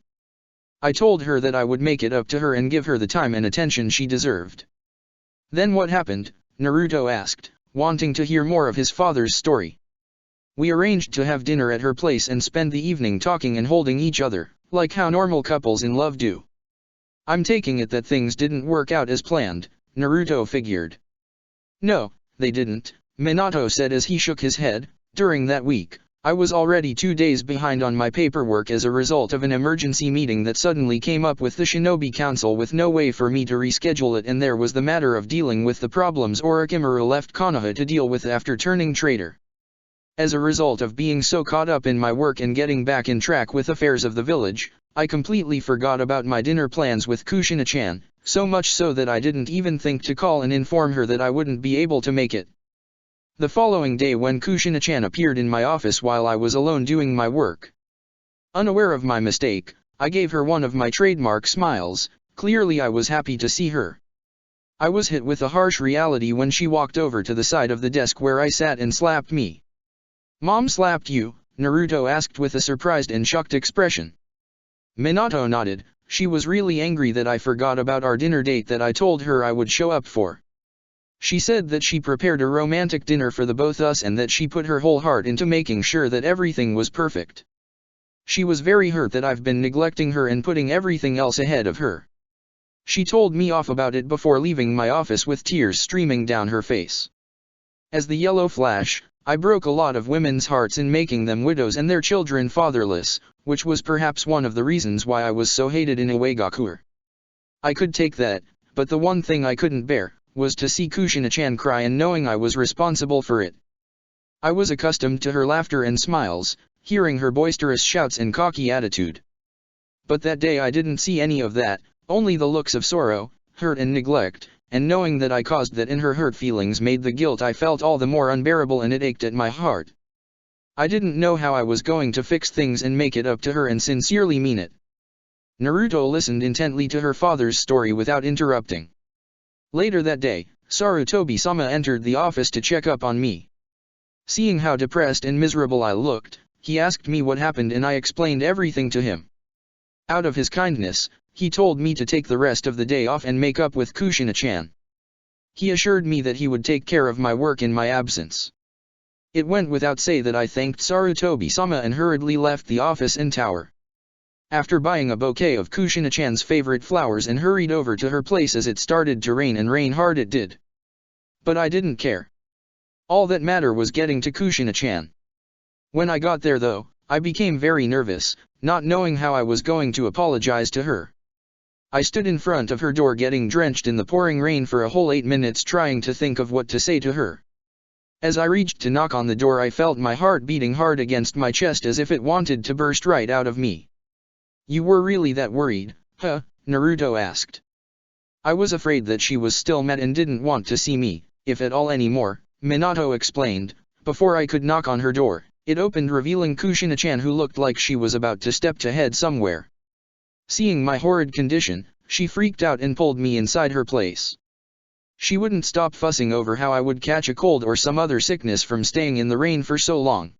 I told her that I would make it up to her and give her the time and attention she deserved. Then what happened? Naruto asked, wanting to hear more of his father's story. We arranged to have dinner at her place and spend the evening talking and holding each other, like how normal couples in love do. I'm taking it that things didn't work out as planned, Naruto figured. No, they didn't, Minato said as he shook his head. During that week, I was already 2 days behind on my paperwork as a result of an emergency meeting that suddenly came up with the Shinobi Council with no way for me to reschedule it, and there was the matter of dealing with the problems Orochimaru left Konoha to deal with after turning traitor. As a result of being so caught up in my work and getting back in track with affairs of the village, I completely forgot about my dinner plans with Kushina-chan, so much so that I didn't even think to call and inform her that I wouldn't be able to make it. The following day when Kushina-chan appeared in my office while I was alone doing my work. Unaware of my mistake, I gave her one of my trademark smiles. Clearly I was happy to see her. I was hit with a harsh reality when she walked over to the side of the desk where I sat and slapped me. "Mom slapped you?" Naruto asked with a surprised and shocked expression. Minato nodded. She was really angry that I forgot about our dinner date that I told her I would show up for. She said that she prepared a romantic dinner for the both us and that she put her whole heart into making sure that everything was perfect. She was very hurt that I've been neglecting her and putting everything else ahead of her. She told me off about it before leaving my office with tears streaming down her face. As the yellow flash, I broke a lot of women's hearts in making them widows and their children fatherless, which was perhaps one of the reasons why I was so hated in Iwagakure. I could take that, but the one thing I couldn't bear was to see Kushina-chan cry and knowing I was responsible for it. I was accustomed to her laughter and smiles, hearing her boisterous shouts and cocky attitude. But that day I didn't see any of that, only the looks of sorrow, hurt and neglect, and knowing that I caused that in her hurt feelings made the guilt I felt all the more unbearable and it ached at my heart. I didn't know how I was going to fix things and make it up to her and sincerely mean it. Naruto listened intently to her father's story without interrupting. Later that day, Sarutobi-sama entered the office to check up on me. Seeing how depressed and miserable I looked, he asked me what happened and I explained everything to him. Out of his kindness, he told me to take the rest of the day off and make up with Kushina-chan. He assured me that he would take care of my work in my absence. It went without say that I thanked Sarutobi-sama and hurriedly left the office and tower. After buying a bouquet of Kushina-chan's favorite flowers and hurried over to her place as it started to rain and rain hard it did. But I didn't care. All that mattered was getting to Kushina-chan. When I got there though, I became very nervous, not knowing how I was going to apologize to her. I stood in front of her door getting drenched in the pouring rain for a whole 8 minutes trying to think of what to say to her. As I reached to knock on the door I felt my heart beating hard against my chest as if it wanted to burst right out of me. "You were really that worried, huh?" Naruto asked. I was afraid that she was still mad and didn't want to see me, if at all anymore, Minato explained. Before I could knock on her door, it opened revealing Kushina-chan who looked like she was about to step to head somewhere. Seeing my horrid condition, she freaked out and pulled me inside her place. She wouldn't stop fussing over how I would catch a cold or some other sickness from staying in the rain for so long.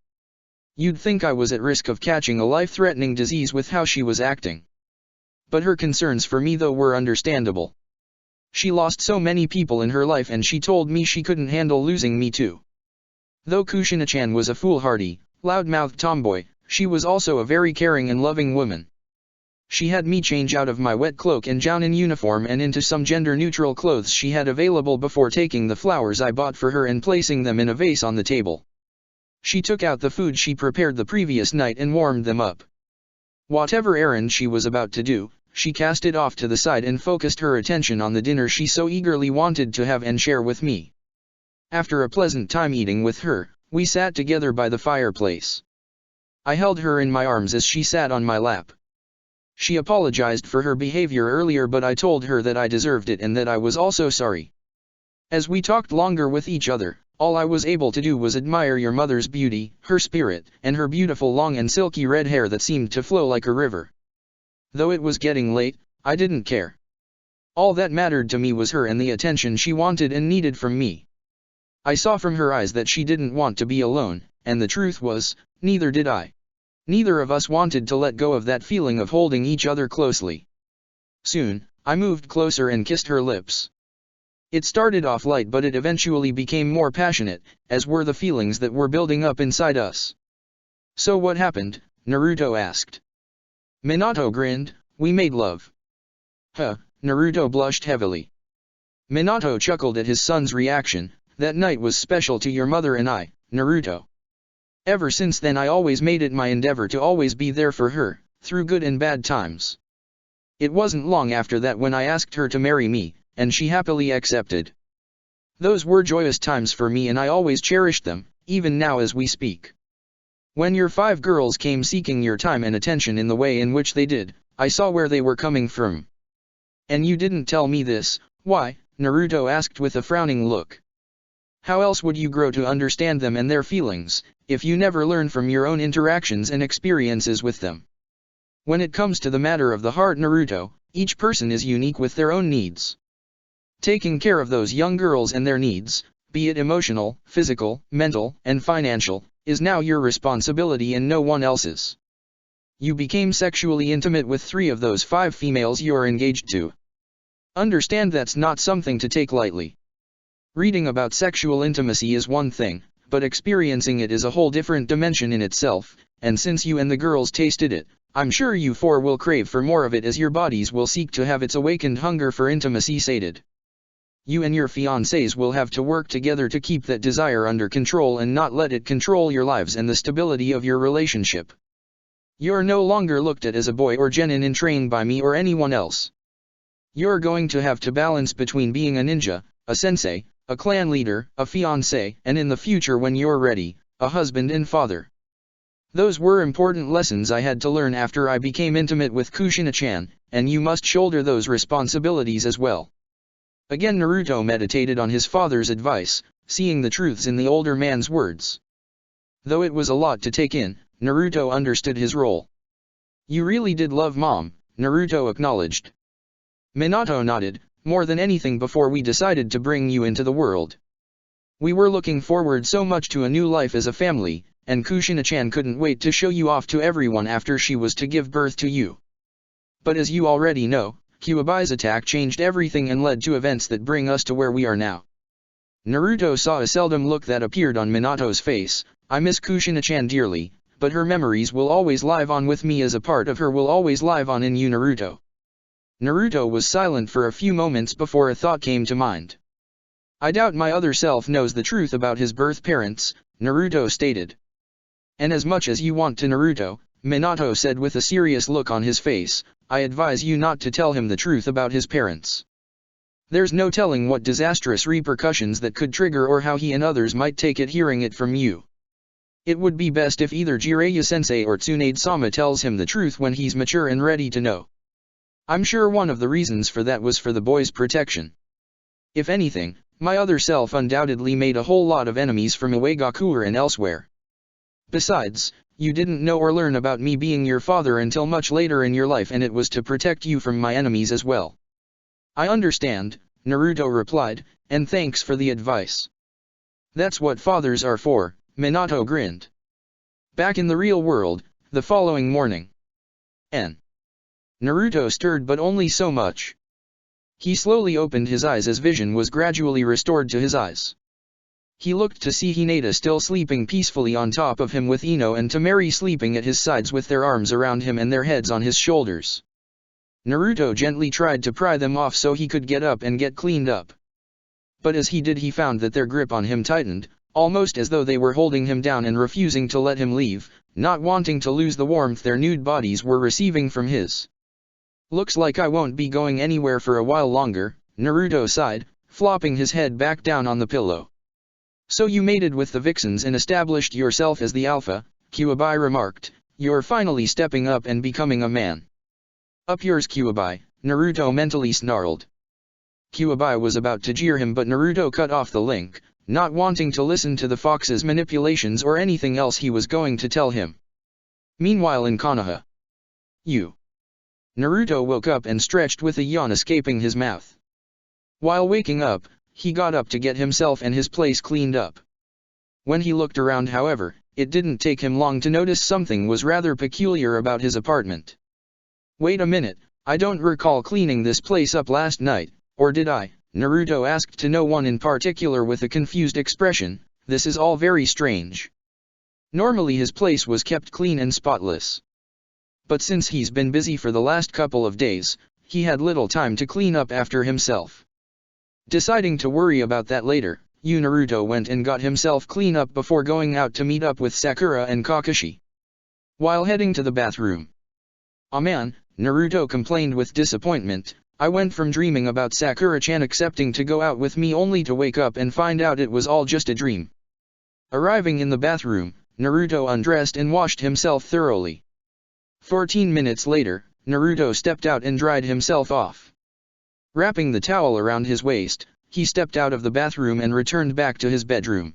You'd think I was at risk of catching a life-threatening disease with how she was acting. But her concerns for me though were understandable. She lost so many people in her life and she told me she couldn't handle losing me too. Though Kushina-chan was a foolhardy, loud-mouthed tomboy, she was also a very caring and loving woman. She had me change out of my wet cloak and jounin uniform and into some gender-neutral clothes she had available before taking the flowers I bought for her and placing them in a vase on the table. She took out the food she prepared the previous night and warmed them up. Whatever errand she was about to do, she cast it off to the side and focused her attention on the dinner she so eagerly wanted to have and share with me. After a pleasant time eating with her, we sat together by the fireplace. I held her in my arms as she sat on my lap. She apologized for her behavior earlier but I told her that I deserved it and that I was also sorry. As we talked longer with each other, all I was able to do was admire your mother's beauty, her spirit, and her beautiful long and silky red hair that seemed to flow like a river. Though it was getting late, I didn't care. All that mattered to me was her and the attention she wanted and needed from me. I saw from her eyes that she didn't want to be alone, and the truth was, neither did I. Neither of us wanted to let go of that feeling of holding each other closely. Soon, I moved closer and kissed her lips. It started off light but it eventually became more passionate, as were the feelings that were building up inside us. "So what happened?" Naruto asked. Minato grinned. "We made love." "Huh?" Naruto blushed heavily. Minato chuckled at his son's reaction. "That night was special to your mother and I, Naruto. Ever since then I always made it my endeavor to always be there for her, through good and bad times. It wasn't long after that when I asked her to marry me, and she happily accepted. Those were joyous times for me and I always cherished them, even now as we speak. When your 5 girls came seeking your time and attention in the way in which they did, I saw where they were coming from." "And you didn't tell me this, why?" Naruto asked with a frowning look. How else would you grow to understand them and their feelings, if you never learn from your own interactions and experiences with them? When it comes to the matter of the heart, Naruto, each person is unique with their own needs. Taking care of those young girls and their needs, be it emotional, physical, mental, and financial, is now your responsibility and no one else's. You became sexually intimate with 3 of those 5 females you are engaged to. Understand that's not something to take lightly. Reading about sexual intimacy is one thing, but experiencing it is a whole different dimension in itself, and since you and the girls tasted it, I'm sure you 4 will crave for more of it as your bodies will seek to have its awakened hunger for intimacy sated. You and your fiancés will have to work together to keep that desire under control and not let it control your lives and the stability of your relationship. You're no longer looked at as a boy or genin in training by me or anyone else. You're going to have to balance between being a ninja, a sensei, a clan leader, a fiancé, and in the future when you're ready, a husband and father. Those were important lessons I had to learn after I became intimate with Kushina-chan, and you must shoulder those responsibilities as well. Again Naruto meditated on his father's advice, seeing the truths in the older man's words. Though it was a lot to take in, Naruto understood his role. You really did love Mom, Naruto acknowledged. Minato nodded, more than anything before we decided to bring you into the world. We were looking forward so much to a new life as a family, and Kushina-chan couldn't wait to show you off to everyone after she was to give birth to you. But as you already know, Kyuubi's attack changed everything and led to events that bring us to where we are now. Naruto saw a seldom look that appeared on Minato's face. I miss Kushina-chan dearly, but her memories will always live on with me as a part of her will always live on in you Naruto. Naruto was silent for a few moments before a thought came to mind. I doubt my other self knows the truth about his birth parents, Naruto stated. And as much as you want to Naruto, Minato said with a serious look on his face, I advise you not to tell him the truth about his parents. There's no telling what disastrous repercussions that could trigger or how he and others might take it hearing it from you. It would be best if either Jiraiya-sensei or Tsunade-sama tells him the truth when he's mature and ready to know. I'm sure one of the reasons for that was for the boy's protection. If anything, my other self undoubtedly made a whole lot of enemies from Uegakure and elsewhere. Besides, you didn't know or learn about me being your father until much later in your life, and it was to protect you from my enemies as well. I understand, Naruto replied, and thanks for the advice. That's what fathers are for, Minato grinned. Back in the real world, the following morning. Naruto stirred but only so much. He slowly opened his eyes as vision was gradually restored to his eyes. He looked to see Hinata still sleeping peacefully on top of him with Ino and Temari sleeping at his sides with their arms around him and their heads on his shoulders. Naruto gently tried to pry them off so he could get up and get cleaned up. But as he did he found that their grip on him tightened, almost as though they were holding him down and refusing to let him leave, not wanting to lose the warmth their nude bodies were receiving from his. Looks like I won't be going anywhere for a while longer, Naruto sighed, flopping his head back down on the pillow. So you mated with the vixens and established yourself as the alpha, Kyuubi remarked, you're finally stepping up and becoming a man. Up yours Kyuubi, Naruto mentally snarled. Kyuubi was about to jeer him but Naruto cut off the link, not wanting to listen to the fox's manipulations or anything else he was going to tell him. Meanwhile in Konoha. Naruto woke up and stretched with a yawn escaping his mouth. While waking up, he got up to get himself and his place cleaned up. When he looked around however, it didn't take him long to notice something was rather peculiar about his apartment. Wait a minute, I don't recall cleaning this place up last night, or did I? Naruto asked to no one in particular with a confused expression. This is all very strange. Normally his place was kept clean and spotless. But since he's been busy for the last couple of days, he had little time to clean up after himself. Deciding to worry about that later, Naruto went and got himself clean up before going out to meet up with Sakura and Kakashi. While heading to the bathroom. "Ah man," Naruto complained with disappointment, "I went from dreaming about Sakura-chan accepting to go out with me only to wake up and find out it was all just a dream." Arriving in the bathroom, Naruto undressed and washed himself thoroughly. 14 minutes later, Naruto stepped out and dried himself off. Wrapping the towel around his waist, he stepped out of the bathroom and returned back to his bedroom.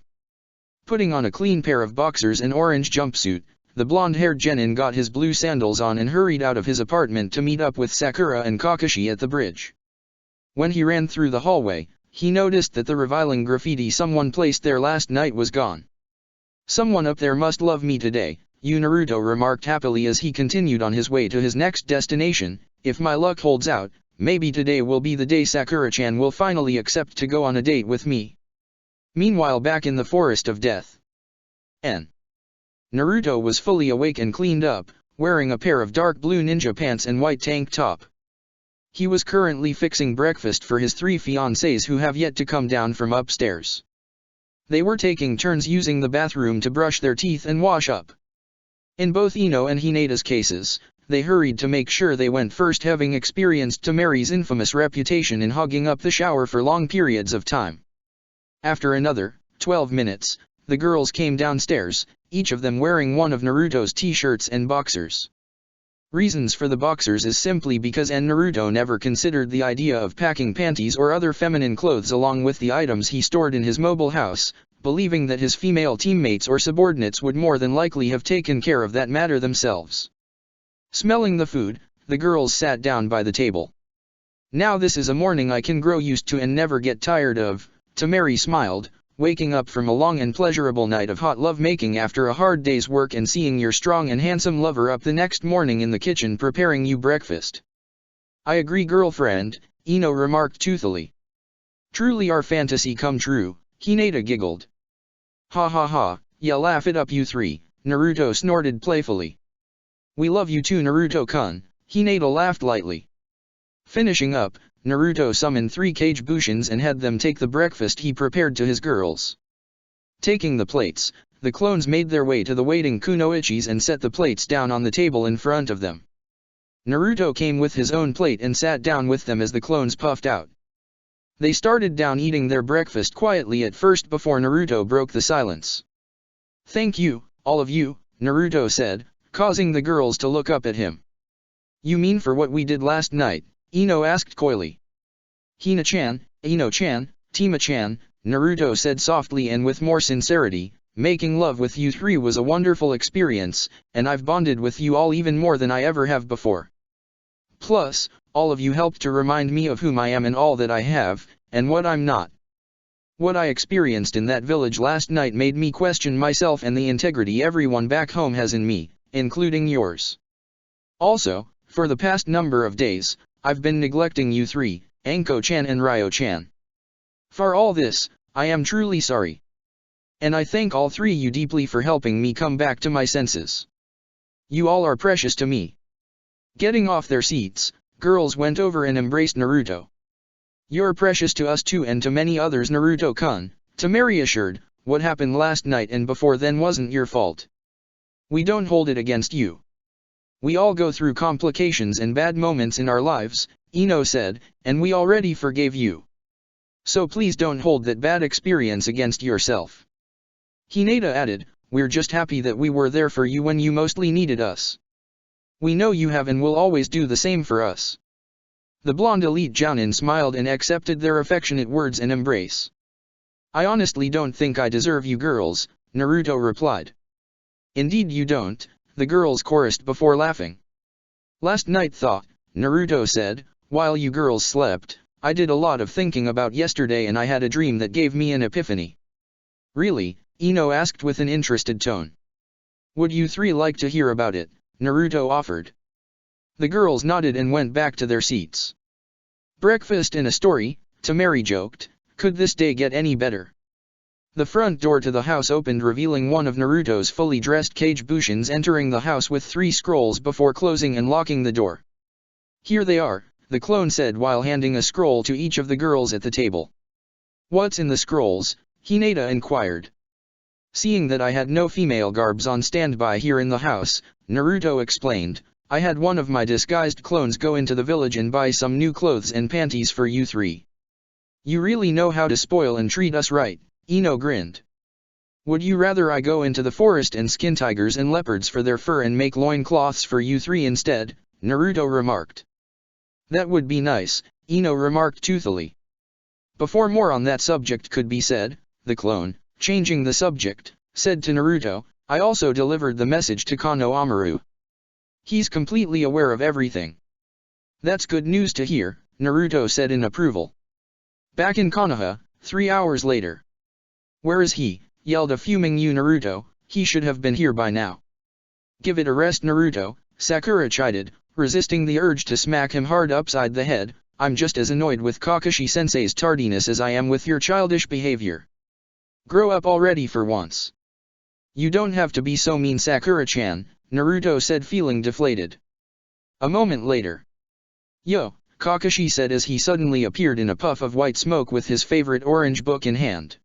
Putting on a clean pair of boxers and orange jumpsuit, the blonde-haired genin got his blue sandals on and hurried out of his apartment to meet up with Sakura and Kakashi at the bridge. When he ran through the hallway, he noticed that the reviling graffiti someone placed there last night was gone. "Someone up there must love me today," Naruto remarked happily as he continued on his way to his next destination. "If my luck holds out, maybe today will be the day Sakura-chan will finally accept to go on a date with me." Meanwhile, back in the Forest of Death, Naruto was fully awake and cleaned up, wearing a pair of dark blue ninja pants and white tank top. He was currently fixing breakfast for his 3 fiancées who have yet to come down from upstairs. They were taking turns using the bathroom to brush their teeth and wash up. In both Ino and Hinata's cases, they hurried to make sure they went first, having experienced Tamari's infamous reputation in hogging up the shower for long periods of time. After another 12 minutes, the girls came downstairs, each of them wearing one of Naruto's t-shirts and boxers. Reasons for the boxers is simply because Naruto never considered the idea of packing panties or other feminine clothes along with the items he stored in his mobile house, believing that his female teammates or subordinates would more than likely have taken care of that matter themselves. Smelling the food, the girls sat down by the table. "Now this is a morning I can grow used to and never get tired of," Tamari smiled, "waking up from a long and pleasurable night of hot lovemaking after a hard day's work and seeing your strong and handsome lover up the next morning in the kitchen preparing you breakfast." "I agree, girlfriend," Ino remarked toothily. "Truly our fantasy come true," Hinata giggled. "Ha ha ha, yeah, laugh it up you three," Naruto snorted playfully. "We love you too, Naruto-kun," Hinata laughed lightly. Finishing up, Naruto summoned 3 Kage Bushins and had them take the breakfast he prepared to his girls. Taking the plates, the clones made their way to the waiting kunoichis and set the plates down on the table in front of them. Naruto came with his own plate and sat down with them as the clones puffed out. They started down eating their breakfast quietly at first before Naruto broke the silence. "Thank you, all of you," Naruto said, causing the girls to look up at him. "You mean for what we did last night?" Ino asked coyly. "Hina-chan, Ino-chan, Tima-chan," Naruto said softly and with more sincerity, "making love with you 3 was a wonderful experience, and I've bonded with you all even more than I ever have before. Plus, all of you helped to remind me of whom I am and all that I have, and what I'm not. What I experienced in that village last night made me question myself and the integrity everyone back home has in me, including yours. Also, for the past number of days, I've been neglecting you 3, Anko-chan and Ryo-chan. For all this, I am truly sorry. And I thank all 3 you deeply for helping me come back to my senses. You all are precious to me." Getting off their seats, girls went over and embraced Naruto. "You're precious to us too and to many others, Naruto-kun," Tamari assured. "What happened last night and before then wasn't your fault. We don't hold it against you. We all go through complications and bad moments in our lives," Ino said, "and we already forgave you. So please don't hold that bad experience against yourself." Hinata added, "We're just happy that we were there for you when you mostly needed us. We know you have and will always do the same for us." The blonde elite jounin smiled and accepted their affectionate words and embrace. "I honestly don't think I deserve you girls," Naruto replied. "Indeed you don't," the girls chorused before laughing. "Last night Naruto said, while you girls slept, I did a lot of thinking about yesterday and I had a dream that gave me an epiphany." "Really?" Ino asked with an interested tone. "Would you 3 like to hear about it?" Naruto offered. The girls nodded and went back to their seats. "Breakfast and a story," Tamari joked, "could this day get any better?" The front door to the house opened, revealing one of Naruto's fully dressed Kage Bushins entering the house with 3 scrolls before closing and locking the door. "Here they are," the clone said while handing a scroll to each of the girls at the table. "What's in the scrolls?" Hinata inquired. Seeing that I had no female garbs on standby here in the house, Naruto explained, "I had one of my disguised clones go into the village and buy some new clothes and panties for you 3. You really know how to spoil and treat us right," Ino grinned. "Would you rather I go into the forest and skin tigers and leopards for their fur and make loincloths for you 3 instead?" Naruto remarked. "That would be nice," Ino remarked toothily. Before more on that subject could be said, the clone, changing the subject, said to Naruto, I also delivered the message to Kano Amaru. He's completely aware of everything. That's good news to hear, Naruto said in approval. Back in Konoha, 3 hours later. Where is he? Yelled a fuming Naruto, he should have been here by now. Give it a rest Naruto, Sakura chided, resisting the urge to smack him hard upside the head. I'm just as annoyed with Kakashi-sensei's tardiness as I am with your childish behavior. Grow up already for once. You don't have to be so mean Sakura-chan, Naruto said feeling deflated. A moment later. Yo, Kakashi said as he suddenly appeared in a puff of white smoke with his favorite orange book in hand.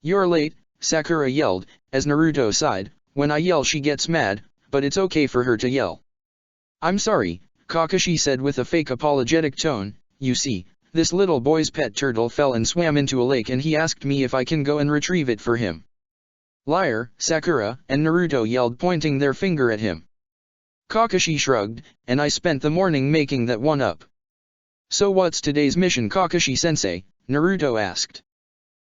You're late, Sakura yelled, as Naruto sighed, when I yell she gets mad, but it's okay for her to yell. I'm sorry, Kakashi said with a fake apologetic tone, you see, this little boy's pet turtle fell and swam into a lake and he asked me if I can go and retrieve it for him. Liar, Sakura and Naruto yelled pointing their finger at him. Kakashi shrugged, and I spent the morning making that one up. So what's today's mission Kakashi-sensei? Naruto asked.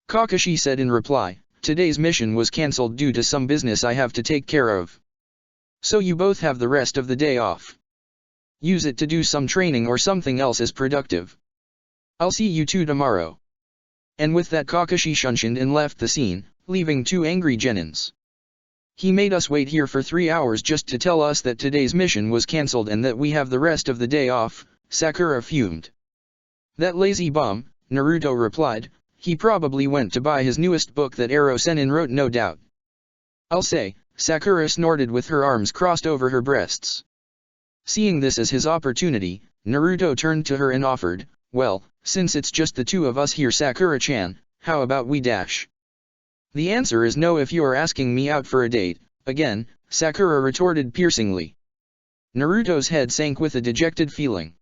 Kakashi said in reply, today's mission was cancelled due to some business I have to take care of. So you both have the rest of the day off. Use it to do some training or something else as productive. I'll see you two tomorrow. And with that Kakashi shunshined and left the scene, leaving 2 angry genins. He made us wait here for 3 hours just to tell us that today's mission was cancelled and that we have the rest of the day off, Sakura fumed. That lazy bum, Naruto replied, he probably went to buy his newest book that Ero Sennin wrote no doubt. I'll say, Sakura snorted with her arms crossed over her breasts. Seeing this as his opportunity, Naruto turned to her and offered, well, since it's just the two of us here Sakura-chan, how about we dash? The answer is no if you are asking me out for a date, again, Sakura retorted piercingly. Naruto's head sank with a dejected feeling.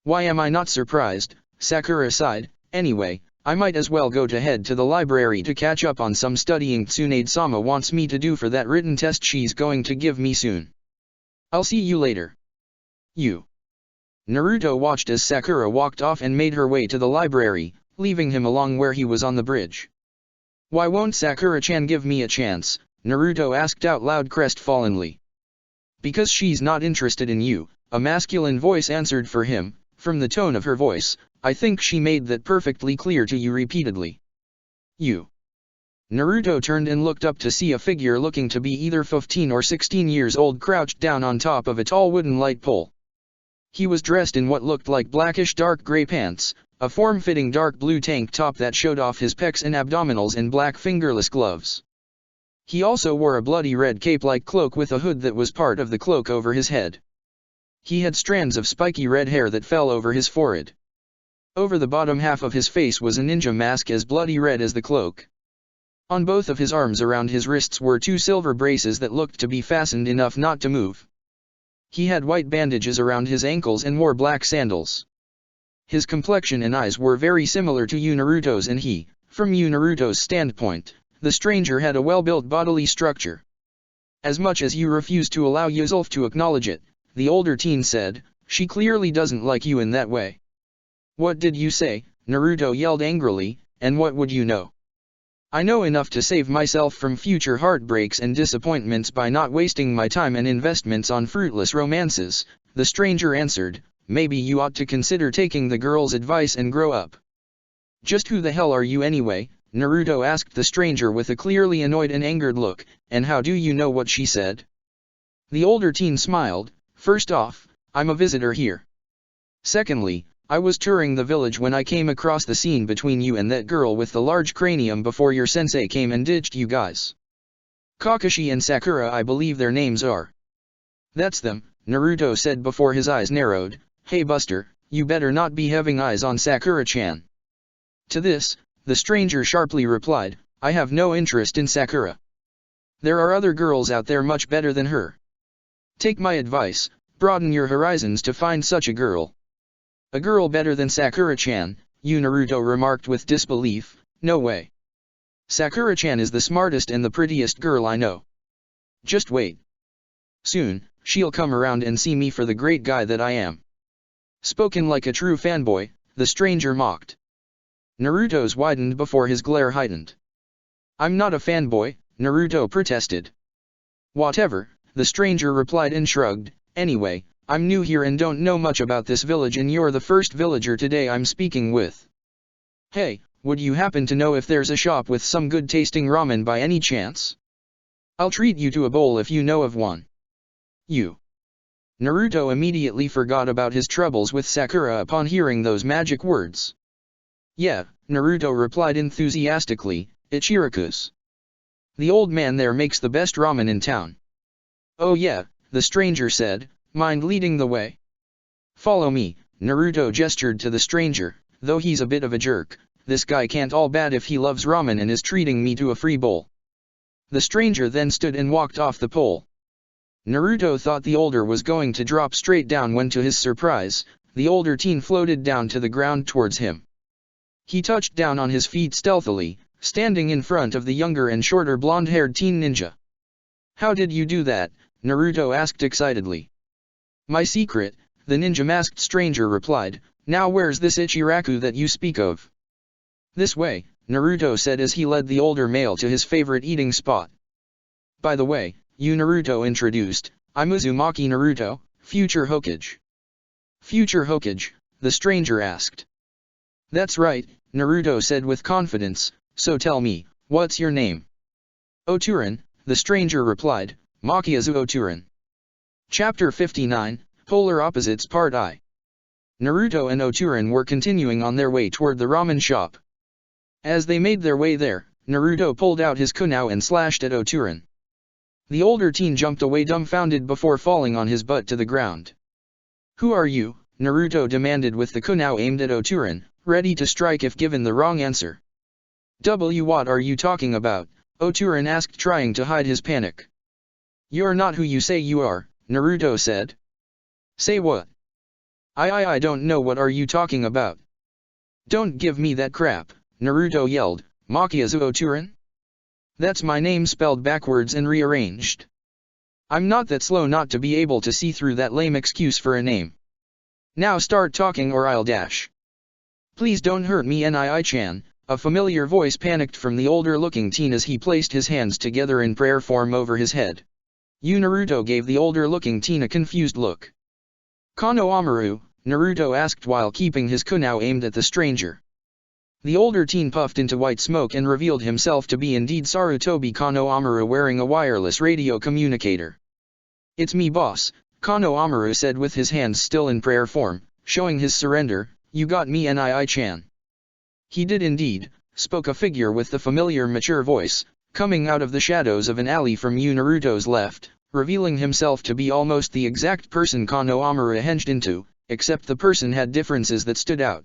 Why am I not surprised, Sakura sighed, anyway, I might as well go to head to the library to catch up on some studying Tsunade-sama wants me to do for that written test she's going to give me soon. I'll see you later. You. Naruto watched as Sakura walked off and made her way to the library, leaving him along where he was on the bridge. Why won't Sakura-chan give me a chance? Naruto asked out loud crestfallenly. Because she's not interested in you, a masculine voice answered for him. From the tone of her voice, I think she made that perfectly clear to you repeatedly. You. Naruto turned and looked up to see a figure looking to be either 15 or 16 years old crouched down on top of a tall wooden light pole. He was dressed in what looked like blackish dark gray pants, a form-fitting dark blue tank top that showed off his pecs and abdominals and black fingerless gloves. He also wore a bloody red cape-like cloak with a hood that was part of the cloak over his head. He had strands of spiky red hair that fell over his forehead. Over the bottom half of his face was a ninja mask as bloody red as the cloak. On both of his arms around his wrists were 2 silver braces that looked to be fastened enough not to move. He had white bandages around his ankles and wore black sandals. His complexion and eyes were very similar to Naruto's and from Naruto's standpoint, the stranger had a well-built bodily structure. As much as you refuse to allow Yuzulf to acknowledge it, the older teen said, she clearly doesn't like you in that way. What did you say? Naruto yelled angrily, and what would you know? I know enough to save myself from future heartbreaks and disappointments by not wasting my time and investments on fruitless romances, the stranger answered, maybe you ought to consider taking the girl's advice and grow up. Just who the hell are you anyway? Naruto asked the stranger with a clearly annoyed and angered look, and how do you know what she said? The older teen smiled, first off, I'm a visitor here. Secondly, I was touring the village when I came across the scene between you and that girl with the large cranium before your sensei came and ditched you guys. Kakashi and Sakura I believe their names are. That's them, Naruto said before his eyes narrowed, hey Buster, you better not be having eyes on Sakura-chan. To this, the stranger sharply replied, I have no interest in Sakura. There are other girls out there much better than her. Take my advice, broaden your horizons to find such a girl. A girl better than Sakura-chan, Naruto remarked with disbelief, no way. Sakura-chan is the smartest and the prettiest girl I know. Just wait. Soon, she'll come around and see me for the great guy that I am. Spoken like a true fanboy, the stranger mocked. Naruto's widened before his glare heightened. I'm not a fanboy, Naruto protested. Whatever, the stranger replied and shrugged. Anyway, I'm new here and don't know much about this village and you're the first villager today I'm speaking with. Hey, would you happen to know if there's a shop with some good tasting ramen by any chance? I'll treat you to a bowl if you know of one. You. Naruto immediately forgot about his troubles with Sakura upon hearing those magic words. Yeah, Naruto replied enthusiastically, Ichiraku's. The old man there makes the best ramen in town. Oh yeah, the stranger said, mind leading the way? Follow me, Naruto gestured to the stranger, though he's a bit of a jerk, this guy can't all bad if he loves ramen and is treating me to a free bowl. The stranger then stood and walked off the pole. Naruto thought the older was going to drop straight down when to his surprise, the older teen floated down to the ground towards him. He touched down on his feet stealthily, standing in front of the younger and shorter blonde-haired teen ninja. How did you do that? Naruto asked excitedly. My secret, the ninja-masked stranger replied, now where's this Ichiraku that you speak of? This way, Naruto said as he led the older male to his favorite eating spot. By the way, you Naruto introduced, I'm Uzumaki Naruto, future Hokage. Future Hokage, the stranger asked. That's right, Naruto said with confidence, so tell me, what's your name? Oturan, the stranger replied, Makiazu Oturan. Chapter 59, Polar Opposites Part I. Naruto and Oturan were continuing on their way toward the ramen shop. As they made their way there, Naruto pulled out his kunai and slashed at Oturan. The older teen jumped away dumbfounded before falling on his butt to the ground. Who are you? Naruto demanded with the kunai aimed at Oturan, ready to strike if given the wrong answer. What are you talking about? Oturan asked trying to hide his panic. You're not who you say you are, Naruto said. Say what? I don't know what are you talking about. Don't give me that crap, Naruto yelled, Makiazu Oturan? That's my name spelled backwards and rearranged. I'm not that slow not to be able to see through that lame excuse for a name. Now start talking or I'll dash. Please don't hurt me Nii-chan, a familiar voice panicked from the older-looking teen as he placed his hands together in prayer form over his head. Naruto gave the older-looking teen a confused look. Kano Amaru, Naruto asked while keeping his kunai aimed at the stranger. The older teen puffed into white smoke and revealed himself to be indeed Sarutobi Kano Amaru wearing a wireless radio communicator. It's me boss, Kano Amaru said with his hands still in prayer form, showing his surrender, you got me Nii-chan. He did indeed, spoke a figure with the familiar mature voice, coming out of the shadows of an alley from Naruto's left, revealing himself to be almost the exact person Kano Amaru hinged into, except the person had differences that stood out.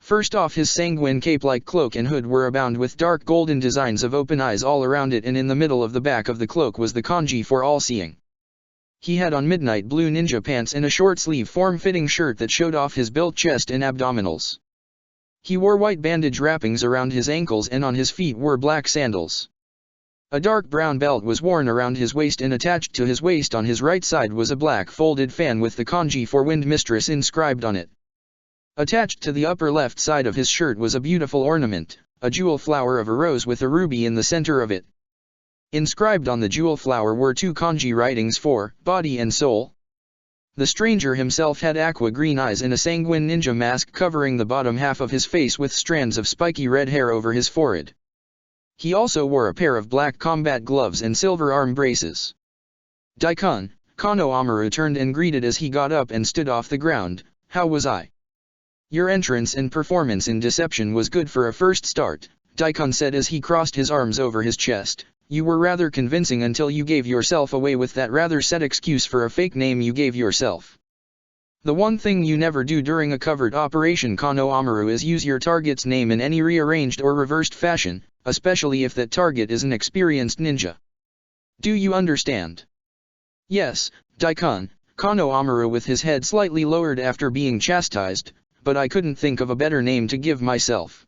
First off, his sanguine cape-like cloak and hood were abound with dark golden designs of open eyes all around it, and in the middle of the back of the cloak was the kanji for all seeing. He had on midnight blue ninja pants and a short-sleeve form-fitting shirt that showed off his built chest and abdominals. He wore white bandage wrappings around his ankles and on his feet were black sandals. A dark brown belt was worn around his waist and attached to his waist on his right side was a black folded fan with the kanji for Wind Mistress inscribed on it. Attached to the upper left side of his shirt was a beautiful ornament, a jewel flower of a rose with a ruby in the center of it. Inscribed on the jewel flower were two kanji writings for body and soul. The stranger himself had aqua green eyes and a sanguine ninja mask covering the bottom half of his face with strands of spiky red hair over his forehead. He also wore a pair of black combat gloves and silver arm braces. Daikon, Kano Amaru turned and greeted as he got up and stood off the ground. How was I? Your entrance and performance in deception was good for a first start, Daikon said as he crossed his arms over his chest. You were rather convincing until you gave yourself away with that rather set excuse for a fake name you gave yourself. The one thing you never do during a covert operation, Kano Amaru, is use your target's name in any rearranged or reversed fashion, especially if that target is an experienced ninja. Do you understand? Yes, Daikon, Kano Amaru with his head slightly lowered after being chastised, but I couldn't think of a better name to give myself.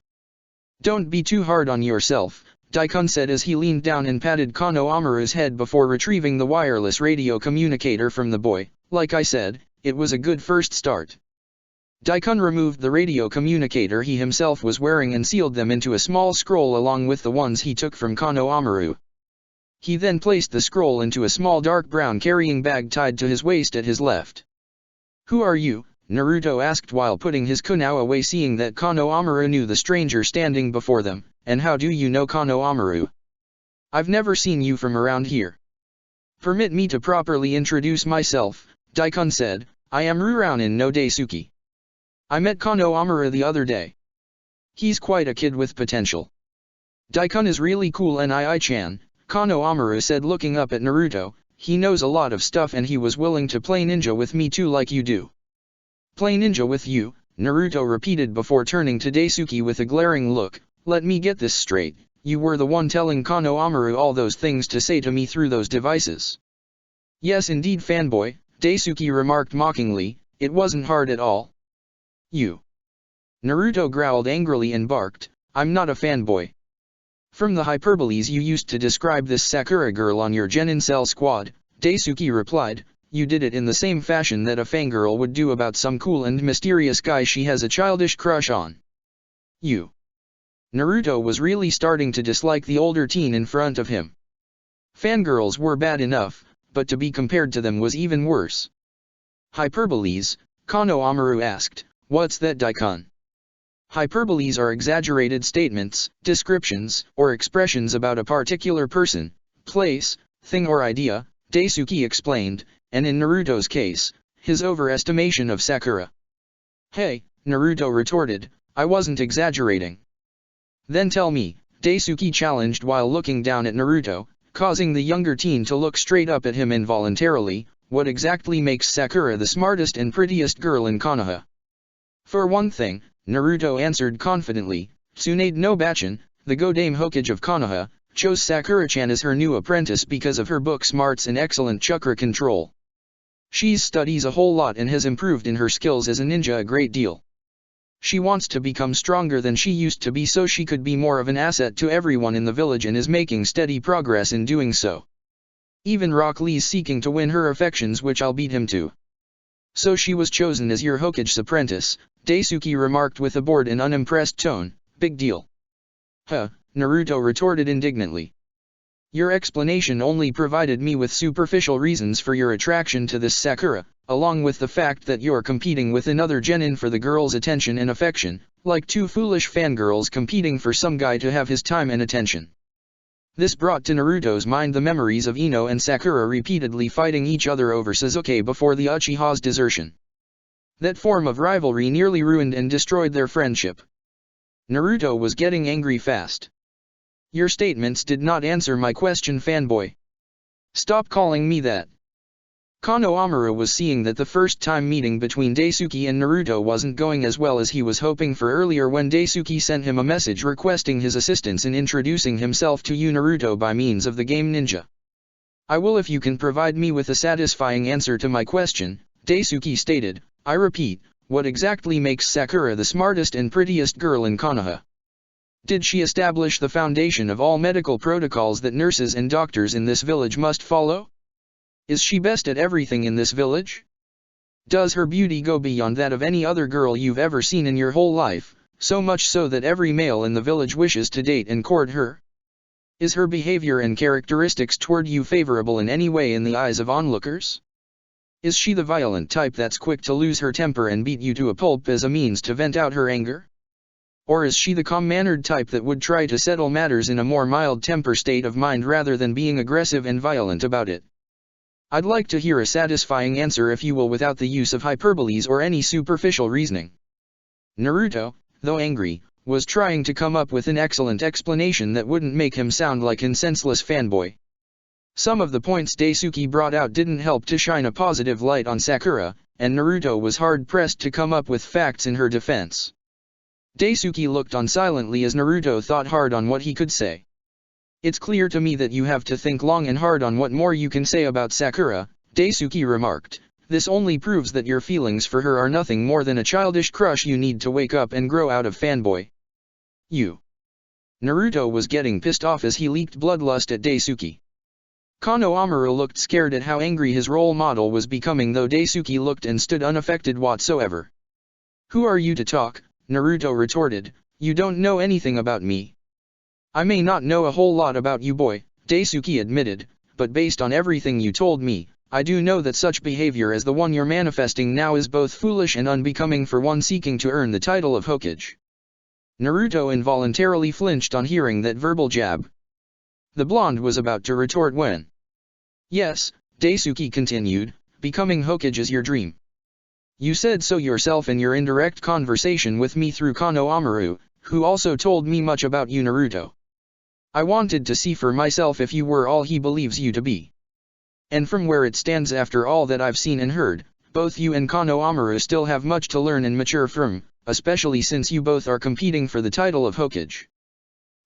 Don't be too hard on yourself, Daikon said as he leaned down and patted Kano Amaru's head before retrieving the wireless radio communicator from the boy. Like I said, it was a good first start. Daikun removed the radio communicator he himself was wearing and sealed them into a small scroll along with the ones he took from Kano Amaru. He then placed the scroll into a small dark brown carrying bag tied to his waist at his left. "Who are you?" Naruto asked while putting his kunao away, seeing that Kano Amaru knew the stranger standing before them. "And how do you know Kano Amaru? I've never seen you from around here." "Permit me to properly introduce myself," Daikun said. "I am Ruraunin no Daisuke. I met Kano Amaru the other day. He's quite a kid with potential." "Daikun is really cool, Nii-chan," Kano Amaru said looking up at Naruto. "He knows a lot of stuff and he was willing to play ninja with me too like you do." "Play ninja with you?" Naruto repeated before turning to Daisuke with a glaring look. "Let me get this straight, you were the one telling Kano Amaru all those things to say to me through those devices?" "Yes indeed, fanboy," Daisuke remarked mockingly. "It wasn't hard at all." "You?" Naruto growled angrily and barked. "I'm not a fanboy." "From the hyperboles you used to describe this Sakura girl on your Genin Cell squad," Daisuke replied, "you did it in the same fashion that a fangirl would do about some cool and mysterious guy she has a childish crush on." "You?" Naruto was really starting to dislike the older teen in front of him. Fangirls were bad enough, but to be compared to them was even worse. "Hyperboles?" Kano Amaru asked. "What's that, Daikun?" Hyperboles are exaggerated statements, descriptions, or expressions about a particular person, place, thing or idea, Daisuke explained, and in Naruto's case, his overestimation of Sakura. "Hey," Naruto retorted, "I wasn't exaggerating." "Then tell me," Daisuke challenged while looking down at Naruto, causing the younger teen to look straight up at him involuntarily, "what exactly makes Sakura the smartest and prettiest girl in Konoha?" "For one thing," Naruto answered confidently, "Tsunade no Bachin, the Yondaime Hokage of Konoha, chose Sakura-chan as her new apprentice because of her book smarts and excellent chakra control. She studies a whole lot and has improved in her skills as a ninja a great deal. She wants to become stronger than she used to be so she could be more of an asset to everyone in the village and is making steady progress in doing so. Even Rock Lee's seeking to win her affections, which I'll beat him to. So she was chosen as your Hokage's apprentice," Daisuke remarked with a bored and unimpressed tone. "Big deal." "Huh," Naruto retorted indignantly. "Your explanation only provided me with superficial reasons for your attraction to this Sakura, along with the fact that you're competing with another genin for the girl's attention and affection, like two foolish fangirls competing for some guy to have his time and attention." This brought to Naruto's mind the memories of Ino and Sakura repeatedly fighting each other over Sasuke before the Uchiha's desertion. That form of rivalry nearly ruined and destroyed their friendship. Naruto was getting angry fast. "Your statements did not answer my question, fanboy. Stop calling me that." Kano Amaru was seeing that the first-time meeting between Daisuke and Naruto wasn't going as well as he was hoping for earlier when Daisuke sent him a message requesting his assistance in introducing himself to you Naruto by means of the game Ninja. "I will if you can provide me with a satisfying answer to my question," Daisuke stated. "I repeat, what exactly makes Sakura the smartest and prettiest girl in Konoha? Did she establish the foundation of all medical protocols that nurses and doctors in this village must follow? Is she best at everything in this village? Does her beauty go beyond that of any other girl you've ever seen in your whole life, so much so that every male in the village wishes to date and court her? Is her behavior and characteristics toward you favorable in any way in the eyes of onlookers? Is she the violent type that's quick to lose her temper and beat you to a pulp as a means to vent out her anger? Or is she the calm-mannered type that would try to settle matters in a more mild temper state of mind rather than being aggressive and violent about it? I'd like to hear a satisfying answer if you will without the use of hyperboles or any superficial reasoning." Naruto, though angry, was trying to come up with an excellent explanation that wouldn't make him sound like an senseless fanboy. Some of the points Daisuke brought out didn't help to shine a positive light on Sakura, and Naruto was hard-pressed to come up with facts in her defense. Daisuke looked on silently as Naruto thought hard on what he could say. "It's clear to me that you have to think long and hard on what more you can say about Sakura," Daisuke remarked. "This only proves that your feelings for her are nothing more than a childish crush you need to wake up and grow out of, fanboy." "You." Naruto was getting pissed off as he leaked bloodlust at Daisuke. Kano Amaru looked scared at how angry his role model was becoming, though Daisuke looked and stood unaffected whatsoever. Who are you to talk? Naruto retorted, you don't know anything about me. I may not know a whole lot about you boy, Daisuke admitted, but based on everything you told me, I do know that such behavior as the one you're manifesting now is both foolish and unbecoming for one seeking to earn the title of Hokage. Naruto involuntarily flinched on hearing that verbal jab. The blonde was about to retort when. Yes, Daisuke continued, becoming Hokage is your dream. You said so yourself in your indirect conversation with me through Kano Amaru, who also told me much about you Naruto. I wanted to see for myself if you were all he believes you to be. And from where it stands after all that I've seen and heard, both you and Kano Amaru still have much to learn and mature from, especially since you both are competing for the title of Hokage.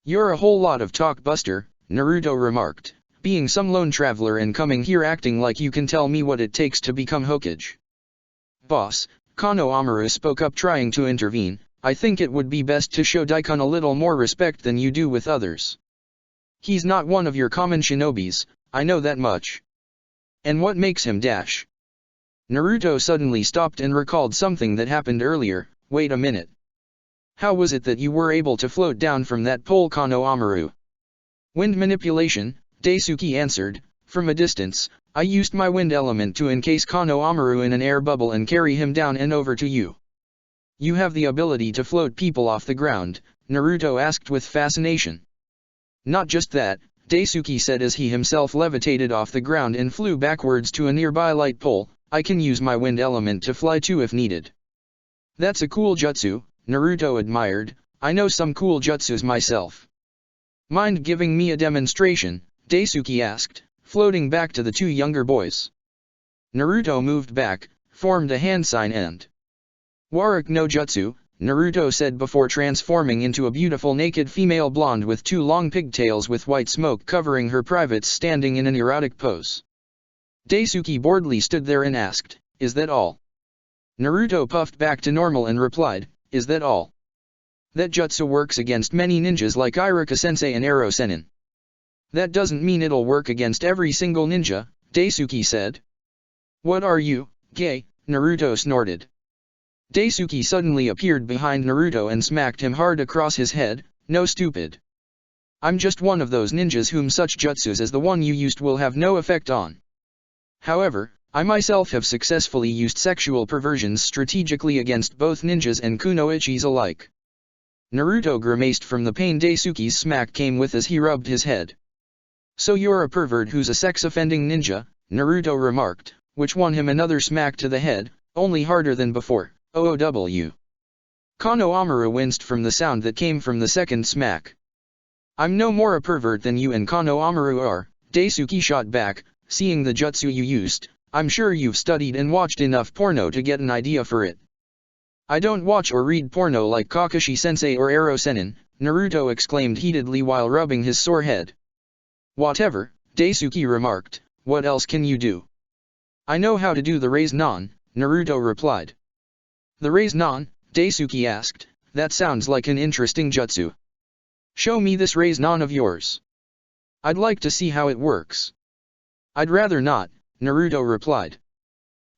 You're a whole lot of talk buster, Naruto remarked, being some lone traveler and coming here acting like you can tell me what it takes to become Hokage. Boss, Kano Amaru spoke up trying to intervene, I think it would be best to show Daikun a little more respect than you do with others. He's not one of your common shinobis, I know that much. And what makes him dash? Naruto suddenly stopped and recalled something that happened earlier. Wait a minute. How was it that you were able to float down from that pole Kano Amaru? Wind manipulation, Daisuke answered, from a distance, I used my wind element to encase Kano Amaru in an air bubble and carry him down and over to you. You have the ability to float people off the ground, Naruto asked with fascination. Not just that, Daisuke said as he himself levitated off the ground and flew backwards to a nearby light pole, I can use my wind element to fly too if needed. That's a cool jutsu, Naruto admired, I know some cool jutsus myself. Mind giving me a demonstration, Daisuke asked, floating back to the two younger boys. Naruto moved back, formed a hand sign and Warak no jutsu, Naruto said before transforming into a beautiful naked female blonde with two long pigtails with white smoke covering her privates standing in an erotic pose. Daisuke boredly stood there and asked, is that all? Naruto puffed back to normal and replied, is that all? That jutsu works against many ninjas like Iruka-sensei and Ero Sennin. That doesn't mean it'll work against every single ninja, Daisuke said. What are you, gay? Naruto snorted. Daisuke suddenly appeared behind Naruto and smacked him hard across his head, no stupid. I'm just one of those ninjas whom such jutsus as the one you used will have no effect on. However, I myself have successfully used sexual perversions strategically against both ninjas and kunoichis alike. Naruto grimaced from the pain Daisuke's smack came with as he rubbed his head. So you're a pervert who's a sex-offending ninja, Naruto remarked, which won him another smack to the head, only harder than before. OOW. Kano Amaru winced from the sound that came from the second smack. I'm no more a pervert than you and Kano Amaru are, Daisuke shot back, seeing the jutsu you used, I'm sure you've studied and watched enough porno to get an idea for it. I don't watch or read porno like Kakashi-sensei or Ero Sennin, Naruto exclaimed heatedly while rubbing his sore head. Whatever, Daisuke remarked, what else can you do? I know how to do the raise non, Naruto replied. The raise non, Daisuke asked, that sounds like an interesting jutsu. Show me this raise non of yours. I'd like to see how it works. I'd rather not, Naruto replied.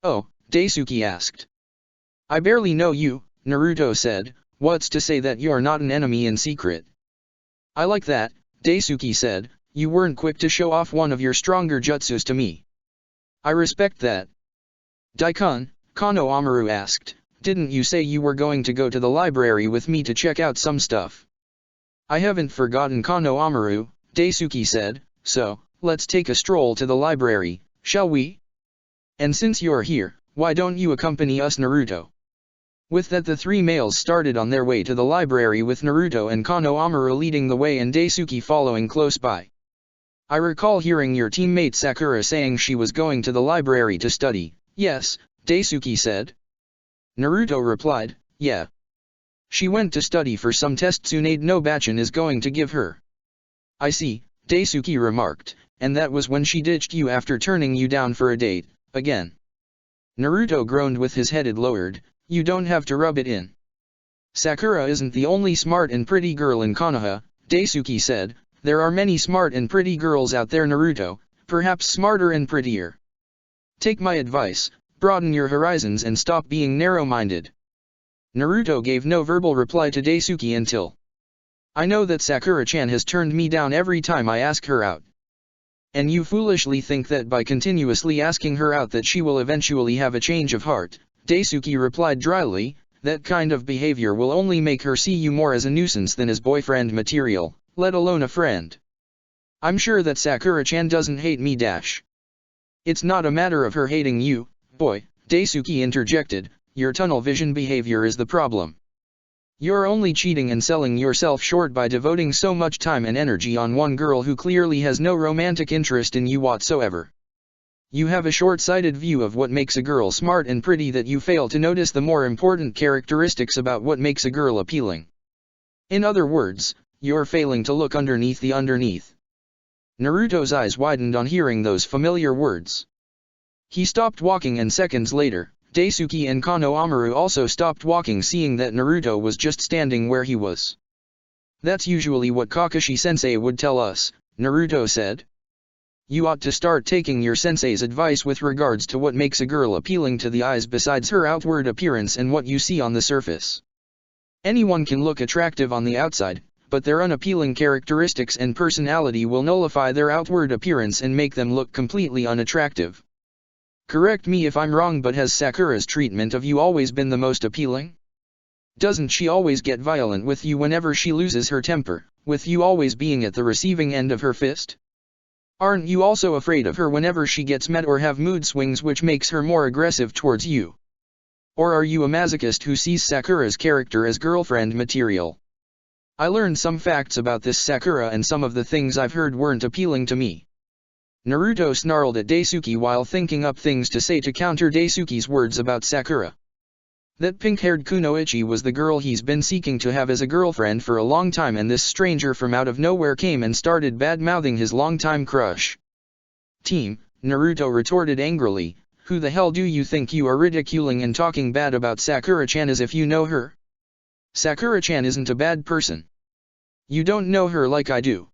Oh, Daisuke asked. I barely know you, Naruto said, what's to say that you're not an enemy in secret? I like that, Daisuke said, you weren't quick to show off one of your stronger jutsus to me. I respect that. Daikun, Kano Amaru asked. Didn't you say you were going to go to the library with me to check out some stuff? I haven't forgotten Kano Amaru, Daisuke said, so, let's take a stroll to the library, shall we? And since you're here, why don't you accompany us Naruto? With that the three males started on their way to the library with Naruto and Kano Amaru leading the way and Daisuke following close by. I recall hearing your teammate Sakura saying she was going to the library to study, yes, Daisuke said. Naruto replied, yeah. She went to study for some test Tsunade no Bachin is going to give her. I see, Daisuke remarked, and that was when she ditched you after turning you down for a date, again. Naruto groaned with his head lowered, you don't have to rub it in. Sakura isn't the only smart and pretty girl in Konoha, Daisuke said, there are many smart and pretty girls out there Naruto, perhaps smarter and prettier. Take my advice. Broaden your horizons and stop being narrow-minded. Naruto gave no verbal reply to Daisuke until. I know that Sakura-chan has turned me down every time I ask her out. And you foolishly think that by continuously asking her out that she will eventually have a change of heart, Daisuke replied dryly, that kind of behavior will only make her see you more as a nuisance than as boyfriend material, let alone a friend. I'm sure that Sakura-chan doesn't hate me dash. It's not a matter of her hating you, boy, Daisuke interjected, your tunnel vision behavior is the problem. You're only cheating and selling yourself short by devoting so much time and energy on one girl who clearly has no romantic interest in you whatsoever. You have a short-sighted view of what makes a girl smart and pretty that you fail to notice the more important characteristics about what makes a girl appealing. In other words, you're failing to look underneath the underneath. Naruto's eyes widened on hearing those familiar words. He stopped walking and seconds later, Daisuke and Konohamaru also stopped walking, seeing that Naruto was just standing where he was. That's usually what Kakashi-sensei would tell us, Naruto said. You ought to start taking your sensei's advice with regards to what makes a girl appealing to the eyes besides her outward appearance and what you see on the surface. Anyone can look attractive on the outside, but their unappealing characteristics and personality will nullify their outward appearance and make them look completely unattractive. Correct me if I'm wrong, but has Sakura's treatment of you always been the most appealing? Doesn't she always get violent with you whenever she loses her temper, with you always being at the receiving end of her fist? Aren't you also afraid of her whenever she gets mad or have mood swings which makes her more aggressive towards you? Or are you a masochist who sees Sakura's character as girlfriend material? I learned some facts about this Sakura and some of the things I've heard weren't appealing to me. Naruto snarled at Daisuke while thinking up things to say to counter Daisuke's words about Sakura. That pink-haired Kunoichi was the girl he's been seeking to have as a girlfriend for a long time, and this stranger from out of nowhere came and started bad-mouthing his longtime crush. Team, Naruto retorted angrily, who the hell do you think you are ridiculing and talking bad about Sakura-chan as if you know her? Sakura-chan isn't a bad person. You don't know her like I do.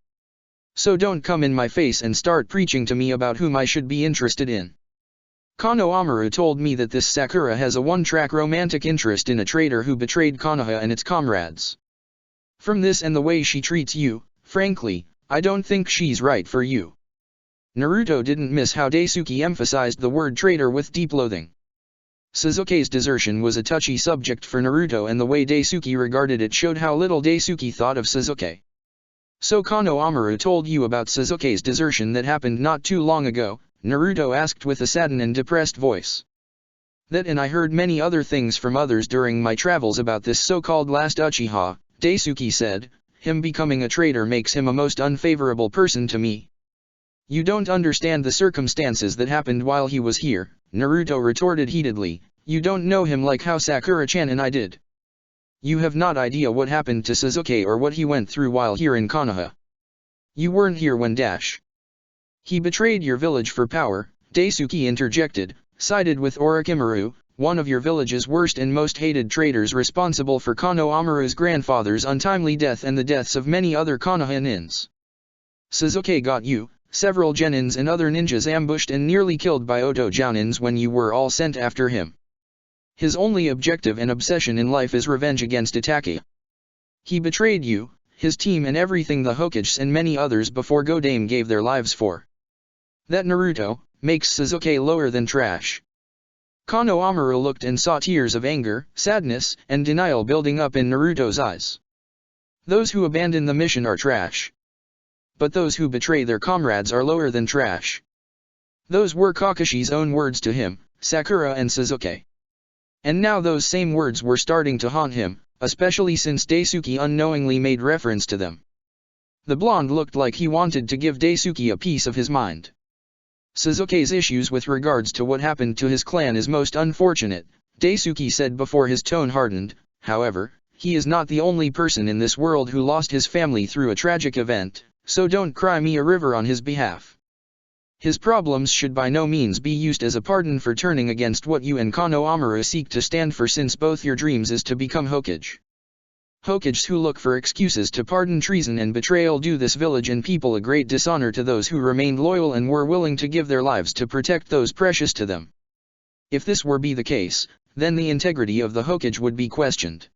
So don't come in my face and start preaching to me about whom I should be interested in. Konohamaru told me that this Sakura has a one-track romantic interest in a traitor who betrayed Konoha and its comrades. From this and the way she treats you, frankly, I don't think she's right for you. Naruto didn't miss how Daisuke emphasized the word traitor with deep loathing. Sasuke's desertion was a touchy subject for Naruto, and the way Daisuke regarded it showed how little Daisuke thought of Sasuke. So Konohamaru told you about Sasuke's desertion that happened not too long ago, Naruto asked with a saddened and depressed voice. That, and I heard many other things from others during my travels about this so-called last Uchiha, Daisuke said. Him becoming a traitor makes him a most unfavorable person to me. You don't understand the circumstances that happened while he was here, Naruto retorted heatedly. You don't know him like how Sakura-chan and I did. You have not idea what happened to Sasuke or what he went through while here in Konoha. You weren't here when he betrayed your village for power, Daisuke interjected, sided with Orochimaru, one of your village's worst and most hated traitors responsible for Konohamaru's grandfather's untimely death and the deaths of many other Konoha nins. Sasuke got you, several genins and other ninjas ambushed and nearly killed by Oto Jounins when you were all sent after him. His only objective and obsession in life is revenge against Itachi. He betrayed you, his team and everything the Hokages and many others before Yondaime gave their lives for. That Naruto makes Sasuke lower than trash. Konohamaru looked and saw tears of anger, sadness, and denial building up in Naruto's eyes. Those who abandon the mission are trash. But those who betray their comrades are lower than trash. Those were Kakashi's own words to him, Sakura and Sasuke. And now those same words were starting to haunt him, especially since Daisuke unknowingly made reference to them. The blonde looked like he wanted to give Daisuke a piece of his mind. Sasuke's issues with regards to what happened to his clan is most unfortunate, Daisuke said before his tone hardened. However, he is not the only person in this world who lost his family through a tragic event, so don't cry me a river on his behalf. His problems should by no means be used as a pardon for turning against what you and Konohamaru seek to stand for, since both your dreams is to become Hokage. Hokages who look for excuses to pardon treason and betrayal do this village and people a great dishonor to those who remained loyal and were willing to give their lives to protect those precious to them. If this were be the case, then the integrity of the Hokage would be questioned.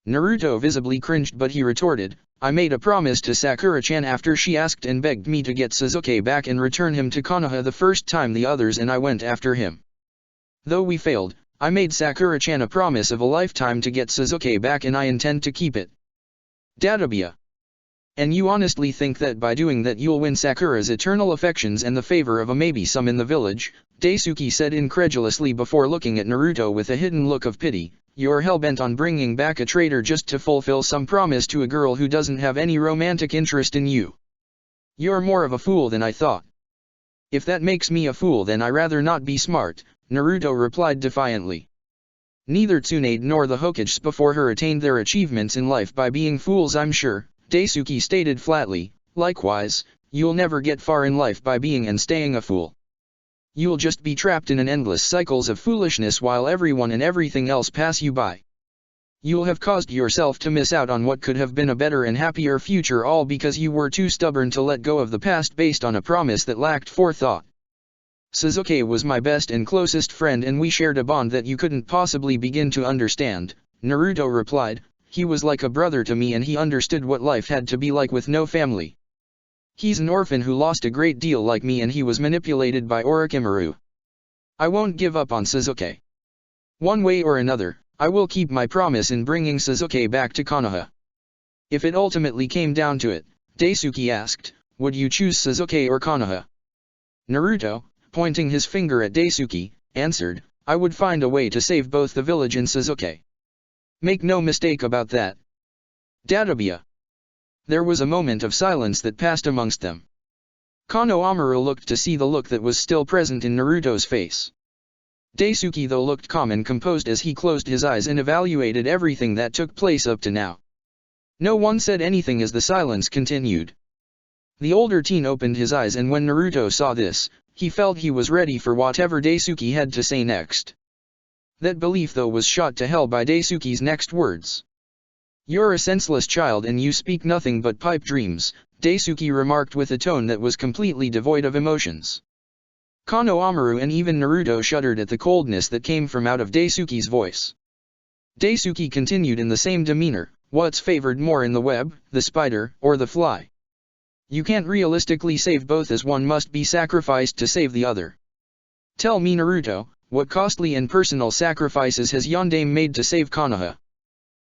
Naruto visibly cringed, but he retorted, I made a promise to Sakura-chan after she asked and begged me to get Sasuke back and return him to Konoha the first time the others and I went after him. Though we failed, I made Sakura-chan a promise of a lifetime to get Sasuke back and I intend to keep it. Databia. And you honestly think that by doing that you'll win Sakura's eternal affections and the favor of a maybe some in the village? Daisuke said incredulously before looking at Naruto with a hidden look of pity. You're hell-bent on bringing back a traitor just to fulfill some promise to a girl who doesn't have any romantic interest in you. You're more of a fool than I thought. If that makes me a fool then I rather not be smart, Naruto replied defiantly. Neither Tsunade nor the Hokages before her attained their achievements in life by being fools, I'm sure, Daisuke stated flatly. Likewise, you'll never get far in life by being and staying a fool. You'll just be trapped in an endless cycles of foolishness while everyone and everything else pass you by. You'll have caused yourself to miss out on what could have been a better and happier future, all because you were too stubborn to let go of the past based on a promise that lacked forethought. Sasuke was my best and closest friend and we shared a bond that you couldn't possibly begin to understand, Naruto replied. He was like a brother to me and he understood what life had to be like with no family. He's an orphan who lost a great deal like me and he was manipulated by Orochimaru. I won't give up on Sasuke. One way or another, I will keep my promise in bringing Sasuke back to Konoha. If it ultimately came down to it, Daisuke asked, would you choose Sasuke or Konoha? Naruto, pointing his finger at Daisuke, answered, I would find a way to save both the village and Sasuke. Make no mistake about that. Databia. There was a moment of silence that passed amongst them. Konohamaru looked to see the look that was still present in Naruto's face. Daisuke though looked calm and composed as he closed his eyes and evaluated everything that took place up to now. No one said anything as the silence continued. The older teen opened his eyes and when Naruto saw this, he felt he was ready for whatever Daisuke had to say next. That belief though was shot to hell by Daisuke's next words. You're a senseless child and you speak nothing but pipe dreams, Daisuke remarked with a tone that was completely devoid of emotions. Konohamaru and even Naruto shuddered at the coldness that came from out of Daisuke's voice. Daisuke continued in the same demeanor, what's favored more in the web, the spider, or the fly? You can't realistically save both as one must be sacrificed to save the other. Tell me Naruto, what costly and personal sacrifices has Yondaime made to save Konoha?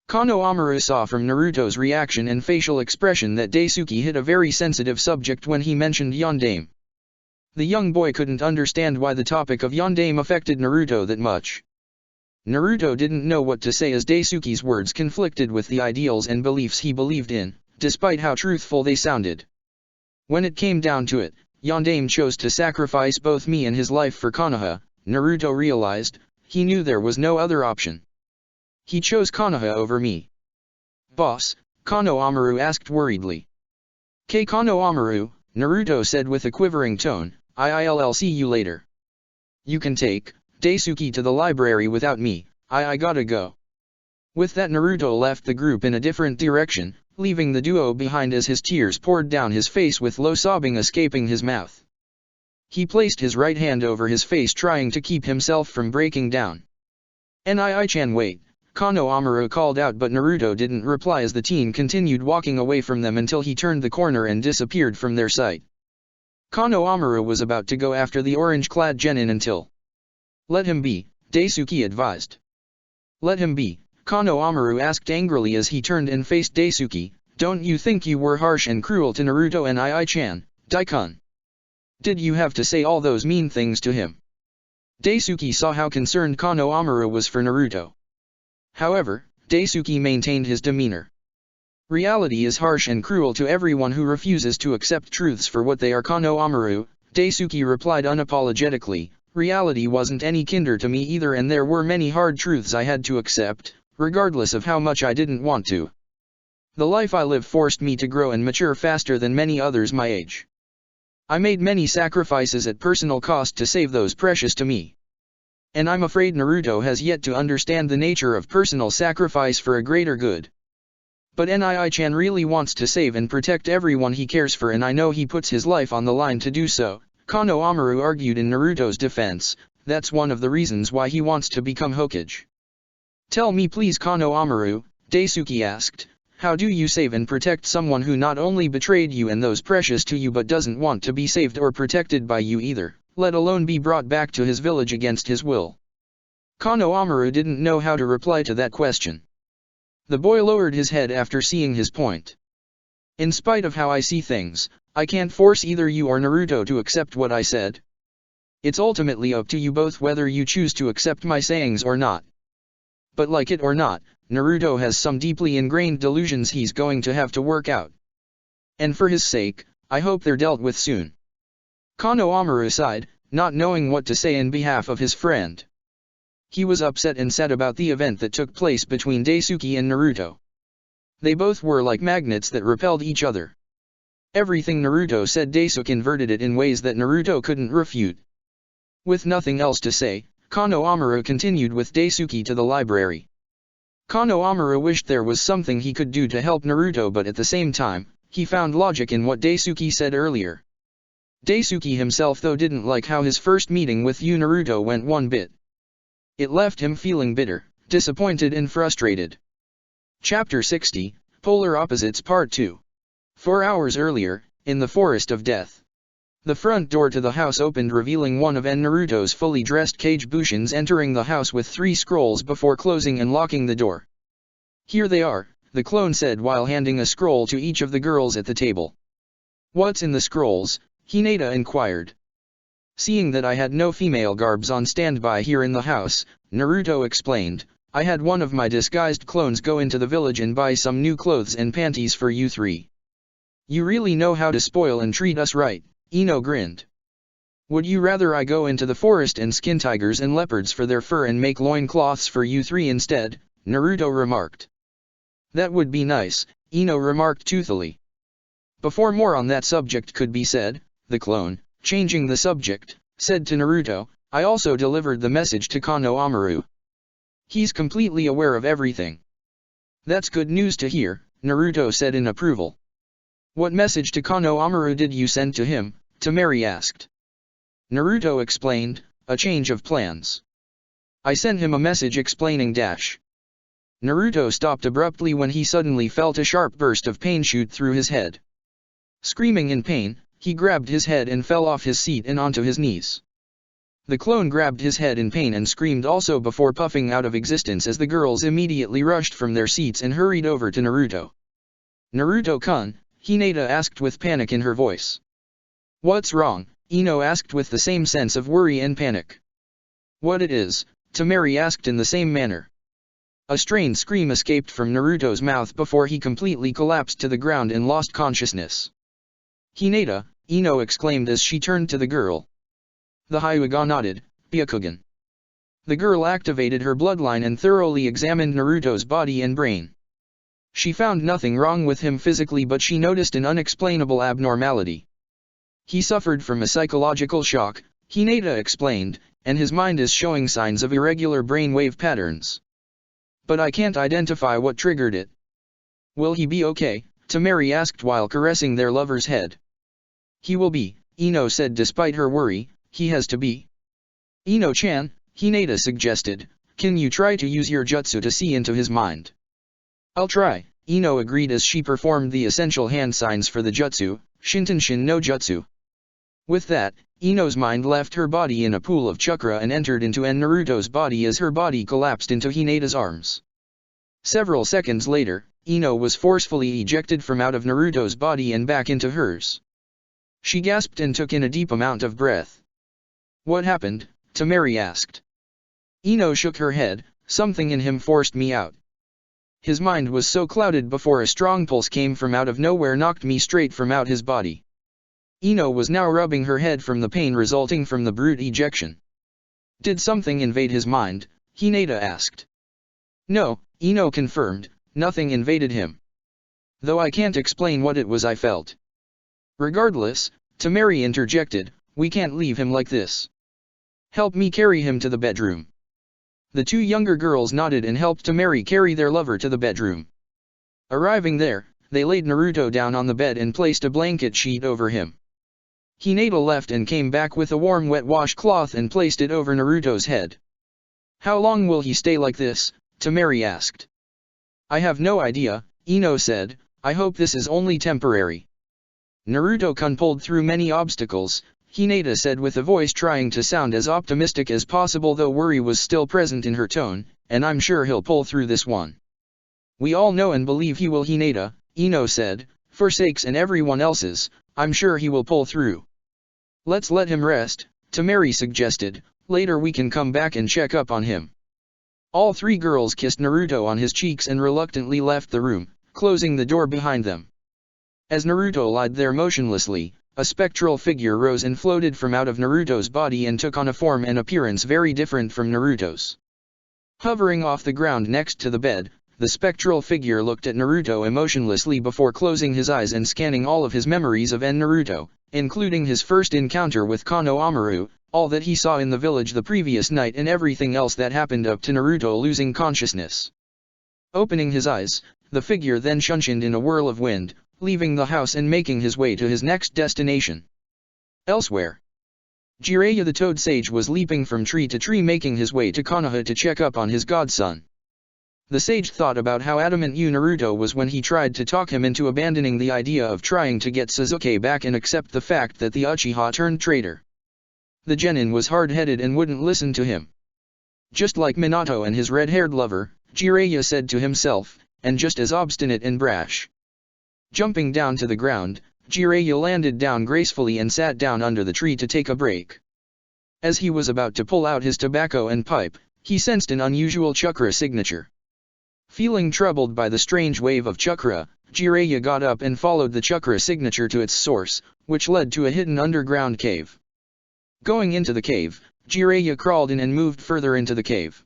Konohamaru saw from Naruto's reaction and facial expression that Daisuke hit a very sensitive subject when he mentioned Yondaime. The young boy couldn't understand why the topic of Yondaime affected Naruto that much. Naruto didn't know what to say as Daisuke's words conflicted with the ideals and beliefs he believed in, despite how truthful they sounded. When it came down to it, Yondaime chose to sacrifice both me and his life for Konoha, Naruto realized. He knew there was no other option. He chose Konoha over me. Boss, Konohamaru asked worriedly. Konohamaru, Naruto said with a quivering tone, I'll see you later. You can take Daisuke to the library without me, I gotta go. With that Naruto left the group in a different direction, leaving the duo behind as his tears poured down his face with low sobbing escaping his mouth. He placed his right hand over his face trying to keep himself from breaking down. Nii-chan wait, Konohamaru called out but Naruto didn't reply as the teen continued walking away from them until he turned the corner and disappeared from their sight. Konohamaru was about to go after the orange-clad genin until... Let him be, Daisuke advised. Let him be, Konohamaru asked angrily as he turned and faced Daisuke, don't you think you were harsh and cruel to Naruto and Nii-chan, Daikun? Did you have to say all those mean things to him? Daisuke saw how concerned Konohamaru was for Naruto. However, Daisuke maintained his demeanor. Reality is harsh and cruel to everyone who refuses to accept truths for what they are. Konohamaru, Daisuke replied unapologetically, reality wasn't any kinder to me either and there were many hard truths I had to accept, regardless of how much I didn't want to. The life I live forced me to grow and mature faster than many others my age. I made many sacrifices at personal cost to save those precious to me. And I'm afraid Naruto has yet to understand the nature of personal sacrifice for a greater good. But Nii-chan really wants to save and protect everyone he cares for and I know he puts his life on the line to do so, Konohamaru argued in Naruto's defense. that's one of the reasons why he wants to become Hokage. Tell me please Kano Amaru, Daisuke asked, how do you save and protect someone who not only betrayed you and those precious to you but doesn't want to be saved or protected by you either, let alone be brought back to his village against his will? Kano Amaru didn't know how to reply to that question. The boy lowered his head after seeing his point. In spite of how I see things, I can't force either you or Naruto to accept what I said. It's ultimately up to you both whether you choose to accept my sayings or not. But like it or not, Naruto has some deeply ingrained delusions he's going to have to work out. And for his sake, I hope they're dealt with soon. Kano Amaru sighed, not knowing what to say in behalf of his friend. He was upset and sad about the event that took place between Daisuke and Naruto. They both were like magnets that repelled each other. Everything Naruto said Daisuke inverted it in ways that Naruto couldn't refute. With nothing else to say, Kano Amaru continued with Daisuke to the library. Kano Amaru wished there was something he could do to help Naruto, but at the same time, he found logic in what Daisuke said earlier. Daisuke himself though didn't like how his first meeting with Naruto went one bit. It left him feeling bitter, disappointed and frustrated. Chapter 60, Polar Opposites Part 2. 4 hours earlier, in the Forest of Death. The front door to the house opened, revealing one of Naruto's fully dressed Kage Bushins entering the house with 3 scrolls before closing and locking the door. Here they are, the clone said while handing a scroll to each of the girls at the table. What's in the scrolls? Hinata inquired. Seeing that I had no female garbs on standby here in the house, Naruto explained, I had one of my disguised clones go into the village and buy some new clothes and panties for you 3. You really know how to spoil and treat us right. Ino grinned. Would you rather I go into the forest and skin tigers and leopards for their fur and make loincloths for you 3 instead? Naruto remarked. That would be nice, Ino remarked toothily. Before more on that subject could be said, the clone, changing the subject, said to Naruto, I also delivered the message to Kano Amaru. He's completely aware of everything. That's good news to hear, Naruto said in approval. What message to Kano Amaru did you send to him? Temari asked. Naruto explained, a change of plans. I sent him a message explaining dash. Naruto stopped abruptly when he suddenly felt a sharp burst of pain shoot through his head. Screaming in pain, he grabbed his head and fell off his seat and onto his knees. The clone grabbed his head in pain and screamed also before puffing out of existence as the girls immediately rushed from their seats and hurried over to Naruto. Naruto-kun, Hinata asked with panic in her voice. What's wrong? Ino asked with the same sense of worry and panic. What it is? Temari asked in the same manner. A strained scream escaped from Naruto's mouth before he completely collapsed to the ground and lost consciousness. Hinata, Ino exclaimed as she turned to the girl. The Hyuga nodded, Byakugan. The girl activated her bloodline and thoroughly examined Naruto's body and brain. She found nothing wrong with him physically, but she noticed an unexplainable abnormality. He suffered from a psychological shock, Hinata explained, and his mind is showing signs of irregular brainwave patterns. But I can't identify what triggered it. Will he be okay? Temari asked while caressing their lover's head. He will be, Ino said despite her worry, he has to be. Ino-chan, Hinata suggested, can you try to use your jutsu to see into his mind? I'll try, Ino agreed as she performed the essential hand signs for the jutsu, Shintenshin no Jutsu. With that, Ino's mind left her body in a pool of chakra and entered into Naruto's body as her body collapsed into Hinata's arms. Several seconds later, Ino was forcefully ejected from out of Naruto's body and back into hers. She gasped and took in a deep amount of breath. What happened? Temari asked. Ino shook her head, something in him forced me out. His mind was so clouded before a strong pulse came from out of nowhere knocked me straight from out his body. Ino was now rubbing her head from the pain resulting from the brute ejection. Did something invade his mind? Hinata asked. No, Ino confirmed, nothing invaded him. Though I can't explain what it was I felt. Regardless, Temari interjected, we can't leave him like this. Help me carry him to the bedroom. The 2 younger girls nodded and helped Temari carry their lover to the bedroom. Arriving there, they laid Naruto down on the bed and placed a blanket sheet over him. Hinata left and came back with a warm wet washcloth and placed it over Naruto's head. "How long will he stay like this?" Temari asked. "I have no idea," Ino said. "I hope this is only temporary." Naruto-kun pulled through many obstacles, Hinata said with a voice trying to sound as optimistic as possible though worry was still present in her tone, "and I'm sure he'll pull through this one." "We all know and believe he will," Hinata, Ino said, "for sakes and everyone else's, I'm sure he will pull through." "Let's let him rest," Temari suggested, "later we can come back and check up on him." All three girls kissed Naruto on his cheeks and reluctantly left the room, closing the door behind them. As Naruto lied there motionlessly, a spectral figure rose and floated from out of Naruto's body and took on a form and appearance very different from Naruto's. Hovering off the ground next to the bed, the spectral figure looked at Naruto emotionlessly before closing his eyes and scanning all of his memories of Naruto, including his first encounter with Konohamaru, all that he saw in the village the previous night and everything else that happened up to Naruto losing consciousness. Opening his eyes, the figure then shunshined in a whirl of wind, leaving the house and making his way to his next destination. Elsewhere, Jiraiya the Toad Sage was leaping from tree to tree making his way to Konoha to check up on his godson. The sage thought about how adamant Naruto was when he tried to talk him into abandoning the idea of trying to get Sasuke back and accept the fact that the Uchiha turned traitor. The genin was hard-headed and wouldn't listen to him. Just like Minato and his red-haired lover, Jiraiya said to himself, and just as obstinate and brash. Jumping down to the ground, Jiraiya landed down gracefully and sat down under the tree to take a break. As he was about to pull out his tobacco and pipe, he sensed an unusual chakra signature. Feeling troubled by the strange wave of chakra, Jiraiya got up and followed the chakra signature to its source, which led to a hidden underground cave. Going into the cave, Jiraiya crawled in and moved further into the cave.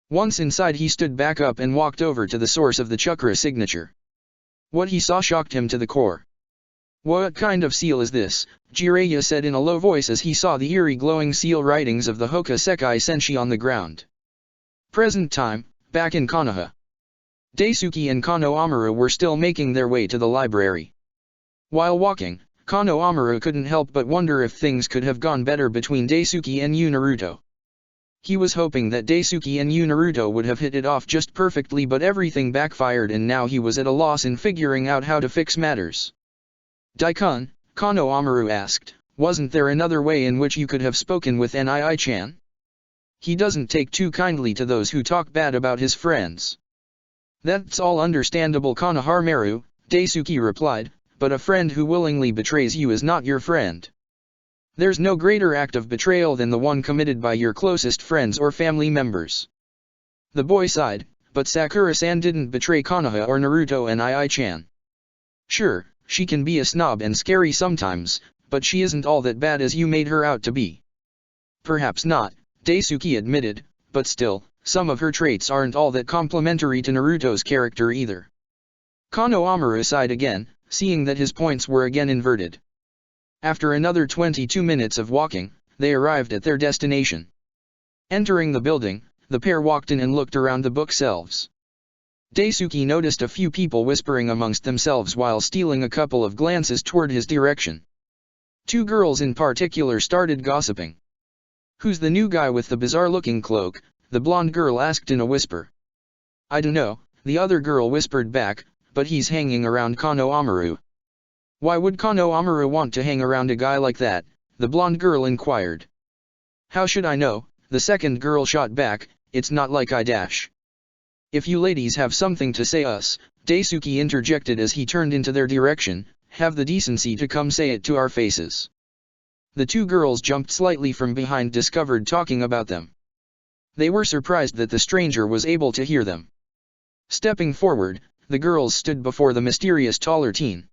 Once inside he stood back up and walked over to the source of the chakra signature. What he saw shocked him to the core. "What kind of seal is this?" Jiraiya said in a low voice as he saw the eerie glowing seal writings of the Hokusai Senshi on the ground. Present time, back in Konoha. Daisuke and Konohamaru were still making their way to the library. While walking, Konohamaru couldn't help but wonder if things could have gone better between Daisuke and Naruto. He was hoping that Daisuke and Naruto would have hit it off just perfectly, but everything backfired and now he was at a loss in figuring out how to fix matters. "Daikun," Konohamaru asked, "wasn't there another way in which you could have spoken with Nii-chan? He doesn't take too kindly to those who talk bad about his friends." "That's all understandable, Konohamaru," Daisuke replied, "but a friend who willingly betrays you is not your friend. There's no greater act of betrayal than the one committed by your closest friends or family members." The boy sighed, but Sakura-san didn't betray Konoha or Naruto and Nii-chan. "Sure, she can be a snob and scary sometimes, but she isn't all that bad as you made her out to be." "Perhaps not," Daisuke admitted, "but still, some of her traits aren't all that complimentary to Naruto's character either." Konohamaru sighed again, seeing that his points were again inverted. After another 22 minutes of walking, they arrived at their destination. Entering the building, the pair walked in and looked around the bookshelves. Daisuke noticed a few people whispering amongst themselves while stealing a couple of glances toward his direction. Two girls in particular started gossiping. "Who's the new guy with the bizarre-looking cloak?" the blonde girl asked in a whisper. "I don't know," the other girl whispered back, "but he's hanging around Konohamaru." "Why would Konohamaru want to hang around a guy like that?" the blonde girl inquired. "How should I know?" the second girl shot back, "It's not like I dash." "If you ladies have something to say us," Daisuke interjected as he turned into their direction, "have the decency to come say it to our faces." The two girls jumped slightly from behind discovered talking about them. They were surprised that the stranger was able to hear them. Stepping forward, the girls stood before the mysterious taller teen.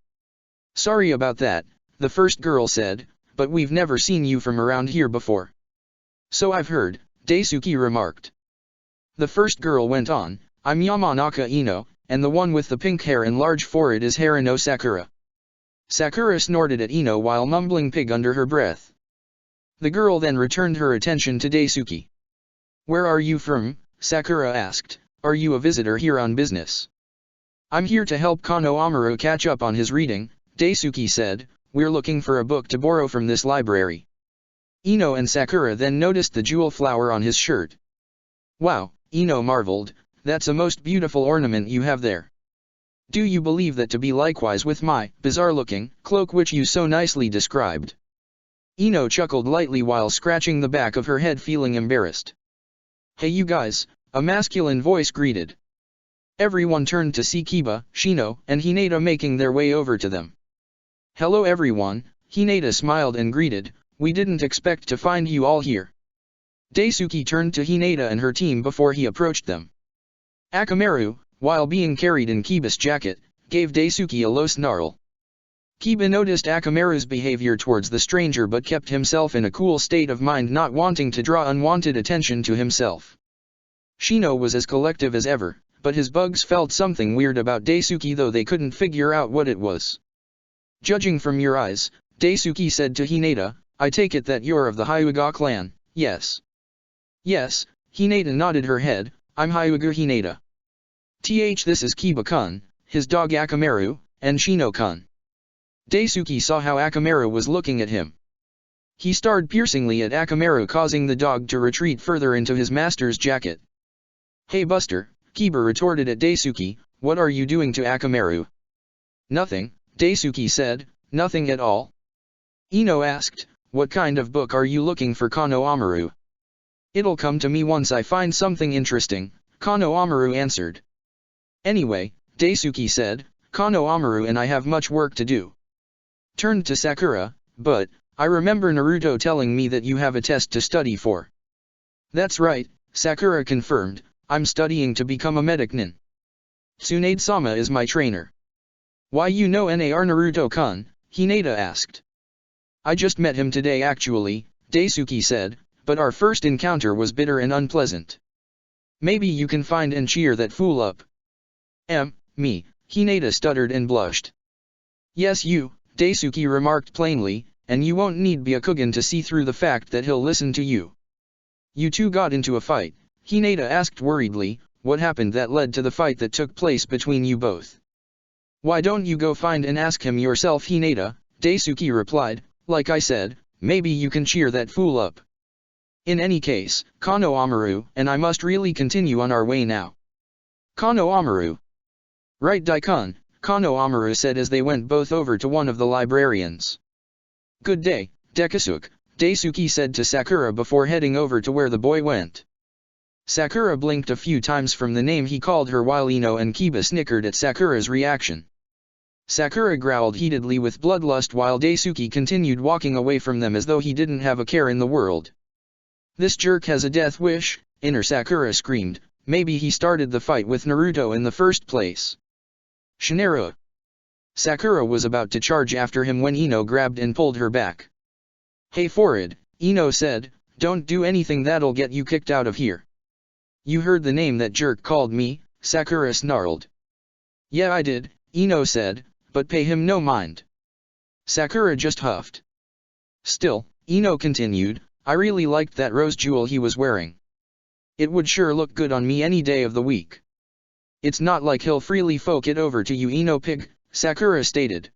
"Sorry about that," the first girl said, "but we've never seen you from around here before." "So I've heard," Daisuke remarked. The first girl went on, "I'm Yamanaka Ino, and the one with the pink hair and large forehead is Harano Sakura." Sakura snorted at Ino while mumbling pig under her breath. The girl then returned her attention to Daisuke. "Where are you from?" Sakura asked. "Are you a visitor here on business?" "I'm here to help Konohamaru catch up on his reading," Daisuke said, we're looking for a book to borrow from this library. Ino and Sakura then noticed the jewel flower on his shirt. Wow, Ino marveled, that's a most beautiful ornament you have there. Do you believe that to be likewise with my bizarre-looking cloak which you so nicely described? Ino chuckled lightly while scratching the back of her head, feeling embarrassed. Hey you guys, a masculine voice greeted. Everyone turned to see Kiba, Shino, and Hinata making their way over to them. Hello everyone, Hinata smiled and greeted, we didn't expect to find you all here. Daisuke turned to Hinata and her team before he approached them. Akamaru, while being carried in Kiba's jacket, gave Daisuke a low snarl. Kiba noticed Akamaru's behavior towards the stranger but kept himself in a cool state of mind, not wanting to draw unwanted attention to himself. Shino was as collective as ever, but his bugs felt something weird about Daisuke, though they couldn't figure out what it was. Judging from your eyes, Daisuke said to Hinata, I take it that you're of the Hyuga clan, yes? Yes, Hinata nodded her head, I'm Hyuga Hinata. This is Kiba-kun, his dog Akamaru, and Shino-kun. Daisuke saw how Akamaru was looking at him. He stared piercingly at Akamaru, causing the dog to retreat further into his master's jacket. Hey Buster, Kiba retorted at Daisuke, what are you doing to Akamaru? Nothing, Daisuke said, nothing at all. Ino asked, what kind of book are you looking for, Kano Amaru? It'll come to me once I find something interesting, Kano Amaru answered. Anyway, Daisuke said, Kano Amaru and I have much work to do. Turned to Sakura, but, I remember Naruto telling me that you have a test to study for. That's right, Sakura confirmed, I'm studying to become a medic nin. Tsunade-sama is my trainer. Why you know Nar Naruto-kun? Hinata asked. I just met him today actually, Daisuke said, but our first encounter was bitter and unpleasant. Maybe you can find and cheer that fool up. Me, Hinata stuttered and blushed. Yes you, Daisuke remarked plainly, and you won't need Byakugan to see through the fact that he'll listen to you. You two got into a fight, Hinata asked worriedly, what happened that led to the fight that took place between you both? Why don't you go find and ask him yourself, Hinata, Daisuke replied, like I said, maybe you can cheer that fool up. In any case, Kano Amaru and I must really continue on our way now. Kano Amaru. Right Daikon, Kano Amaru said as they went both over to one of the librarians. Good day, Dekasuke, Daisuke said to Sakura before heading over to where the boy went. Sakura blinked a few times from the name he called her while Ino and Kiba snickered at Sakura's reaction. Sakura growled heatedly with bloodlust while Daisuke continued walking away from them as though he didn't have a care in the world. This jerk has a death wish, inner Sakura screamed, maybe he started the fight with Naruto in the first place. Shinara. Sakura was about to charge after him when Ino grabbed and pulled her back. Hey Forward, Ino said, don't do anything that'll get you kicked out of here. You heard the name that jerk called me, Sakura snarled. Yeah I did, Ino said, but pay him no mind. Sakura just huffed. Still, Ino continued, I really liked that rose jewel he was wearing. It would sure look good on me any day of the week. It's not like he'll freely fork it over to you, Ino pig, Sakura stated.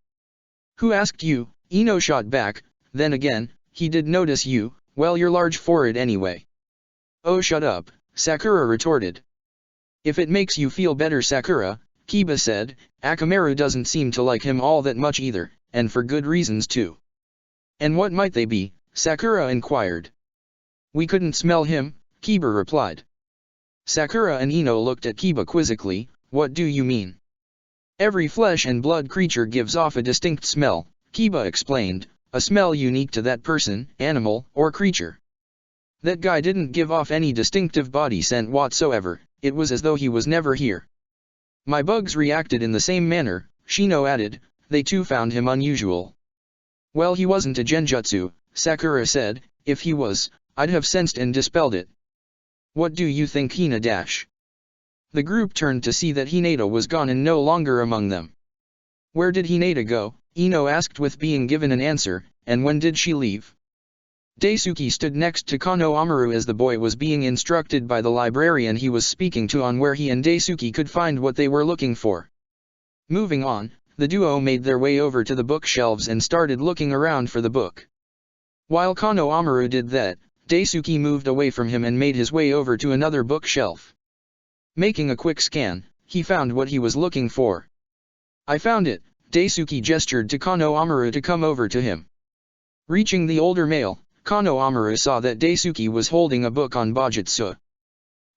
Who asked you? Ino shot back, then again, he did notice you, well you're large for it anyway. Oh shut up, Sakura retorted. If it makes you feel better Sakura, Kiba said, Akamaru doesn't seem to like him all that much either, and for good reasons too. And what might they be? Sakura inquired. We couldn't smell him, Kiba replied. Sakura and Ino looked at Kiba quizzically, what do you mean? Every flesh and blood creature gives off a distinct smell, Kiba explained, a smell unique to that person, animal, or creature. That guy didn't give off any distinctive body scent whatsoever, it was as though he was never here. My bugs reacted in the same manner, Shino added, they too found him unusual. Well he wasn't a genjutsu, Sakura said, if he was, I'd have sensed and dispelled it. What do you think Hina dash? The group turned to see that Hinata was gone and no longer among them. Where did Hinata go? Ino asked with being given an answer, and when did she leave? Daisuke stood next to Kano Amaru as the boy was being instructed by the librarian he was speaking to on where he and Daisuke could find what they were looking for. Moving on, The duo made their way over to the bookshelves and started looking around for the book. While Kano Amaru did that, Daisuke moved away from him and made his way over to another bookshelf. Making a quick scan, he found what he was looking for. "I found it," Daisuke gestured to Kano Amaru to come over to him. Reaching the older male, Kano Amaru saw that Daisuke was holding a book on Bojutsu.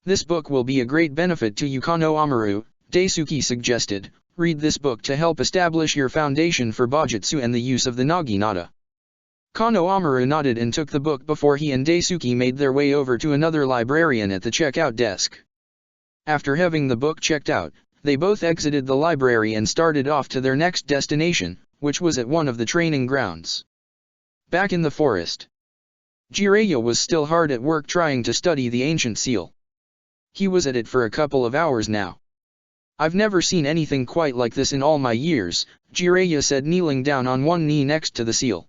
"This book will be a great benefit to you, Kano Amaru," Daisuke suggested. "Read this book to help establish your foundation for Bojutsu and the use of the Naginata." Kano Amaru nodded and took the book before he and Daisuke made their way over to another librarian at the checkout desk. After having the book checked out, they both exited the library and started off to their next destination, which was at one of the training grounds. Back in the forest, Jiraiya was still hard at work trying to study the ancient seal. He was at it for a couple of hours now. "I've never seen anything quite like this in all my years," Jiraiya said, kneeling down on one knee next to the seal.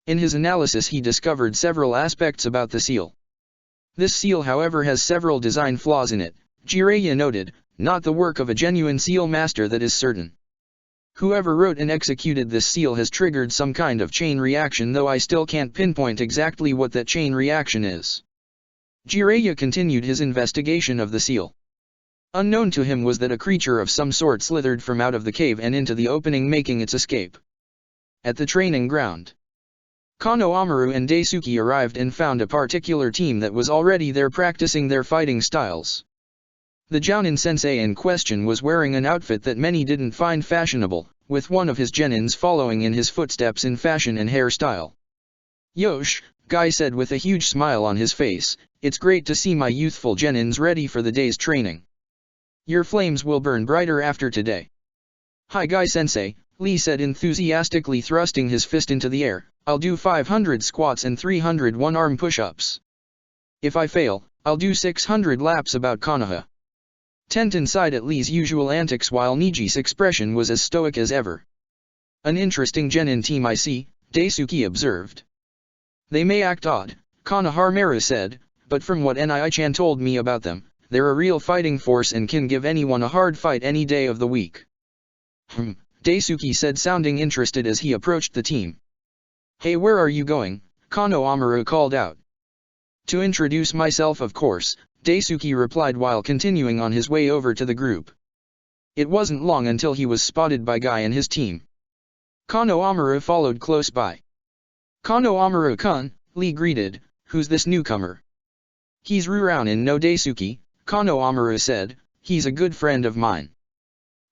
In his analysis he discovered several aspects about the seal. "This seal, however, has several design flaws in it," Jiraiya noted. "Not the work of a genuine seal master, that is certain. Whoever wrote and executed this seal has triggered some kind of chain reaction, though I still can't pinpoint exactly what that chain reaction is." Jiraiya continued his investigation of the seal. Unknown to him was that a creature of some sort slithered from out of the cave and into the opening, making its escape. At the training ground, Kano Amaru and Daisuke arrived and found a particular team that was already there practicing their fighting styles. The Jounin sensei in question was wearing an outfit that many didn't find fashionable, with one of his genins following in his footsteps in fashion and hairstyle. "Yosh," Guy said with a huge smile on his face, "it's great to see my youthful genins ready for the day's training. Your flames will burn brighter after today." "Hi Guy sensei," Lee said enthusiastically, thrusting his fist into the air. "I'll do 500 squats and 300 one-arm push-ups. If I fail, I'll do 600 laps about Konoha." Tenten sighed at Lee's usual antics while Niji's expression was as stoic as ever. "An interesting genin team I see," Daisuke observed. "They may act odd," Konohamaru said, "but from what Nii-chan told me about them, they're a real fighting force and can give anyone a hard fight any day of the week." Daisuke said, sounding interested as he approached the team. "Hey, where are you going?" Kano Amaru called out. "To introduce myself, of course," Daisuke replied while continuing on his way over to the group. It wasn't long until he was spotted by Guy and his team. Kano Amaru followed close by. "Kano Amaru-kun," Lee greeted, "who's this newcomer?" "He's Rurounin no Daisuke," Kano Amaru said, "he's a good friend of mine."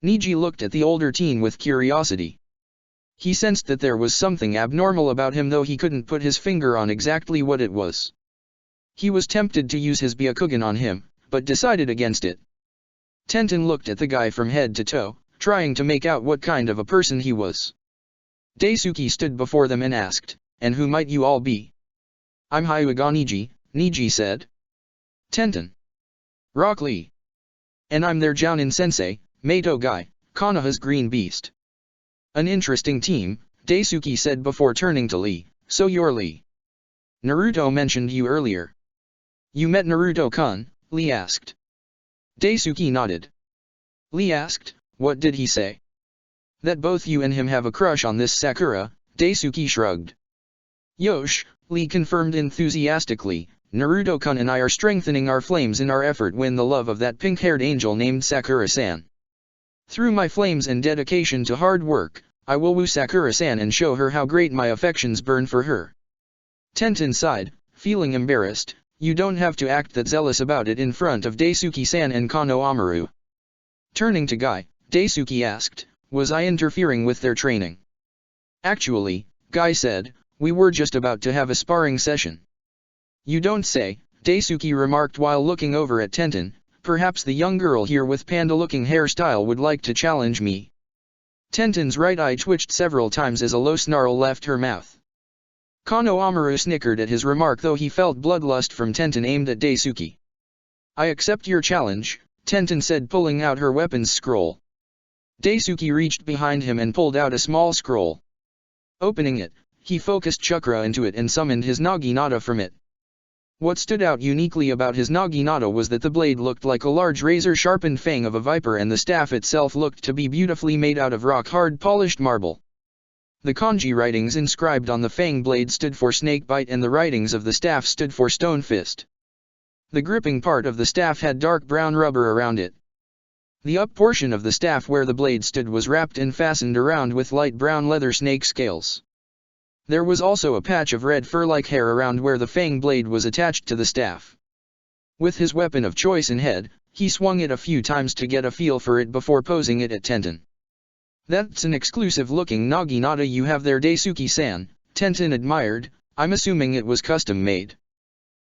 Niji looked at the older teen with curiosity. He sensed that there was something abnormal about him, though he couldn't put his finger on exactly what it was. He was tempted to use his Byakugan on him, but decided against it. Tenten looked at the guy from head to toe, trying to make out what kind of a person he was. Daisuke stood before them and asked, "And who might you all be?" "I'm Hyuga Niji," Niji said. "Tenten." "Rock Lee." "And I'm their Jounin sensei, Mato Guy, Konoha's green beast." "An interesting team," Daisuke said before turning to Lee. "So you're Lee. Naruto mentioned you earlier." "You met Naruto-kun?" Lee asked. Daisuke nodded. Lee asked, "What did he say?" "That both you and him have a crush on this Sakura," Daisuke shrugged. "Yosh," Lee confirmed enthusiastically, "Naruto-kun and I are strengthening our flames in our effort win the love of that pink-haired angel named Sakura-san. Through my flames and dedication to hard work, I will woo Sakura-san and show her how great my affections burn for her." Tenten sighed, feeling embarrassed. "You don't have to act that zealous about it in front of Daisuke-san and Kano Amaru." Turning to Guy, Daisuke asked, "Was I interfering with their training?" "Actually," Guy said, "we were just about to have a sparring session." "You don't say," Daisuke remarked while looking over at Tenten. "Perhaps the young girl here with panda-looking hairstyle would like to challenge me." Tenten's right eye twitched several times as a low snarl left her mouth. Kano Amaru snickered at his remark, though he felt bloodlust from Tenten aimed at Daisuke. "I accept your challenge," Tenten said, pulling out her weapons scroll. Daisuke reached behind him and pulled out a small scroll. Opening it, he focused chakra into it and summoned his Naginata from it. What stood out uniquely about his naginata was that the blade looked like a large razor-sharpened fang of a viper and the staff itself looked to be beautifully made out of rock-hard polished marble. The kanji writings inscribed on the fang blade stood for snake bite and the writings of the staff stood for stone fist. The gripping part of the staff had dark brown rubber around it. The up portion of the staff where the blade stood was wrapped and fastened around with light brown leather snake scales. There was also a patch of red fur-like hair around where the fang blade was attached to the staff. With his weapon of choice in head, he swung it a few times to get a feel for it before posing it at Tenten. "That's an exclusive-looking naginata you have there, Daisuke-san," Tenten admired. "I'm assuming it was custom-made."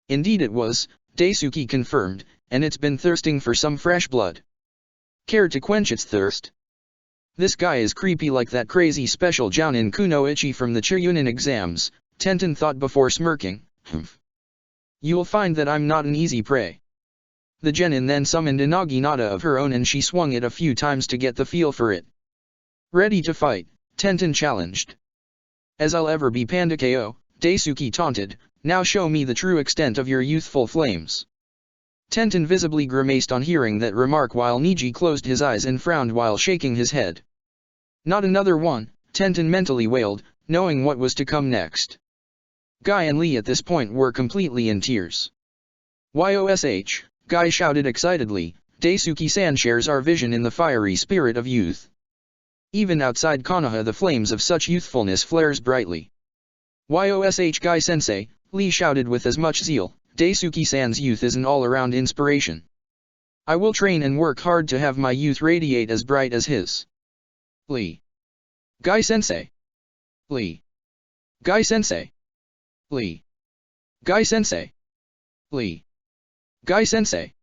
"Indeed it was," Daisuke confirmed, "and it's been thirsting for some fresh blood." "Care to quench its thirst?" "This guy is creepy like that crazy special Jounin Kunoichi from the Chiryunin exams," Tenten thought before smirking. "Humph. You'll find that I'm not an easy prey." The genin then summoned a naginata of her own and she swung it a few times to get the feel for it. "Ready to fight?" Tenten challenged. "As I'll ever be, Panda KO," Daisuke taunted. "Now show me the true extent of your youthful flames." Tenten visibly grimaced on hearing that remark while Niji closed his eyes and frowned while shaking his head. "Not another one," Tenten mentally wailed, knowing what was to come next. Guy and Lee at this point were completely in tears. "Yosh!" Guy shouted excitedly, "Daisuke-san shares our vision in the fiery spirit of youth. Even outside Konoha the flames of such youthfulness flares brightly." "Yosh Guy-sensei," Lee shouted with as much zeal, "Daisuke-san's youth is an all-around inspiration. I will train and work hard to have my youth radiate as bright as his." "Lee. Guy-sensei. Lee. Guy-sensei. Lee. Guy-sensei. Lee. Guy-sensei."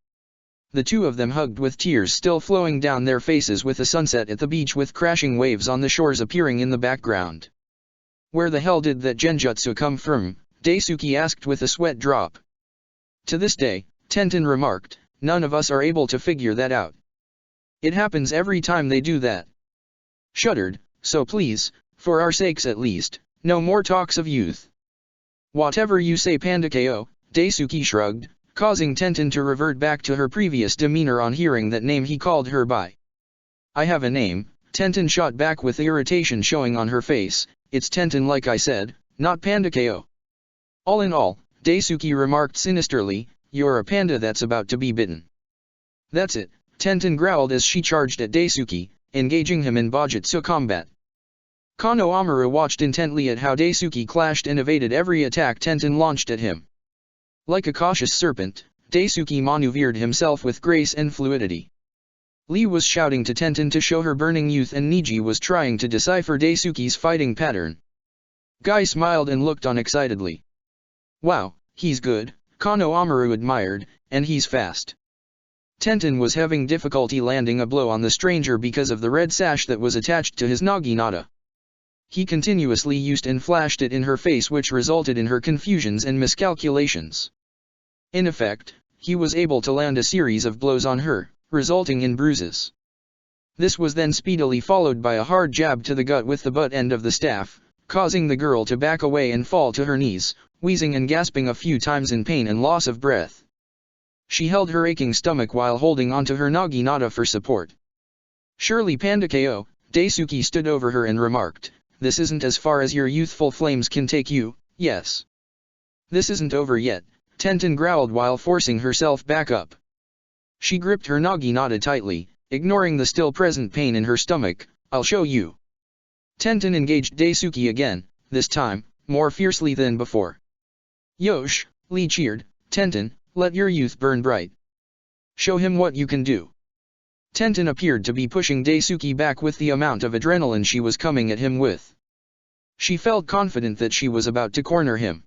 The two of them hugged with tears still flowing down their faces with the sunset at the beach with crashing waves on the shores appearing in the background. "Where the hell did that genjutsu come from?" Daisuke asked with a sweat drop. "To this day," Tenten remarked, "none of us are able to figure that out. It happens every time they do that." Shuddered, "So please, for our sakes at least, no more talks of youth." "Whatever you say, Panda KO," Daisuke shrugged, causing Tenten to revert back to her previous demeanor on hearing that name he called her by. "I have a name," Tenten shot back with irritation showing on her face. "It's Tenten like I said, not Panda KO." "All in all," Daisuke remarked sinisterly, "you're a panda that's about to be bitten." "That's it," Tenten growled as she charged at Daisuke, engaging him in Bojutsu combat. Kano Amaru watched intently at how Daisuke clashed and evaded every attack Tenten launched at him. Like a cautious serpent, Daisuke maneuvered himself with grace and fluidity. Lee was shouting to Tenten to show her burning youth and Niji was trying to decipher Daisuke's fighting pattern. Guy smiled and looked on excitedly. "Wow, he's good," Kano Amaru admired, "and he's fast." Tenten was having difficulty landing a blow on the stranger because of the red sash that was attached to his naginata. He continuously used and flashed it in her face which resulted in her confusions and miscalculations. In effect, he was able to land a series of blows on her, resulting in bruises. This was then speedily followed by a hard jab to the gut with the butt end of the staff, causing the girl to back away and fall to her knees, wheezing and gasping a few times in pain and loss of breath. She held her aching stomach while holding onto her naginata for support. "Surely Panda KO," Daisuke stood over her and remarked, "this isn't as far as your youthful flames can take you, yes?" "This isn't over yet," Tenten growled while forcing herself back up. She gripped her naginata tightly, ignoring the still present pain in her stomach. "I'll show you." Tenten engaged Daisuke again, this time, more fiercely than before. "Yosh!" Lee cheered, "Tenten, let your youth burn bright. Show him what you can do." Tenten appeared to be pushing Daisuke back with the amount of adrenaline she was coming at him with. She felt confident that she was about to corner him.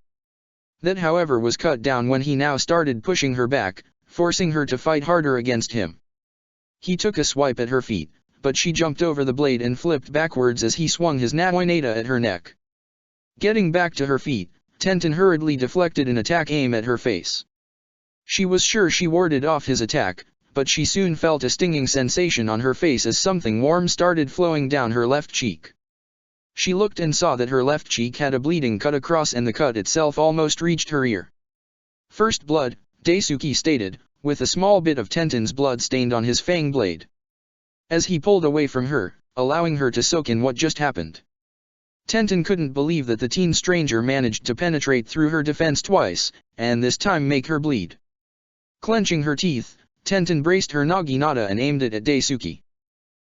That however was cut down when he now started pushing her back, forcing her to fight harder against him. He took a swipe at her feet, but she jumped over the blade and flipped backwards as he swung his naginata at her neck. Getting back to her feet, Tenten hurriedly deflected an attack aim at her face. She was sure she warded off his attack, but she soon felt a stinging sensation on her face as something warm started flowing down her left cheek. She looked and saw that her left cheek had a bleeding cut across and the cut itself almost reached her ear. First blood, Daisuke stated, with a small bit of Tenten's blood stained on his fang blade. As he pulled away from her, allowing her to soak in what just happened. Tenten couldn't believe that the teen stranger managed to penetrate through her defense twice, and this time make her bleed. Clenching her teeth, Tenten braced her naginata and aimed it at Daisuke.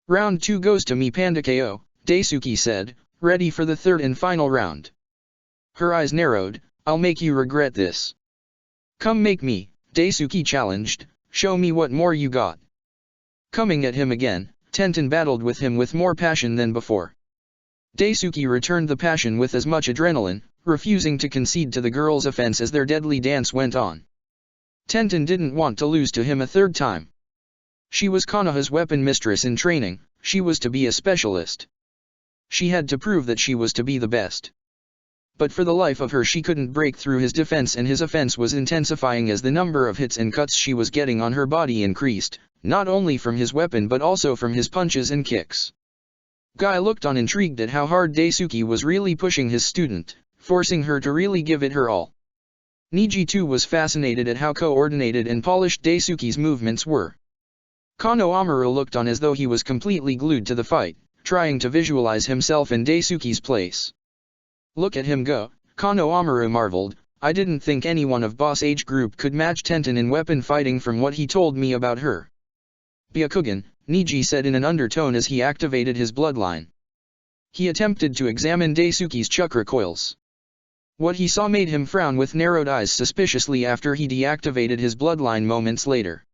Round 2 goes to me Panda KO, Daisuke said, ready for the third and final round. Her eyes narrowed, I'll make you regret this. Come make me, Daisuke challenged, show me what more you got. Coming at him again, Tenten battled with him with more passion than before. Daisuke returned the passion with as much adrenaline, refusing to concede to the girl's offense as their deadly dance went on. Tenten didn't want to lose to him a third time. She was Konoha's weapon mistress in training, she was to be a specialist. She had to prove that she was to be the best. But for the life of her she couldn't break through his defense, and his offense was intensifying as the number of hits and cuts she was getting on her body increased, not only from his weapon but also from his punches and kicks. Guy looked on intrigued at how hard Daisuke was really pushing his student, forcing her to really give it her all. Niji too was fascinated at how coordinated and polished Daisuke's movements were. Kano Amaru looked on as though he was completely glued to the fight, trying to visualize himself in Daisuke's place. Look at him go, Kano Amaru marveled, I didn't think anyone of boss age group could match Tenten in weapon fighting from what he told me about her. Byakugan, Niji said in an undertone as he activated his bloodline. He attempted to examine Daisuke's chakra coils. What he saw made him frown with narrowed eyes suspiciously after he deactivated his bloodline moments later.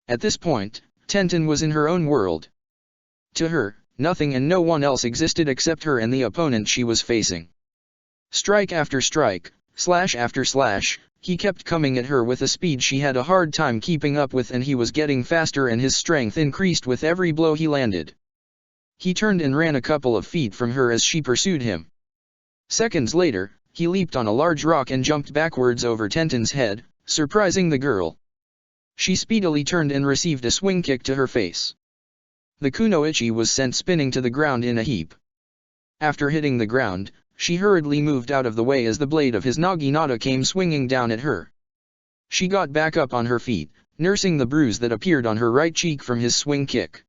At this point, Tenten was in her own world. To her, nothing and no one else existed except her and the opponent she was facing. Strike after strike, slash after slash, he kept coming at her with a speed she had a hard time keeping up with, and he was getting faster and his strength increased with every blow he landed. He turned and ran a couple of feet from her as she pursued him. Seconds later, he leaped on a large rock and jumped backwards over Tenten's head, surprising the girl. She speedily turned and received a swing kick to her face. The kunoichi was sent spinning to the ground in a heap. After hitting the ground, she hurriedly moved out of the way as the blade of his naginata came swinging down at her. She got back up on her feet, nursing the bruise that appeared on her right cheek from his swing kick.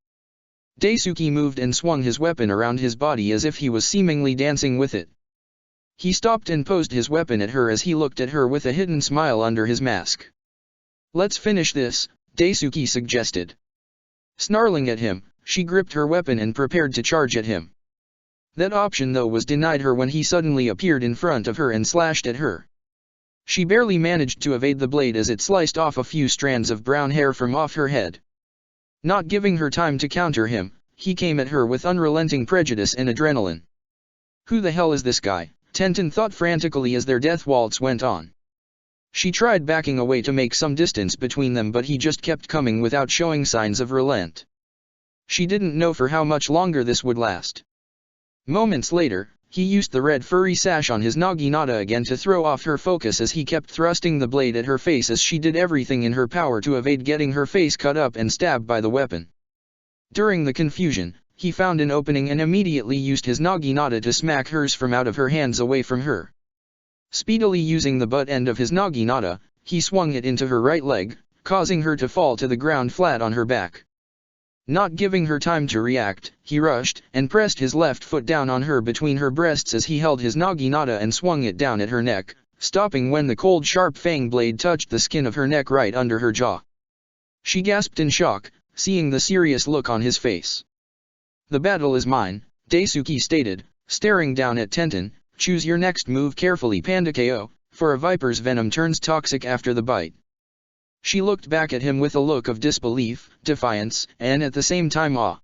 Daisuke moved and swung his weapon around his body as if he was seemingly dancing with it. He stopped and posed his weapon at her as he looked at her with a hidden smile under his mask. Let's finish this, Daisuke suggested. Snarling at him, she gripped her weapon and prepared to charge at him. That option though was denied her when he suddenly appeared in front of her and slashed at her. She barely managed to evade the blade as it sliced off a few strands of brown hair from off her head. Not giving her time to counter him, he came at her with unrelenting prejudice and adrenaline. Who the hell is this guy? Tenten thought frantically as their death waltz went on. She tried backing away to make some distance between them, but he just kept coming without showing signs of relent. She didn't know for how much longer this would last. Moments later, he used the red furry sash on his naginata again to throw off her focus as he kept thrusting the blade at her face as she did everything in her power to evade getting her face cut up and stabbed by the weapon. During the confusion, he found an opening and immediately used his naginata to smack hers from out of her hands away from her. Speedily using the butt end of his naginata, he swung it into her right leg, causing her to fall to the ground flat on her back. Not giving her time to react, he rushed and pressed his left foot down on her between her breasts as he held his naginata and swung it down at her neck, stopping when the cold sharp fang blade touched the skin of her neck right under her jaw. She gasped in shock, seeing the serious look on his face. The battle is mine, Daisuke stated, staring down at Tenten. Choose your next move carefully, Panda KO, for a viper's venom turns toxic after the bite. She looked back at him with a look of disbelief, defiance, and at the same time awe.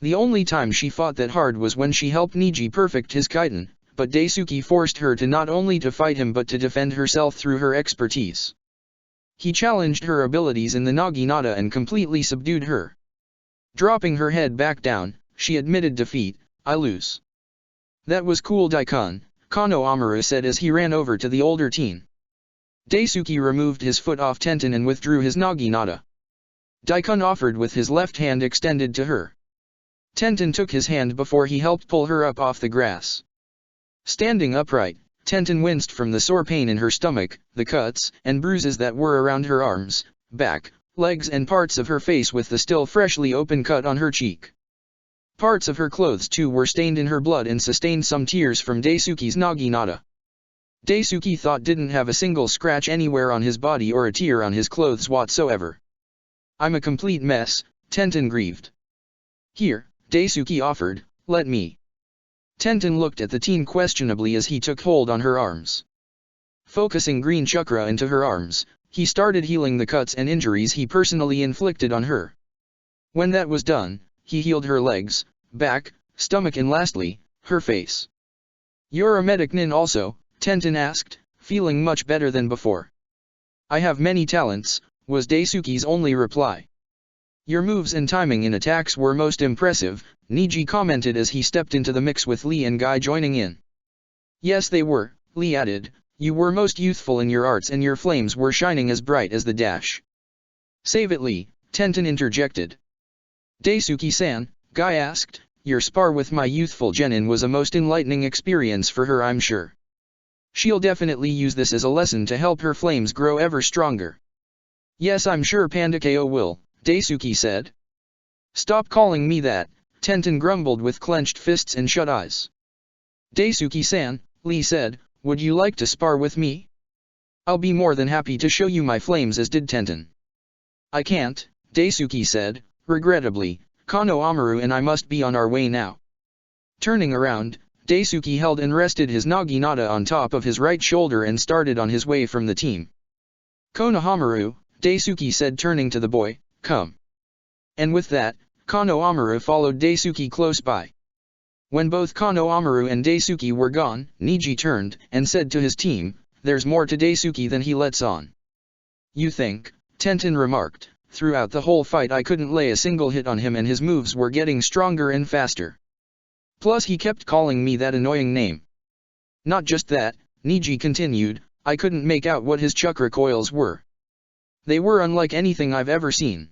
The only time she fought that hard was when she helped Niji perfect his kaiten, but Daisuke forced her to not only to fight him but to defend herself through her expertise. He challenged her abilities in the naginata and completely subdued her. Dropping her head back down, she admitted defeat. I lose. That was cool, Daikun, Kano Amaru said as he ran over to the older teen. Daisuke removed his foot off Tenten and withdrew his naginata. Daikun offered with his left hand extended to her. Tenten took his hand before he helped pull her up off the grass. Standing upright, Tenten winced from the sore pain in her stomach, the cuts and bruises that were around her arms, back, legs and parts of her face with the still freshly open cut on her cheek. Parts of her clothes too were stained in her blood and sustained some tears from Daisuke's naginata. Daisuke thought didn't have a single scratch anywhere on his body or a tear on his clothes whatsoever. I'm a complete mess, Tenten grieved. Here, Daisuke offered, let me. Tenten looked at the teen questionably as he took hold on her arms. Focusing green chakra into her arms, he started healing the cuts and injuries he personally inflicted on her. When that was done, he healed her legs, back, stomach and lastly, her face. You're a medic nin also, Tenten asked, feeling much better than before. I have many talents, was Daisuke's only reply. Your moves and timing in attacks were most impressive, Niji commented as he stepped into the mix with Lee and Guy joining in. Yes they were, Lee added, you were most youthful in your arts and your flames were shining as bright as the dash. Save it Lee, Tenten interjected. Daisuke-san, Guy asked, your spar with my youthful genin was a most enlightening experience for her I'm sure. She'll definitely use this as a lesson to help her flames grow ever stronger. Yes I'm sure Pandakeo will, Daisuke said. Stop calling me that, Tenten grumbled with clenched fists and shut eyes. Daisuke-san, Lee said, would you like to spar with me? I'll be more than happy to show you my flames as did Tenten. I can't, Daisuke said, regrettably, Kano Amaru and I must be on our way now. Turning around, Daisuke held and rested his naginata on top of his right shoulder and started on his way from the team. Konohamaru, Daisuke said turning to the boy, come. And with that, Kano Amaru followed Daisuke close by. When both Kano Amaru and Daisuke were gone, Niji turned and said to his team, there's more to Daisuke than he lets on. You think, Tenten remarked, throughout the whole fight I couldn't lay a single hit on him and his moves were getting stronger and faster. Plus he kept calling me that annoying name. Not just that, Niji continued, I couldn't make out what his chakra coils were. They were unlike anything I've ever seen.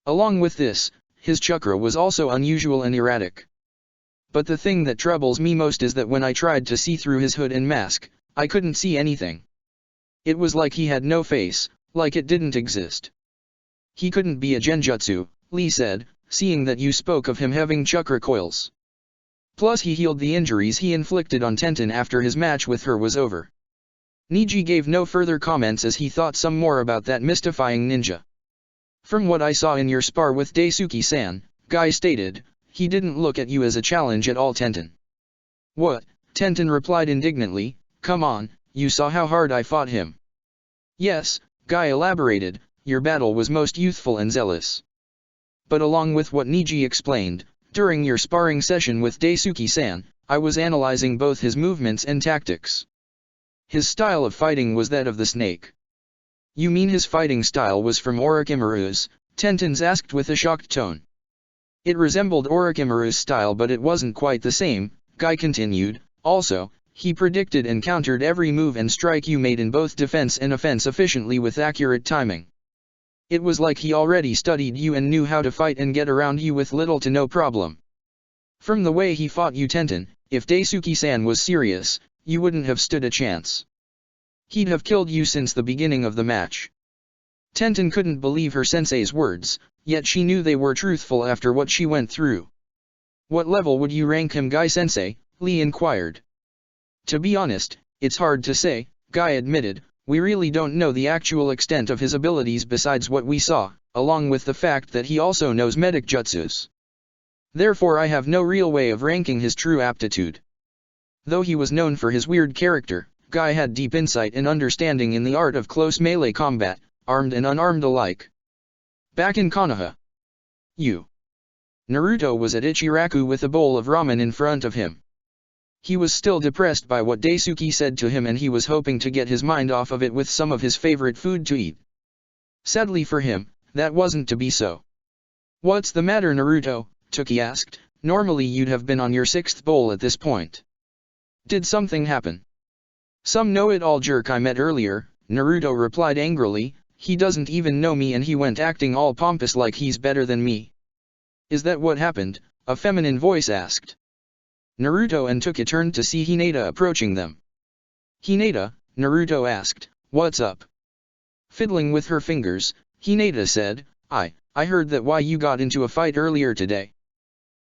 Along with this, his chakra was also unusual and erratic. But the thing that troubles me most is that when I tried to see through his hood and mask, I couldn't see anything. It was like he had no face, like it didn't exist. He couldn't be a genjutsu, Lee said, seeing that you spoke of him having chakra coils. Plus he healed the injuries he inflicted on Tenten after his match with her was over. Niji gave no further comments as he thought some more about that mystifying ninja. From what I saw in your spar with Daisuke-san, Guy stated, he didn't look at you as a challenge at all Tenten. What? Tenten replied indignantly, come on, you saw how hard I fought him. Yes, Guy elaborated, your battle was most youthful and zealous. But along with what Niji explained, during your sparring session with Daisuke-san, I was analyzing both his movements and tactics. His style of fighting was that of the snake. You mean his fighting style was from Orochimaru's? Tenten asked with a shocked tone. It resembled Orochimaru's style but it wasn't quite the same, Guy continued, also, he predicted and countered every move and strike you made in both defense and offense efficiently with accurate timing. It was like he already studied you and knew how to fight and get around you with little to no problem. From the way he fought you Tenten, if Daisuke-san was serious, you wouldn't have stood a chance. He'd have killed you since the beginning of the match. Tenten couldn't believe her sensei's words, yet she knew they were truthful after what she went through. What level would you rank him Guy-sensei? Lee inquired. To be honest, it's hard to say, Guy admitted, we really don't know the actual extent of his abilities besides what we saw, along with the fact that he also knows medic jutsus. Therefore I have no real way of ranking his true aptitude. Though he was known for his weird character, Guy had deep insight and understanding in the art of close melee combat, armed and unarmed alike. Back in Konoha. Naruto was at Ichiraku with a bowl of ramen in front of him. He was still depressed by what Daisuke said to him and he was hoping to get his mind off of it with some of his favorite food to eat. Sadly for him, that wasn't to be so. What's the matter Naruto? Toki asked, normally you'd have been on your 6th bowl at this point. Did something happen? Some know-it-all jerk I met earlier, Naruto replied angrily, he doesn't even know me and he went acting all pompous like he's better than me. Is that what happened? A feminine voice asked. Naruto and Toki turned to see Hinata approaching them. "Hinata," Naruto asked, "what's up?" Fiddling with her fingers, Hinata said, I heard that why you got into a fight earlier today."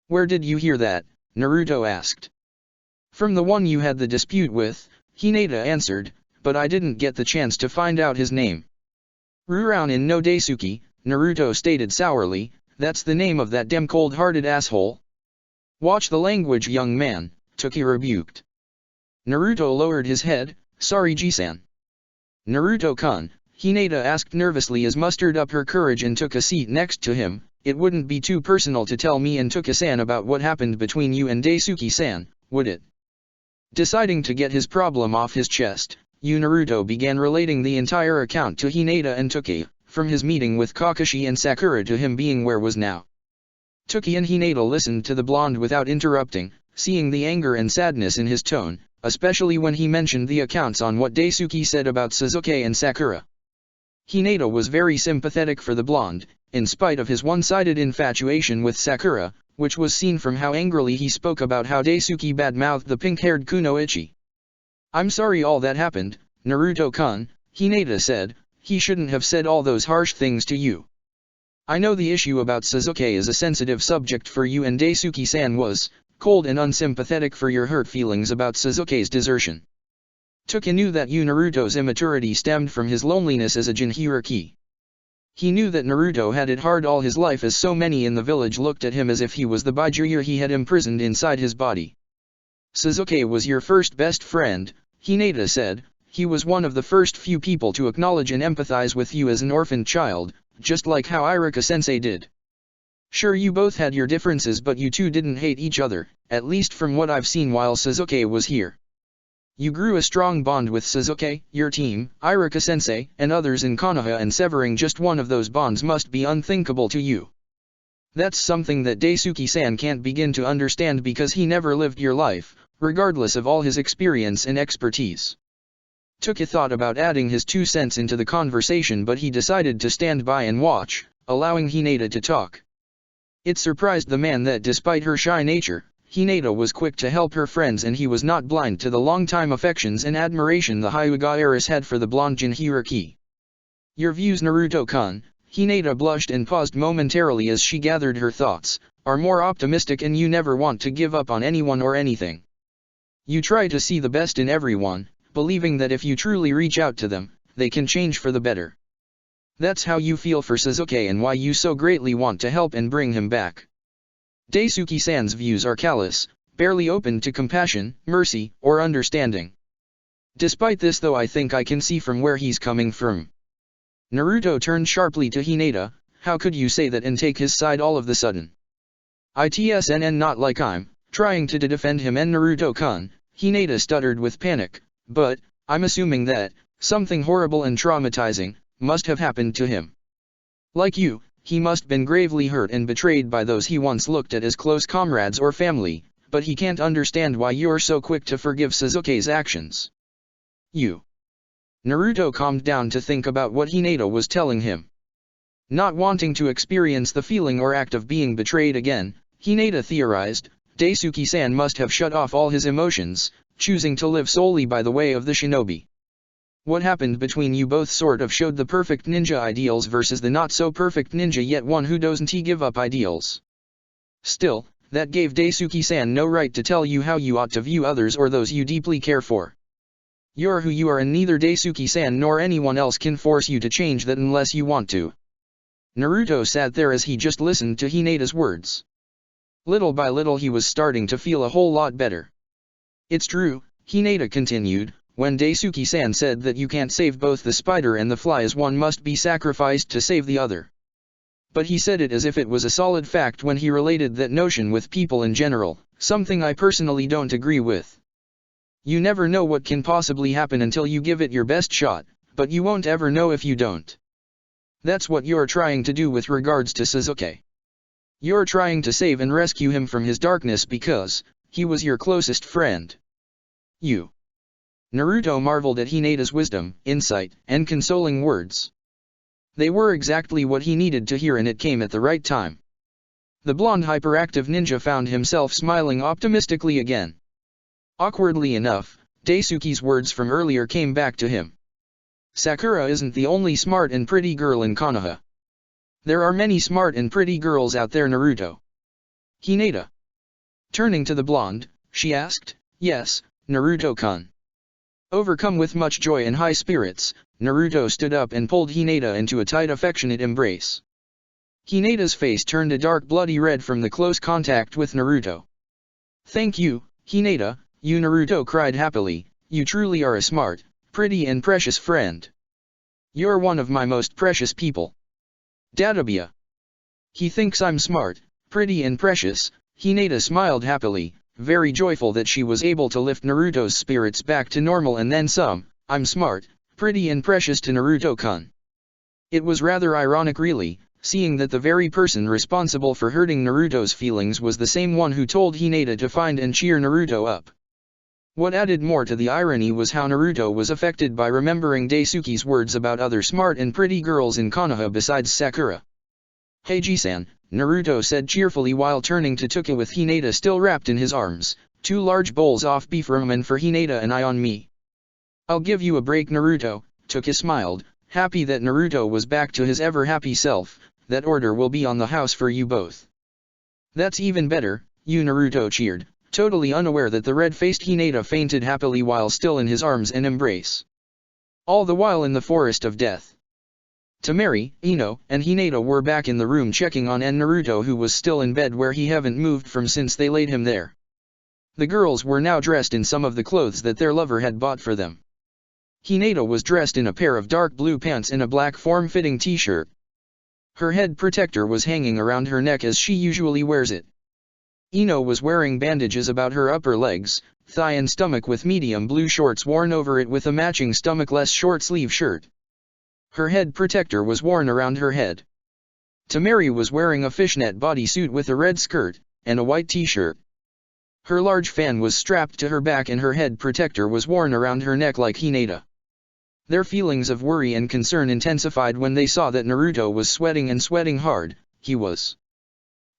"Where did you hear that?" Naruto asked. "From the one you had the dispute with," Hinata answered, "but I didn't get the chance to find out his name." "Rurouni no Daisuke," Naruto stated sourly, "that's the name of that damn cold-hearted asshole." "Watch the language, young man," Toki rebuked. Naruto lowered his head, "Sorry G-san." "Naruto-kun," Hinata asked nervously as mustered up her courage and took a seat next to him, "it wouldn't be too personal to tell me and Toki-san about what happened between you and Daisuke-san, would it?" Deciding to get his problem off his chest, Naruto began relating the entire account to Hinata and Toki, from his meeting with Kakashi and Sakura to him being where was now. Toki and Hinata listened to the blonde without interrupting, seeing the anger and sadness in his tone, especially when he mentioned the accounts on what Daisuke said about Sasuke and Sakura. Hinata was very sympathetic for the blonde, in spite of his one-sided infatuation with Sakura, which was seen from how angrily he spoke about how Daisuke bad-mouthed the pink-haired Kunoichi. "I'm sorry all that happened, Naruto-kun," Hinata said, "he shouldn't have said all those harsh things to you. I know the issue about Sasuke is a sensitive subject for you and Daisuke-san was cold and unsympathetic for your hurt feelings about Sasuke's desertion. Toki knew that Naruto's immaturity stemmed from his loneliness as a Jinchuriki. He knew that Naruto had it hard all his life as so many in the village looked at him as if he was the Byakuya he had imprisoned inside his body. Sasuke was your first best friend," Hinata said, "he was one of the first few people to acknowledge and empathize with you as an orphaned child, just like how Iruka-sensei did. Sure you both had your differences but you two didn't hate each other, at least from what I've seen while Sasuke was here. You grew a strong bond with Sasuke, your team, Iruka-sensei, and others in Konoha, and severing just one of those bonds must be unthinkable to you. That's something that Daisuke-san can't begin to understand because he never lived your life, regardless of all his experience and expertise." Toki thought about adding his 2 cents into the conversation but he decided to stand by and watch, allowing Hinata to talk. It surprised the man that despite her shy nature, Hinata was quick to help her friends and he was not blind to the long-time affections and admiration the Hyuga heiress had for the blonde Jinchuriki. "Your views, Naruto-kun," Hinata blushed and paused momentarily as she gathered her thoughts, "are more optimistic and you never want to give up on anyone or anything. You try to see the best in everyone, believing that if you truly reach out to them, they can change for the better. That's how you feel for Sasuke and why you so greatly want to help and bring him back. Daisuke-san's views are callous, barely open to compassion, mercy, or understanding. Despite this though I think I can see from where he's coming from." Naruto turned sharply to Hinata, "How could you say that and take his side all of the sudden? Itsnn not like I'm trying to defend him and Naruto-kun," Hinata stuttered with panic, "but, I'm assuming that, something horrible and traumatizing, must have happened to him. Like you, he must been gravely hurt and betrayed by those he once looked at as close comrades or family, but he can't understand why you're so quick to forgive Sasuke's actions. You." Naruto calmed down to think about what Hinata was telling him. Not wanting to experience the feeling or act of being betrayed again, Hinata theorized, Daisuke-san must have shut off all his emotions, choosing to live solely by the way of the shinobi. What happened between you both sort of showed the perfect ninja ideals versus the not-so-perfect ninja yet one who doesn't give up ideals. Still, that gave Daisuke-san no right to tell you how you ought to view others or those you deeply care for. You're who you are and neither Daisuke-san nor anyone else can force you to change that unless you want to." Naruto sat there as he just listened to Hinata's words. Little by little he was starting to feel a whole lot better. "It's true," Hinata continued, "when Daisuke-san said that you can't save both the spider and the fly as one must be sacrificed to save the other. But he said it as if it was a solid fact when he related that notion with people in general, something I personally don't agree with. You never know what can possibly happen until you give it your best shot, but you won't ever know if you don't. That's what you're trying to do with regards to Sasuke. You're trying to save and rescue him from his darkness because he was your closest friend. You." Naruto marveled at Hinata's wisdom, insight, and consoling words. They were exactly what he needed to hear and it came at the right time. The blonde hyperactive ninja found himself smiling optimistically again. Awkwardly enough, Daisuke's words from earlier came back to him. Sakura isn't the only smart and pretty girl in Konoha. There are many smart and pretty girls out there, Naruto. Hinata. Turning to the blonde, she asked, "Yes, Naruto-kun." Overcome with much joy and high spirits, Naruto stood up and pulled Hinata into a tight affectionate embrace. Hinata's face turned a dark bloody red from the close contact with Naruto. "Thank you, Hinata," Naruto cried happily, "you truly are a smart, pretty and precious friend. You're one of my most precious people." Dadabia. He thinks I'm smart, pretty and precious. Hinata smiled happily, very joyful that she was able to lift Naruto's spirits back to normal and then some. "I'm smart, pretty and precious to Naruto-kun." It was rather ironic really, seeing that the very person responsible for hurting Naruto's feelings was the same one who told Hinata to find and cheer Naruto up. What added more to the irony was how Naruto was affected by remembering Daisuke's words about other smart and pretty girls in Konoha besides Sakura. "Heiji-san," Naruto said cheerfully while turning to Tuka with Hinata still wrapped in his arms, "2 large bowls of beef ramen for Hinata and I on me." "I'll give you a break, Naruto," Tuka smiled, happy that Naruto was back to his ever-happy self. "That order will be on the house for you both." "That's even better," Naruto cheered, totally unaware that the red-faced Hinata fainted happily while still in his arms and embrace. All the while in the forest of death. Temari, Ino, and Hinata were back in the room checking on Naruto, who was still in bed where he haven't moved from since they laid him there. The girls were now dressed in some of the clothes that their lover had bought for them. Hinata was dressed in a pair of dark blue pants and a black form-fitting t-shirt. Her head protector was hanging around her neck as she usually wears it. Ino was wearing bandages about her upper legs, thigh and stomach with medium blue shorts worn over it with a matching stomach-less short-sleeve shirt. Her head protector was worn around her head. Temari was wearing a fishnet bodysuit with a red skirt, and a white t-shirt. Her large fan was strapped to her back and her head protector was worn around her neck like Hinata. Their feelings of worry and concern intensified when they saw that Naruto was sweating and sweating hard.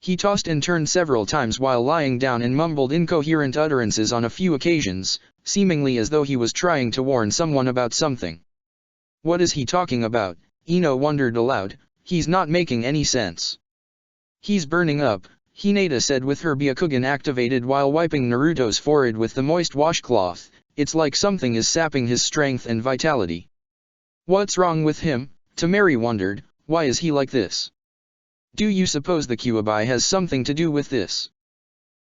He tossed and turned several times while lying down and mumbled incoherent utterances on a few occasions, seemingly as though he was trying to warn someone about something. "What is he talking about?" Ino wondered aloud. "He's not making any sense." "He's burning up," Hinata said with her Byakugan activated while wiping Naruto's forehead with the moist washcloth. "It's like something is sapping his strength and vitality." "What's wrong with him?" Temari wondered. "Why is he like this? Do you suppose the Kyuubi has something to do with this?"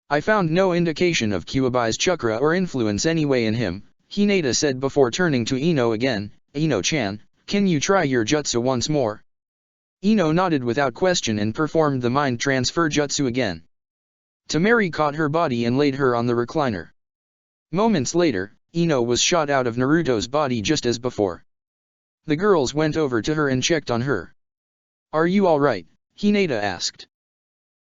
"I found no indication of Kyuubi's chakra or influence anyway in him," Hinata said before turning to Ino again. "Ino-chan, can you try your jutsu once more?" Ino nodded without question and performed the mind transfer jutsu again. Temari caught her body and laid her on the recliner. Moments later, Ino was shot out of Naruto's body just as before. The girls went over to her and checked on her. "Are you alright?" Hinata asked.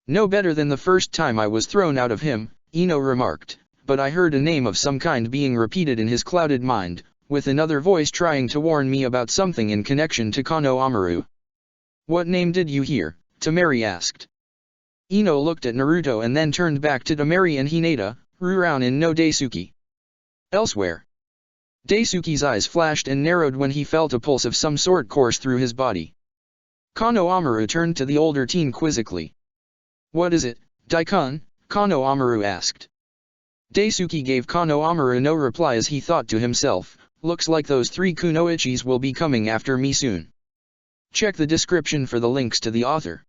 "No better than the first time I was thrown out of him," Ino remarked, "but I heard a name of some kind being repeated in his clouded mind, with another voice trying to warn me about something in connection to Kano Amaru." "What name did you hear?" Temari asked. Ino looked at Naruto and then turned back to Temari and Hinata. "Ruraunin no Daisuke." "Elsewhere." Daisuke's eyes flashed and narrowed when he felt a pulse of some sort course through his body. Kano Amaru turned to the older teen quizzically. "What is it, Daikun?" Kano Amaru asked. Daisuke gave Kano Amaru no reply as he thought to himself, "Looks like those 3 kunoichis will be coming after me soon." Check the description for the links to the author.